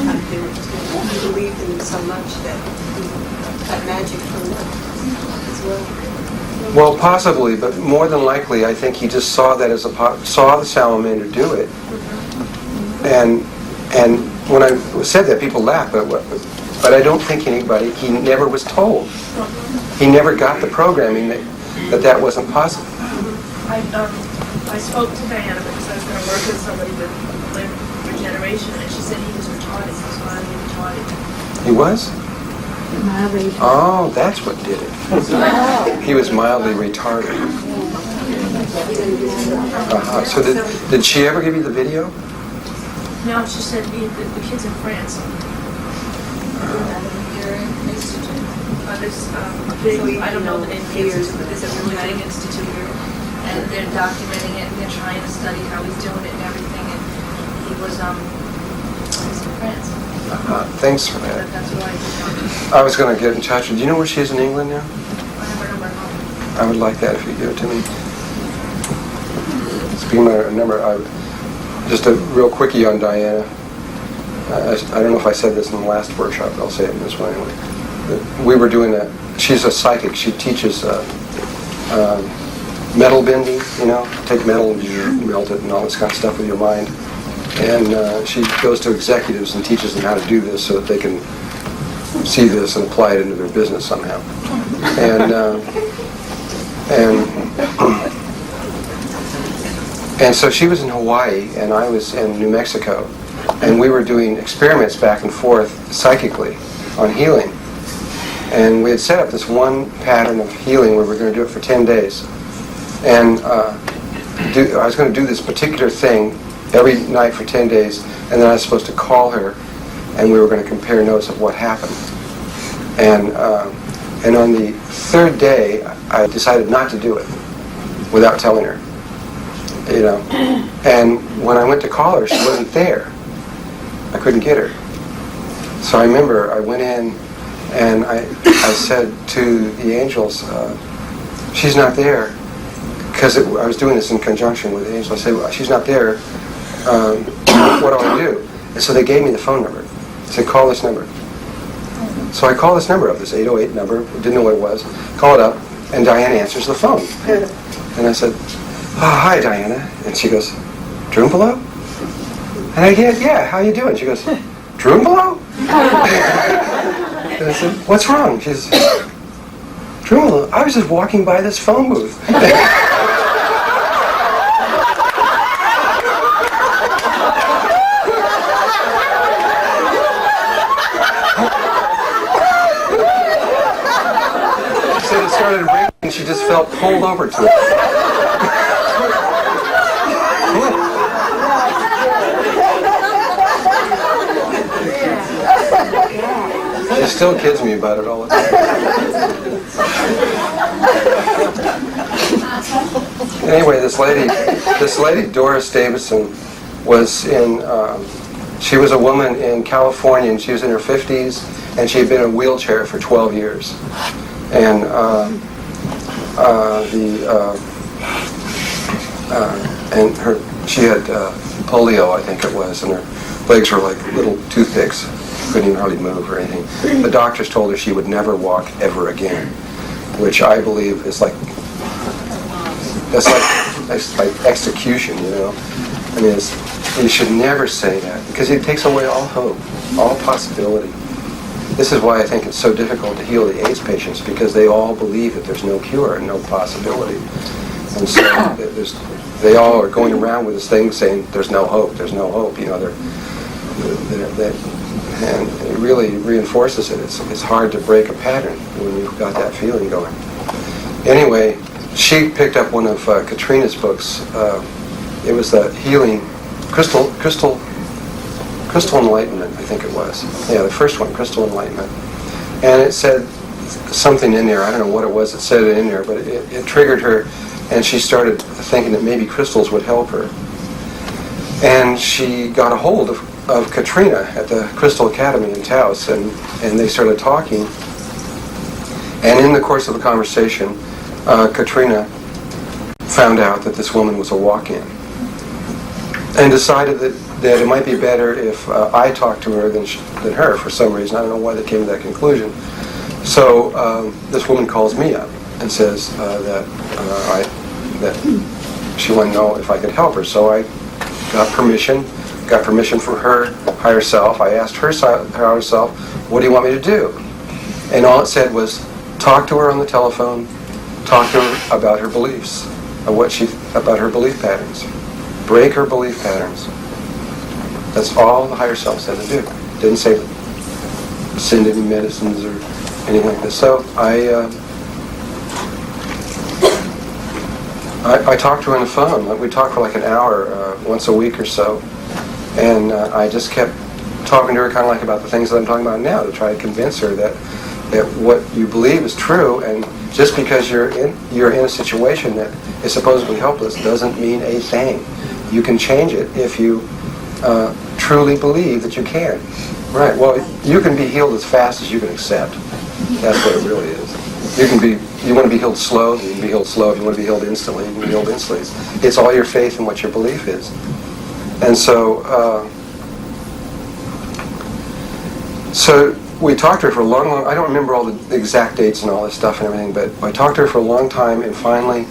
how to do it. He believed in him so much that he got magic from that as well. Well, possibly, but more than likely, I think he just saw that as saw the salamander do it. And when I said that, people laughed, but I don't think he never was told. He never got the programming that wasn't possible. I spoke to Diana because I was going to work with somebody with limb regeneration, and she said he was retarded. He was mildly retarded. He was? Oh, that's what did it. He was mildly retarded. So did she ever give you the video? No, she said the kids in France. There's I don't know the name of the institute, but there's a really big institute here, and they're documenting it, and they're trying to study how he's doing it and everything, and he was in France. Thanks for that. That's why I was going to get in touch with. Do you know where she is in England now? I have her number home. I would like that if you give it to me. speaking of a number, just a real quickie on Diana. I don't know if I said this in the last workshop, but I'll say it in this one anyway. We were doing she's a psychic. She teaches metal bending, take metal and melt it and all this kind of stuff with your mind. And she goes to executives and teaches them how to do this so that they can see this and apply it into their business somehow. And so she was in Hawaii and I was in New Mexico, and we were doing experiments back and forth psychically on healing. And we had set up this one pattern of healing where we were going to do it for 10 days. And I was going to do this particular thing every night for 10 days, and then I was supposed to call her, and we were going to compare notes of what happened. And on the third day, I decided not to do it without telling her, And when I went to call her, she wasn't there. I couldn't get her. So I remember I went in, and I said to the angels, she's not there. Because I was doing this in conjunction with the angel. I said, well, she's not there. What do I do? And so they gave me the phone number. They said, call this number. So I call this number up, this 808 number, didn't know what it was, call it up, and Diana answers the phone. And I said, oh, hi, Diana. And she goes, Drunvalo? And I get, yeah, how you doing? She goes, Drunvalo? And I said, what's wrong? She says, Drunvalo, I was just walking by this phone booth. So it started ringing, and she just felt pulled over to it. She still kids me about it all the time. Anyway, this lady, Doris Davison, was she was a woman in California, and she was in her 50s, and she had been in a wheelchair for 12 years. And she had polio, I think it was, and her legs were like little toothpicks. Couldn't even hardly move or anything. The doctors told her she would never walk ever again, which I believe is like execution, I mean, you should never say that, because it takes away all hope, all possibility. This is why I think it's so difficult to heal the AIDS patients, because they all believe that there's no cure and no possibility. And so they all are going around with this thing saying there's no hope, and it really reinforces it. It's hard to break a pattern when you've got that feeling going. Anyway, she picked up one of Katrina's books. It was the healing, Crystal Enlightenment, I think it was. Yeah, the first one, Crystal Enlightenment. And it said something in there, I don't know what it was that said it in there, but it triggered her, and she started thinking that maybe crystals would help her. And she got a hold of Katrina at the Crystal Academy in Taos, and they started talking. And in the course of the conversation, Katrina found out that this woman was a walk-in, and decided that it might be better if I talked to her than her for some reason. I don't know why they came to that conclusion. So this woman calls me up and says that she wanted to know if I could help her. So I got permission from her higher self. I asked her higher self, what do you want me to do? And all it said was, talk to her on the telephone, talk to her about her beliefs, about her belief patterns. Break her belief patterns. That's all the higher self said to do. Didn't say send any medicines or anything like this. So I talked to her on the phone. We talked for like an hour once a week or so. And I just kept talking to her kind of like about the things that I'm talking about now, to try to convince her that what you believe is true, and just because you're in a situation that is supposedly helpless doesn't mean a thing. You can change it if you truly believe that you can. Right, well, you can be healed as fast as you can accept. That's what it really is. You want to be healed slow, you can be healed slow. If you want to be healed instantly, you can be healed instantly. It's all your faith and what your belief is. And so we talked to her for a long, I don't remember all the exact dates and all this stuff and everything, but I talked to her for a long time, and finally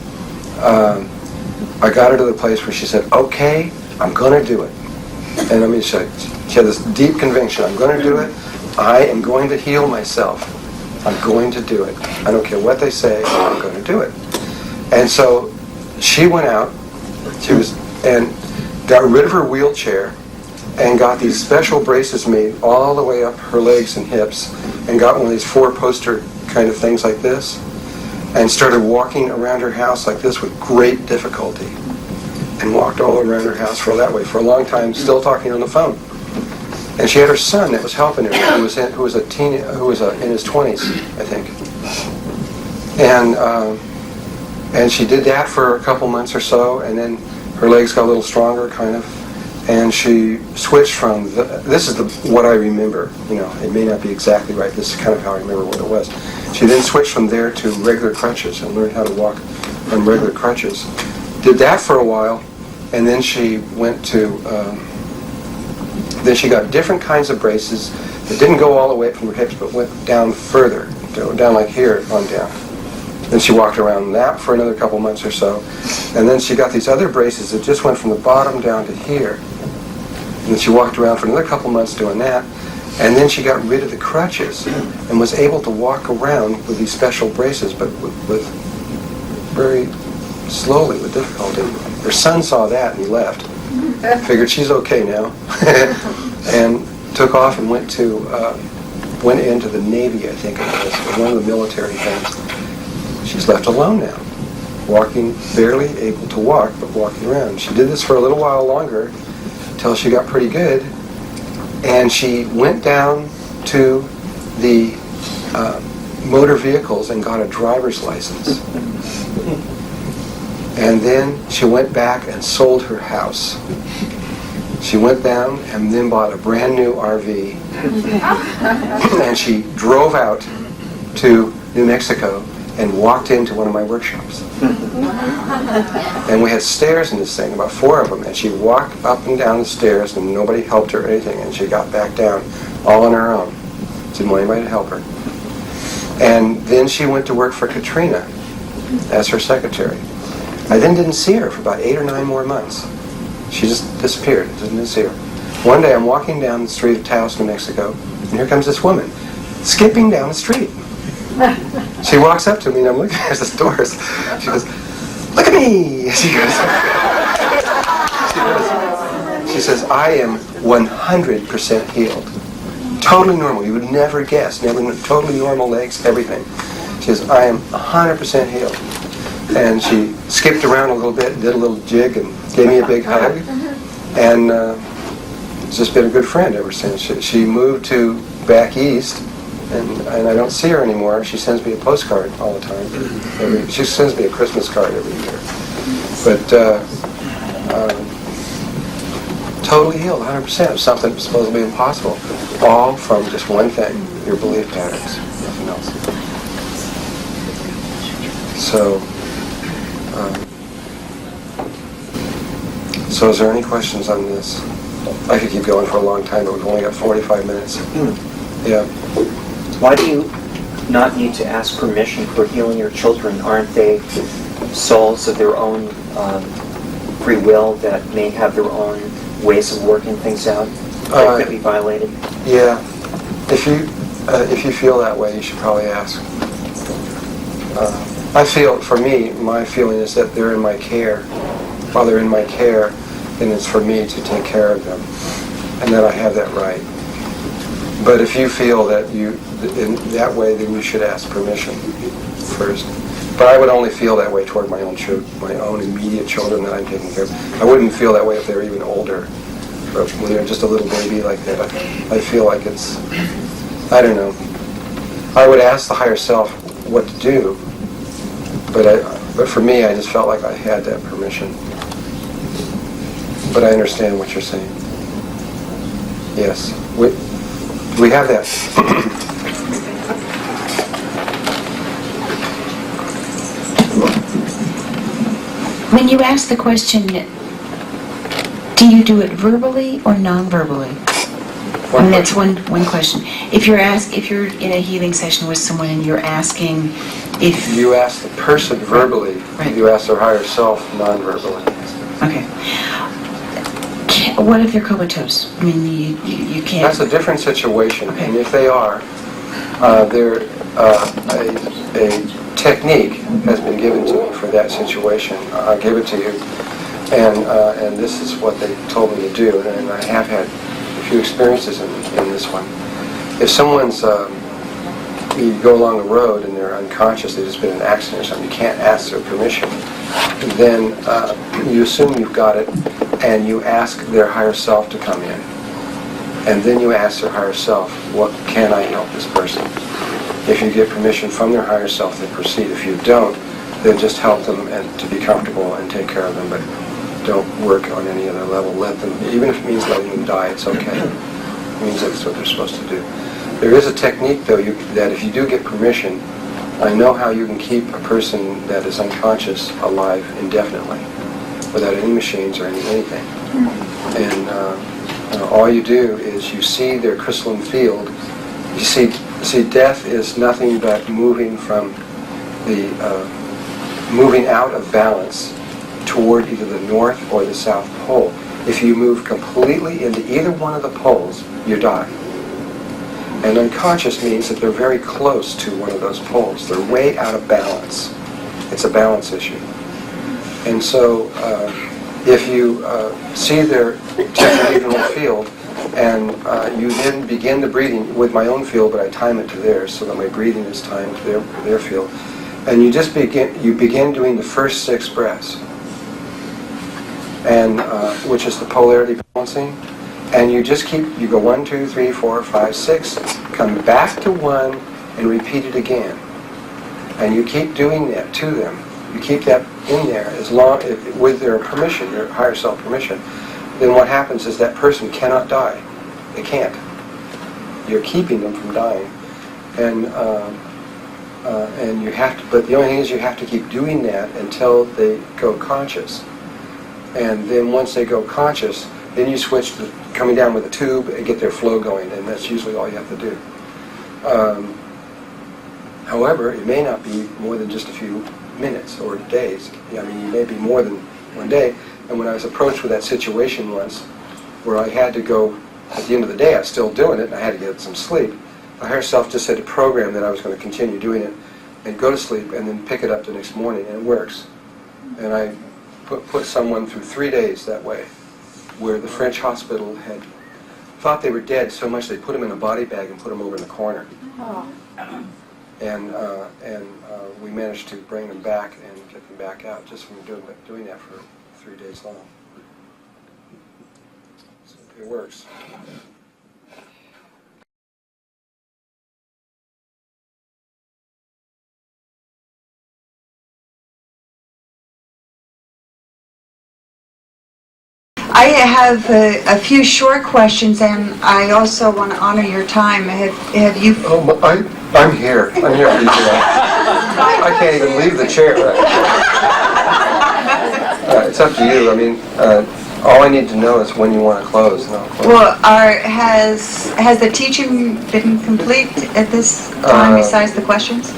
I got her to the place where she said, okay, I'm going to do it. And I mean, she had this deep conviction, I'm going to do it. I am going to heal myself. I'm going to do it. I don't care what they say, I'm going to do it. And so she went out, and got rid of her wheelchair, and got these special braces made all the way up her legs and hips, and got one of these 4-poster kind of things like this, and started walking around her house like this with great difficulty, and walked all around her house for that way for a long time, still talking on the phone. And she had her son that was helping her, who was in his 20s, I think. And she did that for a couple months or so, and then her legs got a little stronger, kind of. And she switched from, this is what I remember, it may not be exactly right, this is kind of how I remember what it was. She then switched from there to regular crutches and learned how to walk on regular crutches. Did that for a while, and then she went to, then she got different kinds of braces that didn't go all the way up from her hips, but went down further, down like here on down. Then she walked around that for another couple months or so, and then she got these other braces that just went from the bottom down to here. And then she walked around for another couple months doing that, and then she got rid of the crutches and was able to walk around with these special braces, but with very slowly, with difficulty. Her son saw that and he left. Figured she's okay now, and took off and went into the Navy, I think it was, one of the military things. She's left alone now, walking, barely able to walk, but walking around. She did this for a little while longer, until she got pretty good, and she went down to the motor vehicles and got a driver's license. And then she went back and sold her house. She went down and then bought a brand new RV, and she drove out to New Mexico and walked into one of my workshops. And we had stairs in this thing, about 4 of them, and she walked up and down the stairs and nobody helped her or anything, and she got back down all on her own. She didn't want anybody to help her. And then she went to work for Katrina as her secretary. I then didn't see her for about 8 or 9 more months. She just disappeared. Didn't see her. One day I'm walking down the street of Taos, New Mexico, and here comes this woman skipping down the street. She walks up to me, and I'm looking at the doors. She goes, "Look at me!" She says, "I am 100% healed. Totally normal. You would never guess. Totally normal legs, everything." She says, "I am 100% healed." And she skipped around a little bit, did a little jig, and gave me a big hug. And it's just been a good friend ever since. She moved to back east. And I don't see her anymore. She sends me a postcard all the time. She sends me a Christmas card every year. But totally healed, 100%. Of something that's supposed to be impossible. All from just one thing, your belief patterns, nothing else. So is there any questions on this? I could keep going for a long time, but we've only got 45 minutes. Yeah. Why do you not need to ask permission for healing your children? Aren't they souls of their own free will that may have their own ways of working things out that could be violated? Yeah. If you feel that way, you should probably ask. I feel, for me, my feeling is that they're in my care. While they're in my care, then it's for me to take care of them, and that I have that right. But if you feel that in that way, then you should ask permission first. But I would only feel that way toward my own immediate children that I'm taking care of. I wouldn't feel that way if they're even older. But when they're just a little baby like that, I feel like it's, I don't know. I would ask the higher self what to do, but for me, I just felt like I had that permission. But I understand what you're saying. Yes. We have that. When you ask the question, do you do it verbally or non-verbally? I mean, that's one question. If you're in a healing session with someone and you're asking if... You ask the person verbally, right. You ask their higher self non-verbally. Okay. What if they're comatose? I mean, you can't... That's a different situation, okay. And if they are, a technique has been given to me for that situation. I'll give it to you, and this is what they told me to do, and I have had a few experiences in this one. If someone's, you go along the road and they're unconscious, they've just been in an accident or something, you can't ask their permission, then you assume you've got it, and you ask their higher self to come in. And then you ask their higher self, what can I help this person? If you get permission from their higher self, they proceed. If you don't, then just help them and to be comfortable and take care of them, but don't work on any other level. Let them, even if it means letting them die, it's okay. It means that's what they're supposed to do. There is a technique, though, that if you do get permission, I know how you can keep a person that is unconscious alive indefinitely, without any machines or anything. And all you do is you see their crystalline field. You see, death is nothing but moving from moving out of balance toward either the north or the south pole. If you move completely into either one of the poles, you die. And unconscious means that they're very close to one of those poles. They're way out of balance. It's a balance issue. And so if you see their tetrahedral field, and you then begin the breathing with my own field, but I time it to theirs so that my breathing is timed to their field. And you just begin doing the first 6 breaths, and which is the polarity balancing. And you just you go 1, 2, 3, 4, 5, 6, come back to 1 and repeat it again. And you keep doing that to them. You keep that in there as long, with their permission, your higher self permission. Then what happens is that person cannot die. They can't. You're keeping them from dying. And you have to, but the only thing is you have to keep doing that until they go conscious. And then once they go conscious, then you switch to coming down with a tube and get their flow going, and that's usually all you have to do. However, it may not be more than just a few minutes or days. I mean, it may be more than one day. And when I was approached with that situation once, where I had to go, at the end of the day, I was still doing it, and I had to get some sleep, my higher self just said to program that I was going to continue doing it, and go to sleep, and then pick it up the next morning, and it works. And I put someone through 3 days that way, where the French hospital had thought they were dead so much they put them in a body bag and put them over in the corner. Oh. And we managed to bring them back and get them back out just from doing that for 3 days long. So it works. I have a few short questions, and I also want to honor your time. Have you... Oh, I'm here. I'm here for you today. I can't even leave the chair. It's up to you. I mean, all I need to know is when you want to close. And I'll close. Well, has the teaching been complete at this time besides the questions?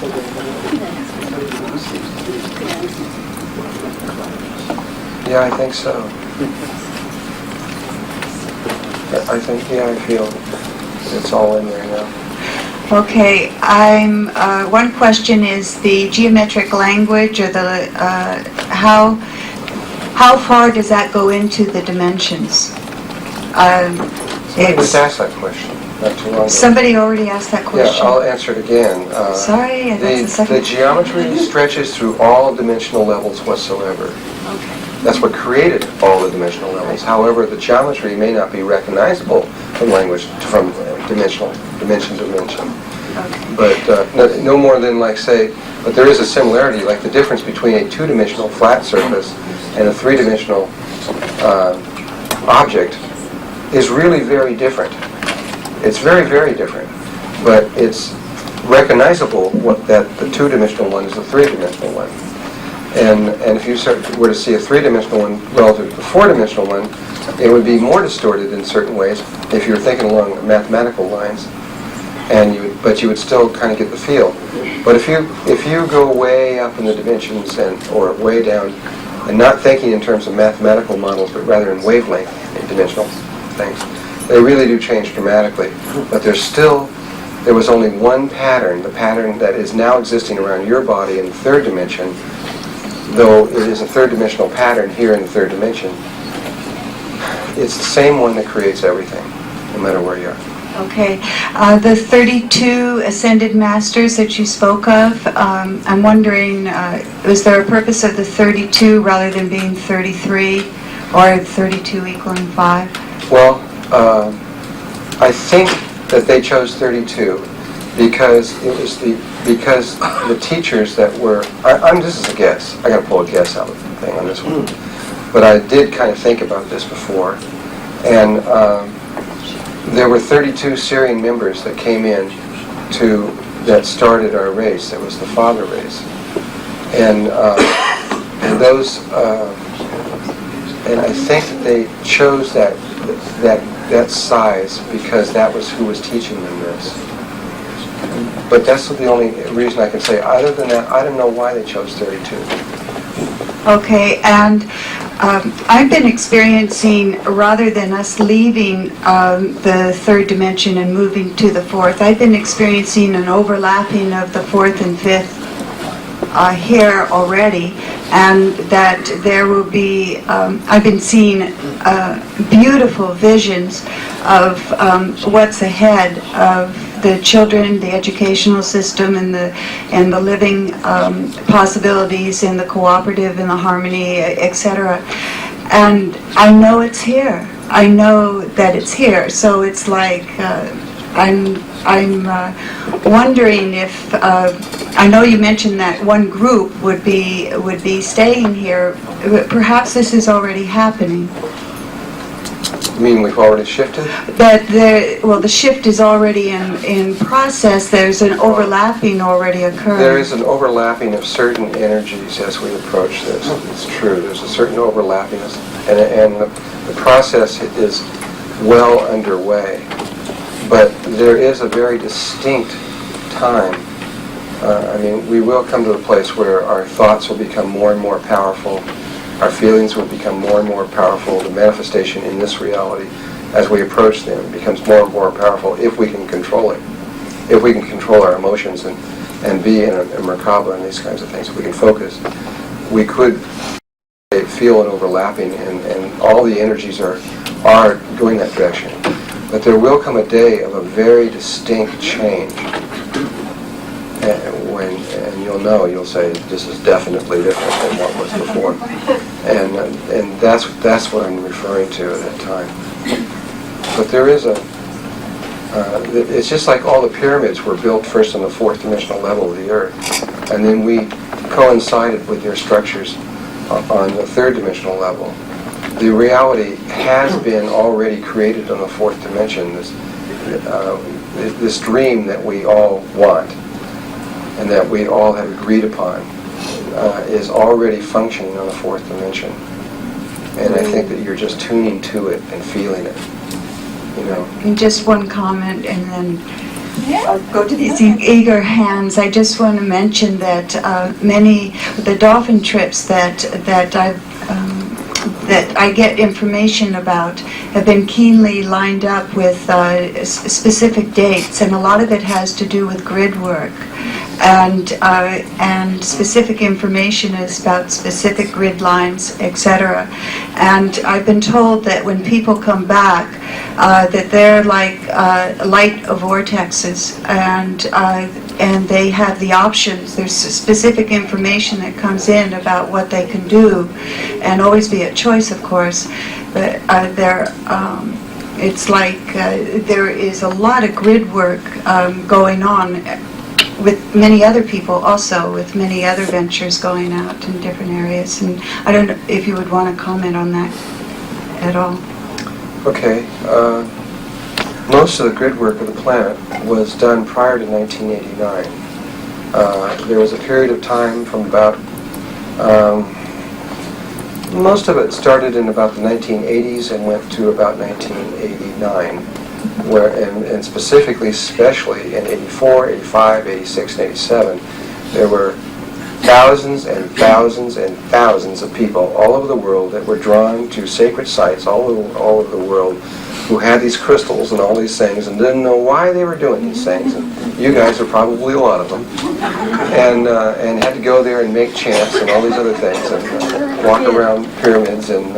Yeah, I think so. I feel it's all in there now. Okay, one question is the geometric language, or the how far does that go into the dimensions? Somebody just asked that question not too long ago. Somebody already asked that question. Yeah, I'll answer it again. Sorry, that's the second. The geometry stretches through all dimensional levels whatsoever. Okay. That's what created all the dimensional levels. However, the geometry may not be recognizable from language, from dimension to dimension. Okay. But no more than, like, say, but there is a similarity, like the difference between a 2-dimensional flat surface and a 3-dimensional object is really very different. It's very, very different. But it's recognizable that the 2-dimensional one is the 3-dimensional one. And if you were to see a three-dimensional one relative to the four-dimensional one, it would be more distorted in certain ways if you were thinking along mathematical lines, but you would still kind of get the feel. But if you go way up in the dimensions or way down, and not thinking in terms of mathematical models, but rather in wavelength dimensional things, they really do change dramatically. But there was only one pattern, the pattern that is now existing around your body in the third dimension, though it is a third-dimensional pattern here in the third dimension. It's the same one that creates everything, no matter where you are. Okay. The 32 ascended masters that you spoke of, I'm wondering, was there a purpose of the 32 rather than being 33, or 32 equaling 5? Well, I think that they chose 32 because the teachers that were, this is a guess, I got to pull a guess out of the thing on this one, but I did kind of think about this before, and there were 32 Syrian members that came in that started our race. It was the father race, and those, and I think that they chose that size because that was who was teaching them this. But that's the only reason I can say. Other than that, I don't know why they chose 32. Okay, and I've been experiencing, rather than us leaving the third dimension and moving to the fourth, I've been experiencing an overlapping of the fourth and fifth here already, and that there will be, I've been seeing beautiful visions of what's ahead of the children, the educational system, and the living possibilities, and the cooperative, and the harmony, etc. And I know it's here. I know that it's here. So it's like I'm wondering if I know you mentioned that one group would be staying here. Perhaps this is already happening. You mean we've already shifted? That the shift is already in process. There's an overlapping already occurring. There is an overlapping of certain energies as we approach this. It's true. There's a certain overlapping, and the process is well underway. But there is a very distinct time. We will come to a place where our thoughts will become more and more powerful. Our feelings will become more and more powerful. The manifestation in this reality, as we approach them, becomes more and more powerful if we can control it. If we can control our emotions and be in a Merkaba and these kinds of things, if we can focus, we could feel an overlapping, and all the energies are going that direction. But there will come a day of a very distinct change. And you'll say, this is definitely different than what was before. And that's what I'm referring to at that time. But there is it's just like all the pyramids were built first on the fourth dimensional level of the earth, and then we coincided with their structures on the third dimensional level. The reality has been already created on the fourth dimension, this dream that we all want and that we all have agreed upon is already functioning on the fourth dimension. And I think that you're just tuning to it and feeling it. And just one comment, and then I'll go to these eager hands. I just want to mention that the dolphin trips that I get information about have been keenly lined up with specific dates, and a lot of it has to do with grid work. And specific information is about specific grid lines, etc. And I've been told that when people come back, that they're like light vortexes, and they have the options. There's specific information that comes in about what they can do, and always be a choice, of course. But it's like there is a lot of grid work going on with many other people also, with many other ventures going out in different areas. And I don't know if you would want to comment on that at all. Okay. Most of the grid work of the planet was done prior to 1989. There was a period of time from about Most of it started in about the 1980s and went to about 1989, and specifically, especially in 84, 85, 86, and 87, there were thousands and thousands and thousands of people all over the world that were drawn to sacred sites all over the world, who had these crystals and all these things and didn't know why they were doing these things. And you guys are probably a lot of them. And had to go there and make chants and all these other things and walk around pyramids and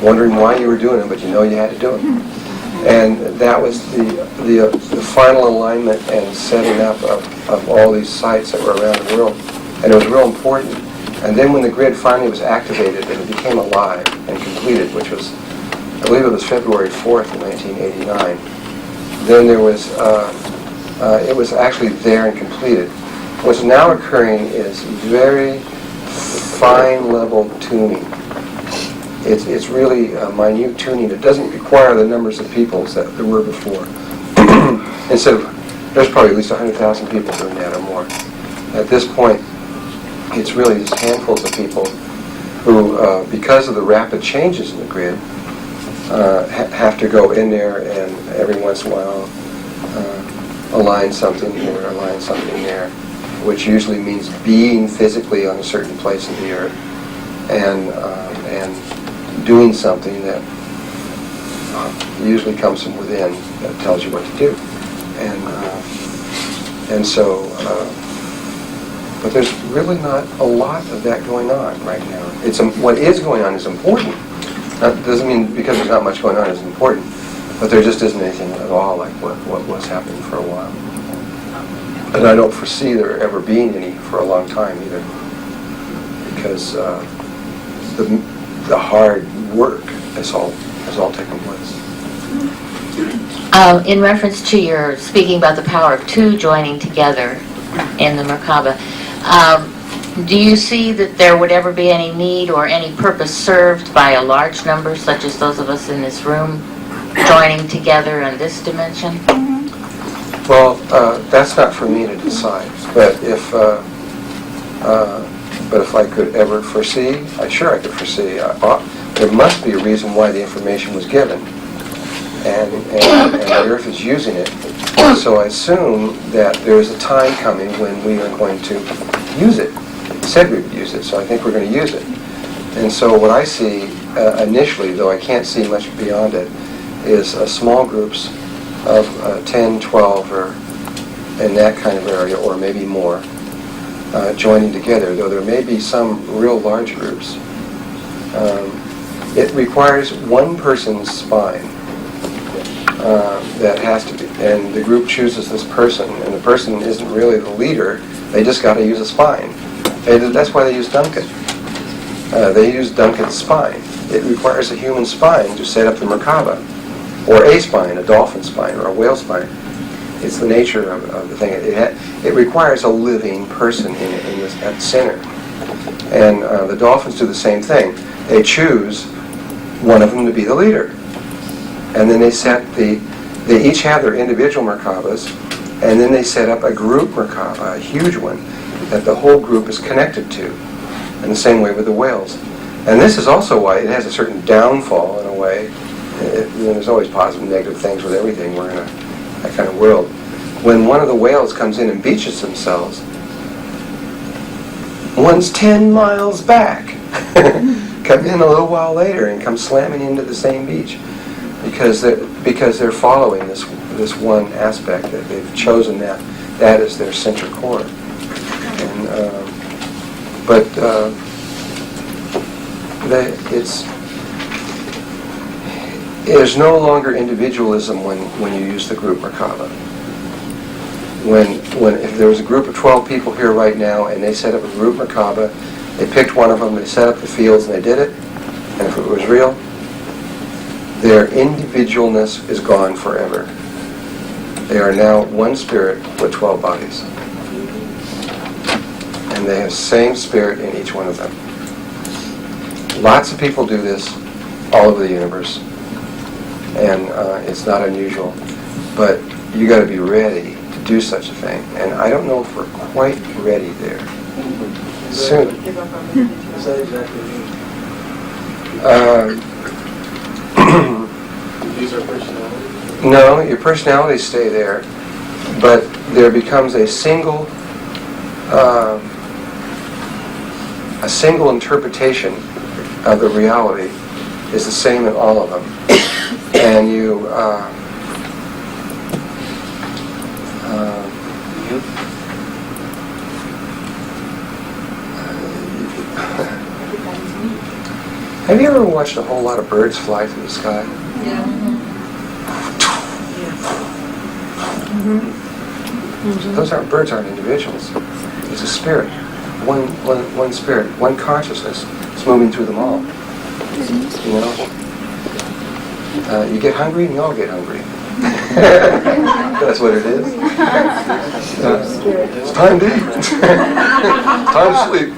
wondering why you were doing it, but you know you had to do it. And that was the final alignment and setting up of all these sites that were around the world. And it was real important. And then when the grid finally was activated and it became alive and completed, which was, I believe it was February 4th of 1989, then there was, it was actually there and completed. What's now occurring is very fine level tuning. It's really minute tuning. It doesn't require the numbers of peoples that there were before. Instead of, there's probably at least 100,000 people doing that or more. At this point, it's really just handfuls of people who, because of the rapid changes in the grid, have to go in there and every once in a while align something here, align something there, which usually means being physically on a certain place of the earth and doing something that usually comes from within that tells you what to do. And so, but there's really not a lot of that going on right now. What is going on is important. That doesn't mean because there's not much going on is important, but there just isn't anything at all like what was happening for a while. And I don't foresee there ever being any for a long time either, because the hard work has all taken place. In reference to your speaking about the power of two joining together in the Merkaba, do you see that there would ever be any need or any purpose served by a large number, such as those of us in this room, joining together in this dimension? Well, that's not for me to decide. But if I could ever foresee, I could foresee. There must be a reason why the information was given, and the Earth is using it. So I assume that there is a time coming when we are going to use it. We said we would use it, so I think we're going to use it. And so what I see initially, though I can't see much beyond it, is small groups of 10, 12, or in that kind of area, or maybe more, joining together, though there may be some real large groups. It requires one person's spine that has to be, and the group chooses this person, and the person isn't really the leader, they just got to use a spine. That's why they use Duncan. They use Duncan's spine. It requires a human spine to set up the Merkaba, or a spine, a dolphin spine, or a whale spine. It's the nature of the thing. It requires a living person in this, at the center. And the dolphins do the same thing. They choose one of them to be the leader. And then they each have their individual Merkabas, and then they set up a group Merkaba, a huge one, that the whole group is connected to. In the same way with the whales. And this is also why it has a certain downfall in a way. There's always positive and negative things with everything. We're in that kind of world. When one of the whales comes in and beaches themselves, one's 10 miles back. Come in a little while later and come slamming into the same beach because they're following this one aspect that they've chosen that is their center core. And there's no longer individualism when you use the group Merkaba. If there was a group of 12 people here right now and they set up a group Merkaba, they picked one of them, they set up the fields and they did it, and if it was real, their individualness is gone forever. They are now one spirit with 12 bodies. And they have the same spirit in each one of them. Lots of people do this all over the universe, and it's not unusual. But you got to be ready to do such a thing, and I don't know if we're quite ready there. soon. Is that exactly these are personalities? No, your personalities stay there, but there becomes a single interpretation of the reality is the same in all of them, and you. Have you ever watched a whole lot of birds fly through the sky? Yeah. Those birds aren't individuals. It's a spirit. One spirit, one consciousness. It's moving through them all. You know? You get hungry and you all get hungry. That's what it is. It's time to eat. Time to sleep.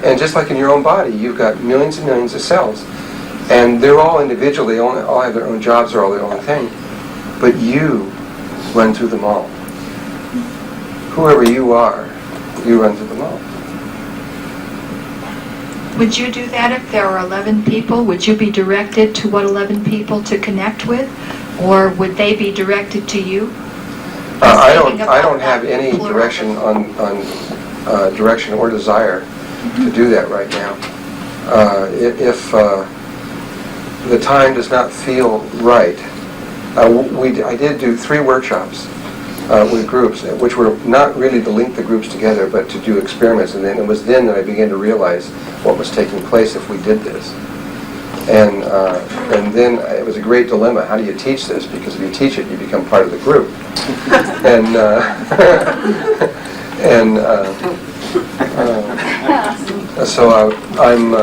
And just like in your own body, you've got millions and millions of cells, and they're all individual. They all have their own jobs. They're all their own thing. But you run through them all. Whoever you are, you run through them all. Would you do that if there were 11 people? Would you be directed to what 11 people to connect with? Or would they be directed to you? I don't have any direction on direction or desire to do that right now. If the time does not feel right, I did do 3 workshops with groups, which were not really to link the groups together, but to do experiments. And then it was then that I began to realize what was taking place if we did this. And then it was a great dilemma. How do you teach this? Because if you teach it, you become part of the group. And so I'm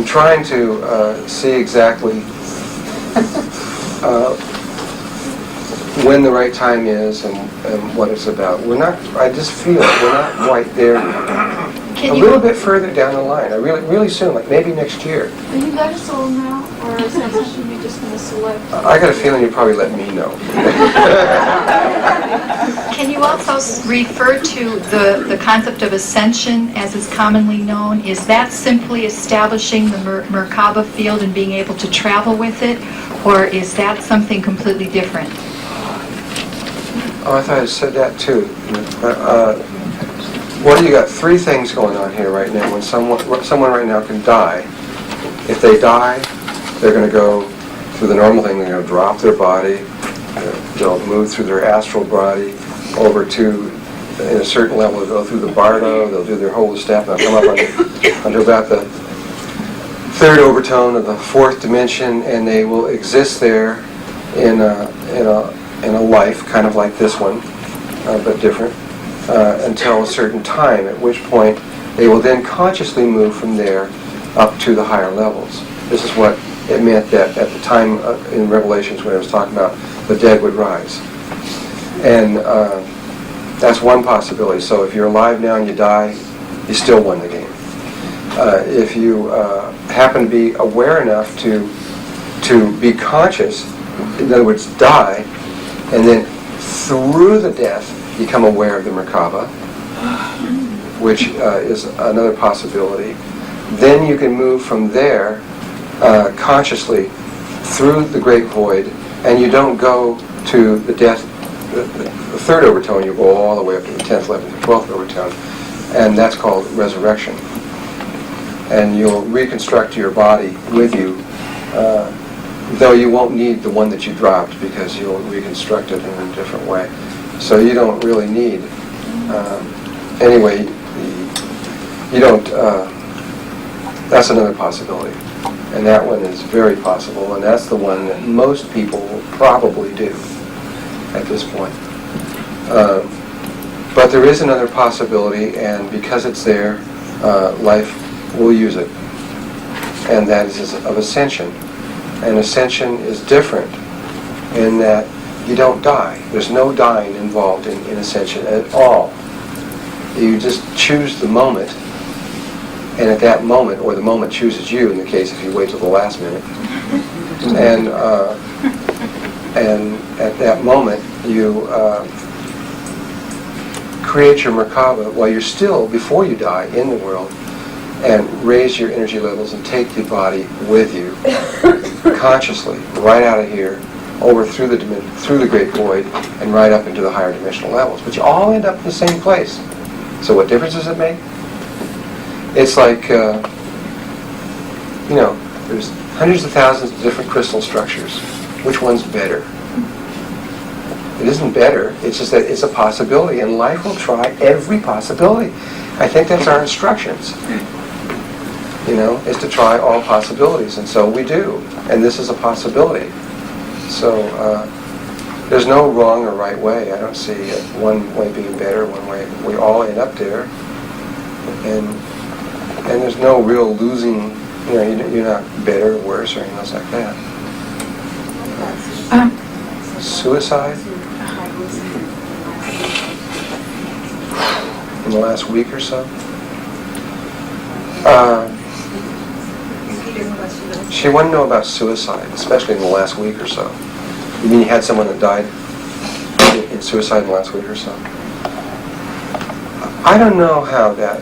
trying to see exactly when the right time is and what it's about. I just feel we're not quite there yet. A little bit further down the line. Really soon, like maybe next year. Will you let us all know, or is that something you're just going to select? I got a feeling you'll probably let me know. Can you also refer to the concept of ascension as is commonly known? Is that simply establishing the Merkaba field and being able to travel with it, or is that something completely different? Oh, I thought I said that too. Well, you got 3 things going on here right now. When someone right now can die, if they die, they're going to go through the normal thing. They're going to drop their body. They'll move through their astral body over to, in a certain level, they'll go through the bardo. They'll do their whole step. And they'll come up until about the 3rd overtone of the 4th dimension, and they will exist there in a life kind of like this one, but different. Until a certain time, at which point they will then consciously move from there up to the higher levels. This is what it meant that at the time in Revelations when I was talking about the dead would rise. And that's one possibility. So if you're alive now and you die, you still won the game. If you happen to be aware enough to be conscious, in other words, die, and then through the death, become aware of the Merkaba, which is another possibility. Then you can move from there consciously through the great void, and you don't go to the death, the 3rd overtone. You go all the way up to the 10th, 11th, and 12th overtone, and that's called resurrection. And you'll reconstruct your body with you, though you won't need the one that you dropped because you'll reconstruct it in a different way. So you don't really need, anyway, you don't, that's another possibility. And that one is very possible, and that's the one that most people will probably do at this point. But there is another possibility, and because it's there, life will use it. And that is of ascension. And ascension is different in that you don't die. There's no dying involved in ascension at all. You just choose the moment, and at that moment, or the moment chooses you, in the case if you wait till the last minute, and at that moment you create your Merkaba while you're still, before you die, in the world, and raise your energy levels and take the body with you consciously, right out of here, over through the great void, and right up into the higher dimensional levels. But you all end up in the same place. So what difference does it make? It's like, there's hundreds of thousands of different crystal structures. Which one's better? It isn't better, it's just that it's a possibility, and life will try every possibility. I think that's our instructions. Is to try all possibilities, and so we do. And this is a possibility. So there's no wrong or right way. I don't see one way being better, one way. We all end up there, and there's no real losing. You're not better, worse, or anything else like that. Suicide in the last week or so. She wanted to know about suicide, especially in the last week or so. You mean you had someone that died in suicide in the last week or so? I don't know how that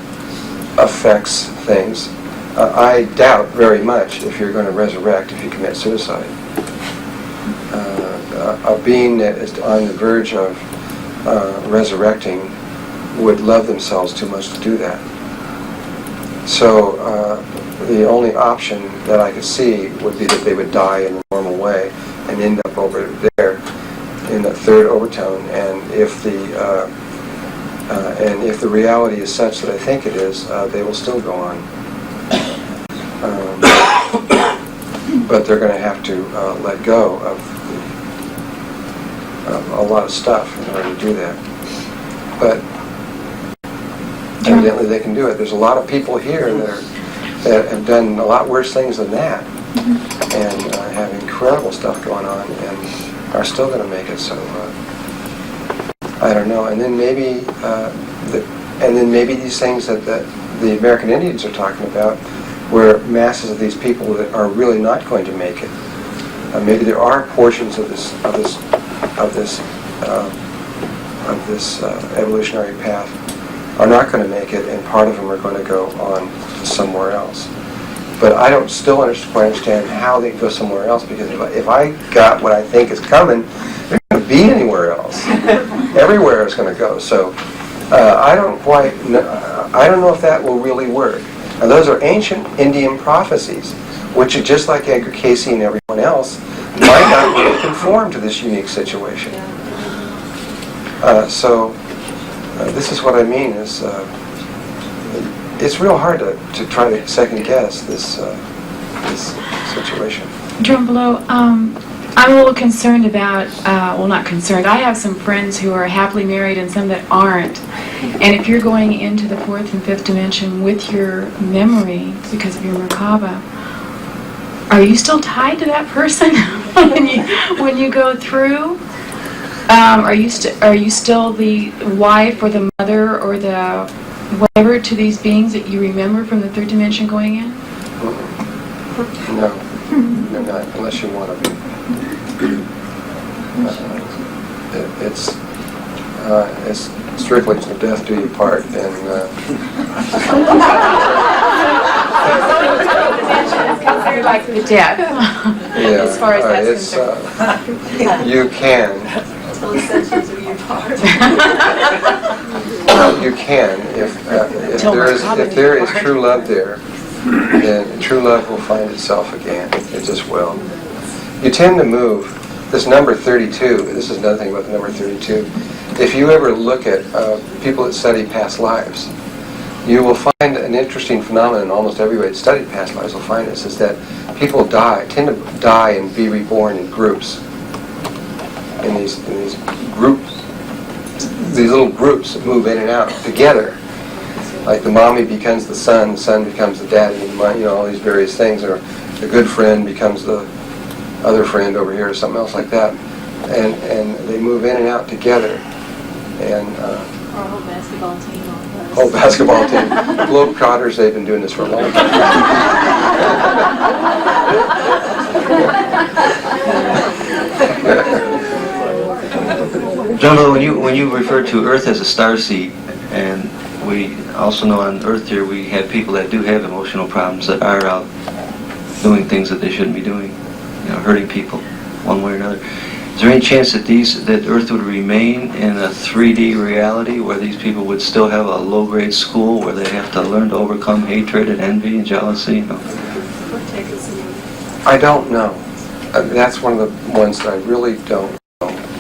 affects things. I doubt very much if you're going to resurrect if you commit suicide. A being that is on the verge of resurrecting would love themselves too much to do that. So the only option that I could see would be that they would die in the normal way and end up over there in the third overtone. And if the reality is such that I think it is, they will still go on. But they're going to have to let go of a lot of stuff in order to do that. But evidently they can do it. There's a lot of people here that have done a lot worse things than that, and have incredible stuff going on, and are still going to make it. So I don't know. And then maybe these things that the American Indians are talking about, where masses of these people that are really not going to make it. Maybe there are portions of this evolutionary path are not going to make it, and part of them are going to go on to somewhere else. But I don't still quite understand how they go somewhere else, because if I got what I think is coming, they're not going to be anywhere else. Everywhere is going to go. So I don't know if that will really work. Now those are ancient Indian prophecies, which are just like Edgar Cayce and everyone else, might not really conform to this unique situation. This is what I mean is it's real hard to try to second guess this situation. Drunvalo, I'm a little concerned about, not concerned, I have some friends who are happily married and some that aren't. And if you're going into the fourth and fifth dimension with your memory because of your Merkaba, are you still tied to that person when you go through? Are you still the wife or the mother or the whatever to these beings that you remember from the third dimension going in? No, you're not, unless you want to be. It's strictly to death do you part, and considered like the death, as far as that's concerned. You can. You can, if there is true love there, then true love will find itself again. It just will. You tend to move. This number 32, this is another thing about the number 32. If you ever look at people that study past lives, you will find an interesting phenomenon. Almost everybody that studied past lives will find this, is that people tend to die and be reborn in groups. In these groups, these little groups that move in and out together. Like the mommy becomes the son becomes the daddy, all these various things, or the good friend becomes the other friend over here, or something else like that, and they move in and out together, and Or a whole basketball team. whole basketball team. Globetrotters, they've been doing this for a long time. Drunvalo, when you refer to Earth as a starseed, and we also know on Earth here we have people that do have emotional problems that are out doing things that they shouldn't be doing, hurting people one way or another. Is there any chance that Earth would remain in a 3D reality where these people would still have a low-grade school where they have to learn to overcome hatred and envy and jealousy? I don't know. That's one of the ones that I really don't know.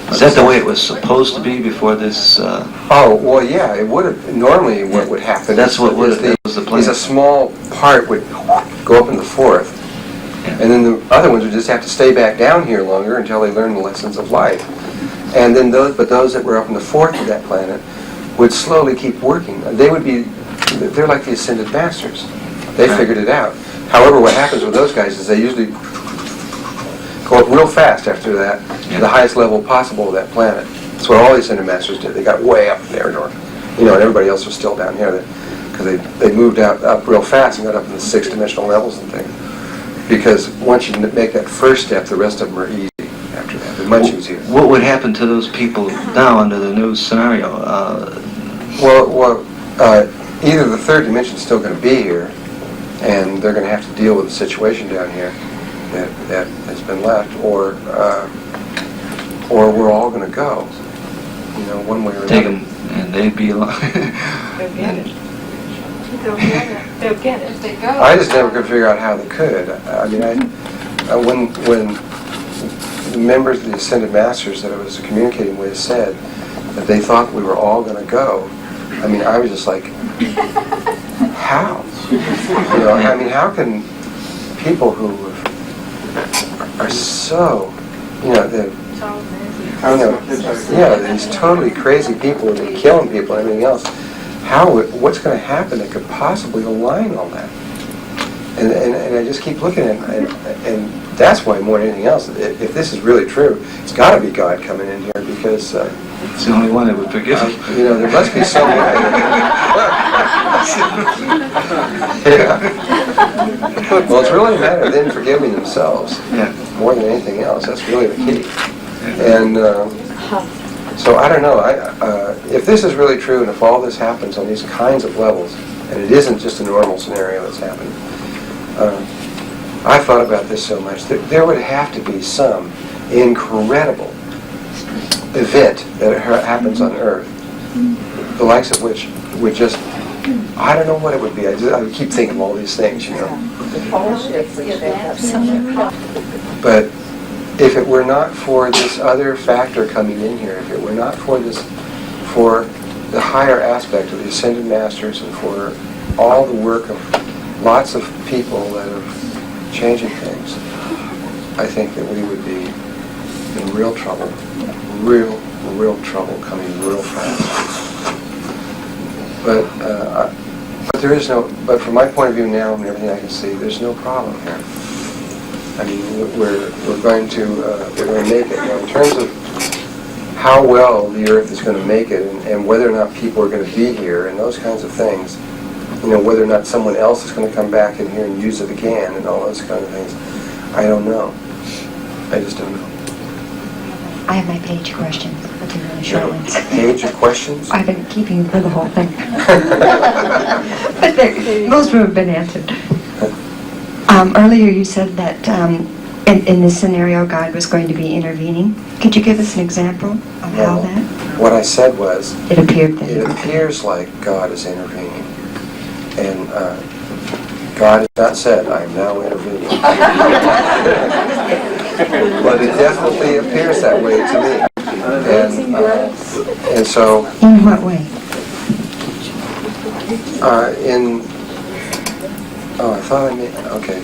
Is that the way it was supposed to be before this? Oh, well, yeah, it would have. Normally what would happen That's what was the plan. is a small part would go up in the fourth, and then the other ones would just have to stay back down here longer until they learn the lessons of life. And then those that were up in the fourth of that planet would slowly keep working. They're like the ascended masters. They figured it out. However, what happens with those guys is they usually go up real fast after that to the highest level possible of that planet. That's what all the ascended masters did. They got way up there, and everybody else was still down here because they moved up real fast and got up in the 6-dimensional levels and things. Because once you make that first step, the rest of them are easy after that. They're much easier. What would happen to those people now under the new scenario? Either the third dimension is still going to be here, and they're going to have to deal with the situation down here that has been left, or we're all going to go, one way or Take another. them, and they'd be alive. They'll get it. They'll get it if they go. I just never could figure out how they could. I mean, when the members of the Ascended Masters that I was communicating with said that they thought we were all going to go, I mean, I was just like, how? I mean, how can people who are so, these totally crazy people who've been killing people and everything else, what's going to happen that could possibly align all that? And I just keep looking at it, and that's why more than anything else, if this is really true, it's got to be God coming in here, because it's the only one that would forgive me. There must be some way. Well, it's really a matter of them forgiving themselves more than anything else. That's really the key. And so I don't know. If this is really true, and if all this happens on these kinds of levels, and it isn't just a normal scenario that's happening, I thought about this so much that there would have to be some incredible event that happens on Earth, the likes of which would just, I don't know what it would be. I keep thinking of all these things, But if it were not for this other factor coming in here, if it were not for the higher aspect of the Ascended Masters, and for all the work of lots of people that are changing things, I think that we would be in real trouble. Real trouble coming real fast. But there is no. But from my point of view now, and everything I can see, there's no problem here. I mean, we're going to make it. In terms of how well the Earth is going to make it, and whether or not people are going to be here, and those kinds of things. Whether or not someone else is going to come back in here and use it again, and all those kind of things. I don't know. I just don't know. I have my page of questions, but they're really short ones. Page of questions? I've been keeping for the whole thing. But most of them have been answered. Earlier you said that in this scenario God was going to be intervening. Could you give us an example of how that? What I said was, it appears like God is intervening. And God has not said, I am now intervening. But it definitely appears that way to me. And so... In what way? I thought I made... Okay.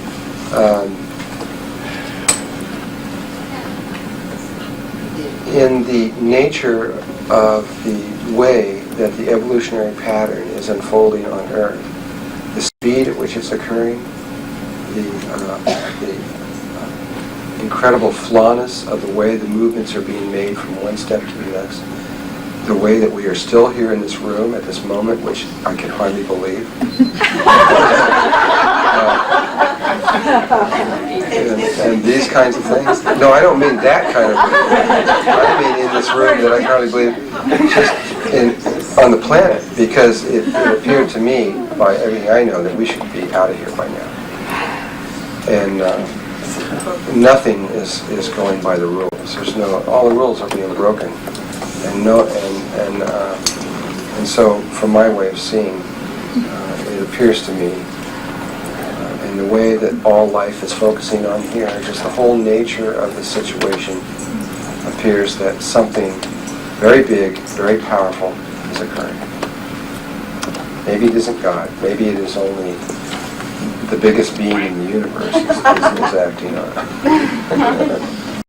In the nature of the way that the evolutionary pattern is unfolding on Earth, the speed at which it's occurring, the incredible flawness of the way the movements are being made from one step to the next, the way that we are still here in this room at this moment, which I can hardly believe. and these kinds of things. No, I don't mean that kind of thing. I mean in this room that I hardly believe, just on the planet, because it appeared to me, by everything I know, that we should be out of here by now. And nothing is going by the rules. There's all the rules are being broken, and so from my way of seeing, it appears to me, in the way that all life is focusing on here, just the whole nature of the situation appears that something very big, very powerful is occurring. Maybe it isn't God. Maybe it is only the biggest being in the universe is acting on it.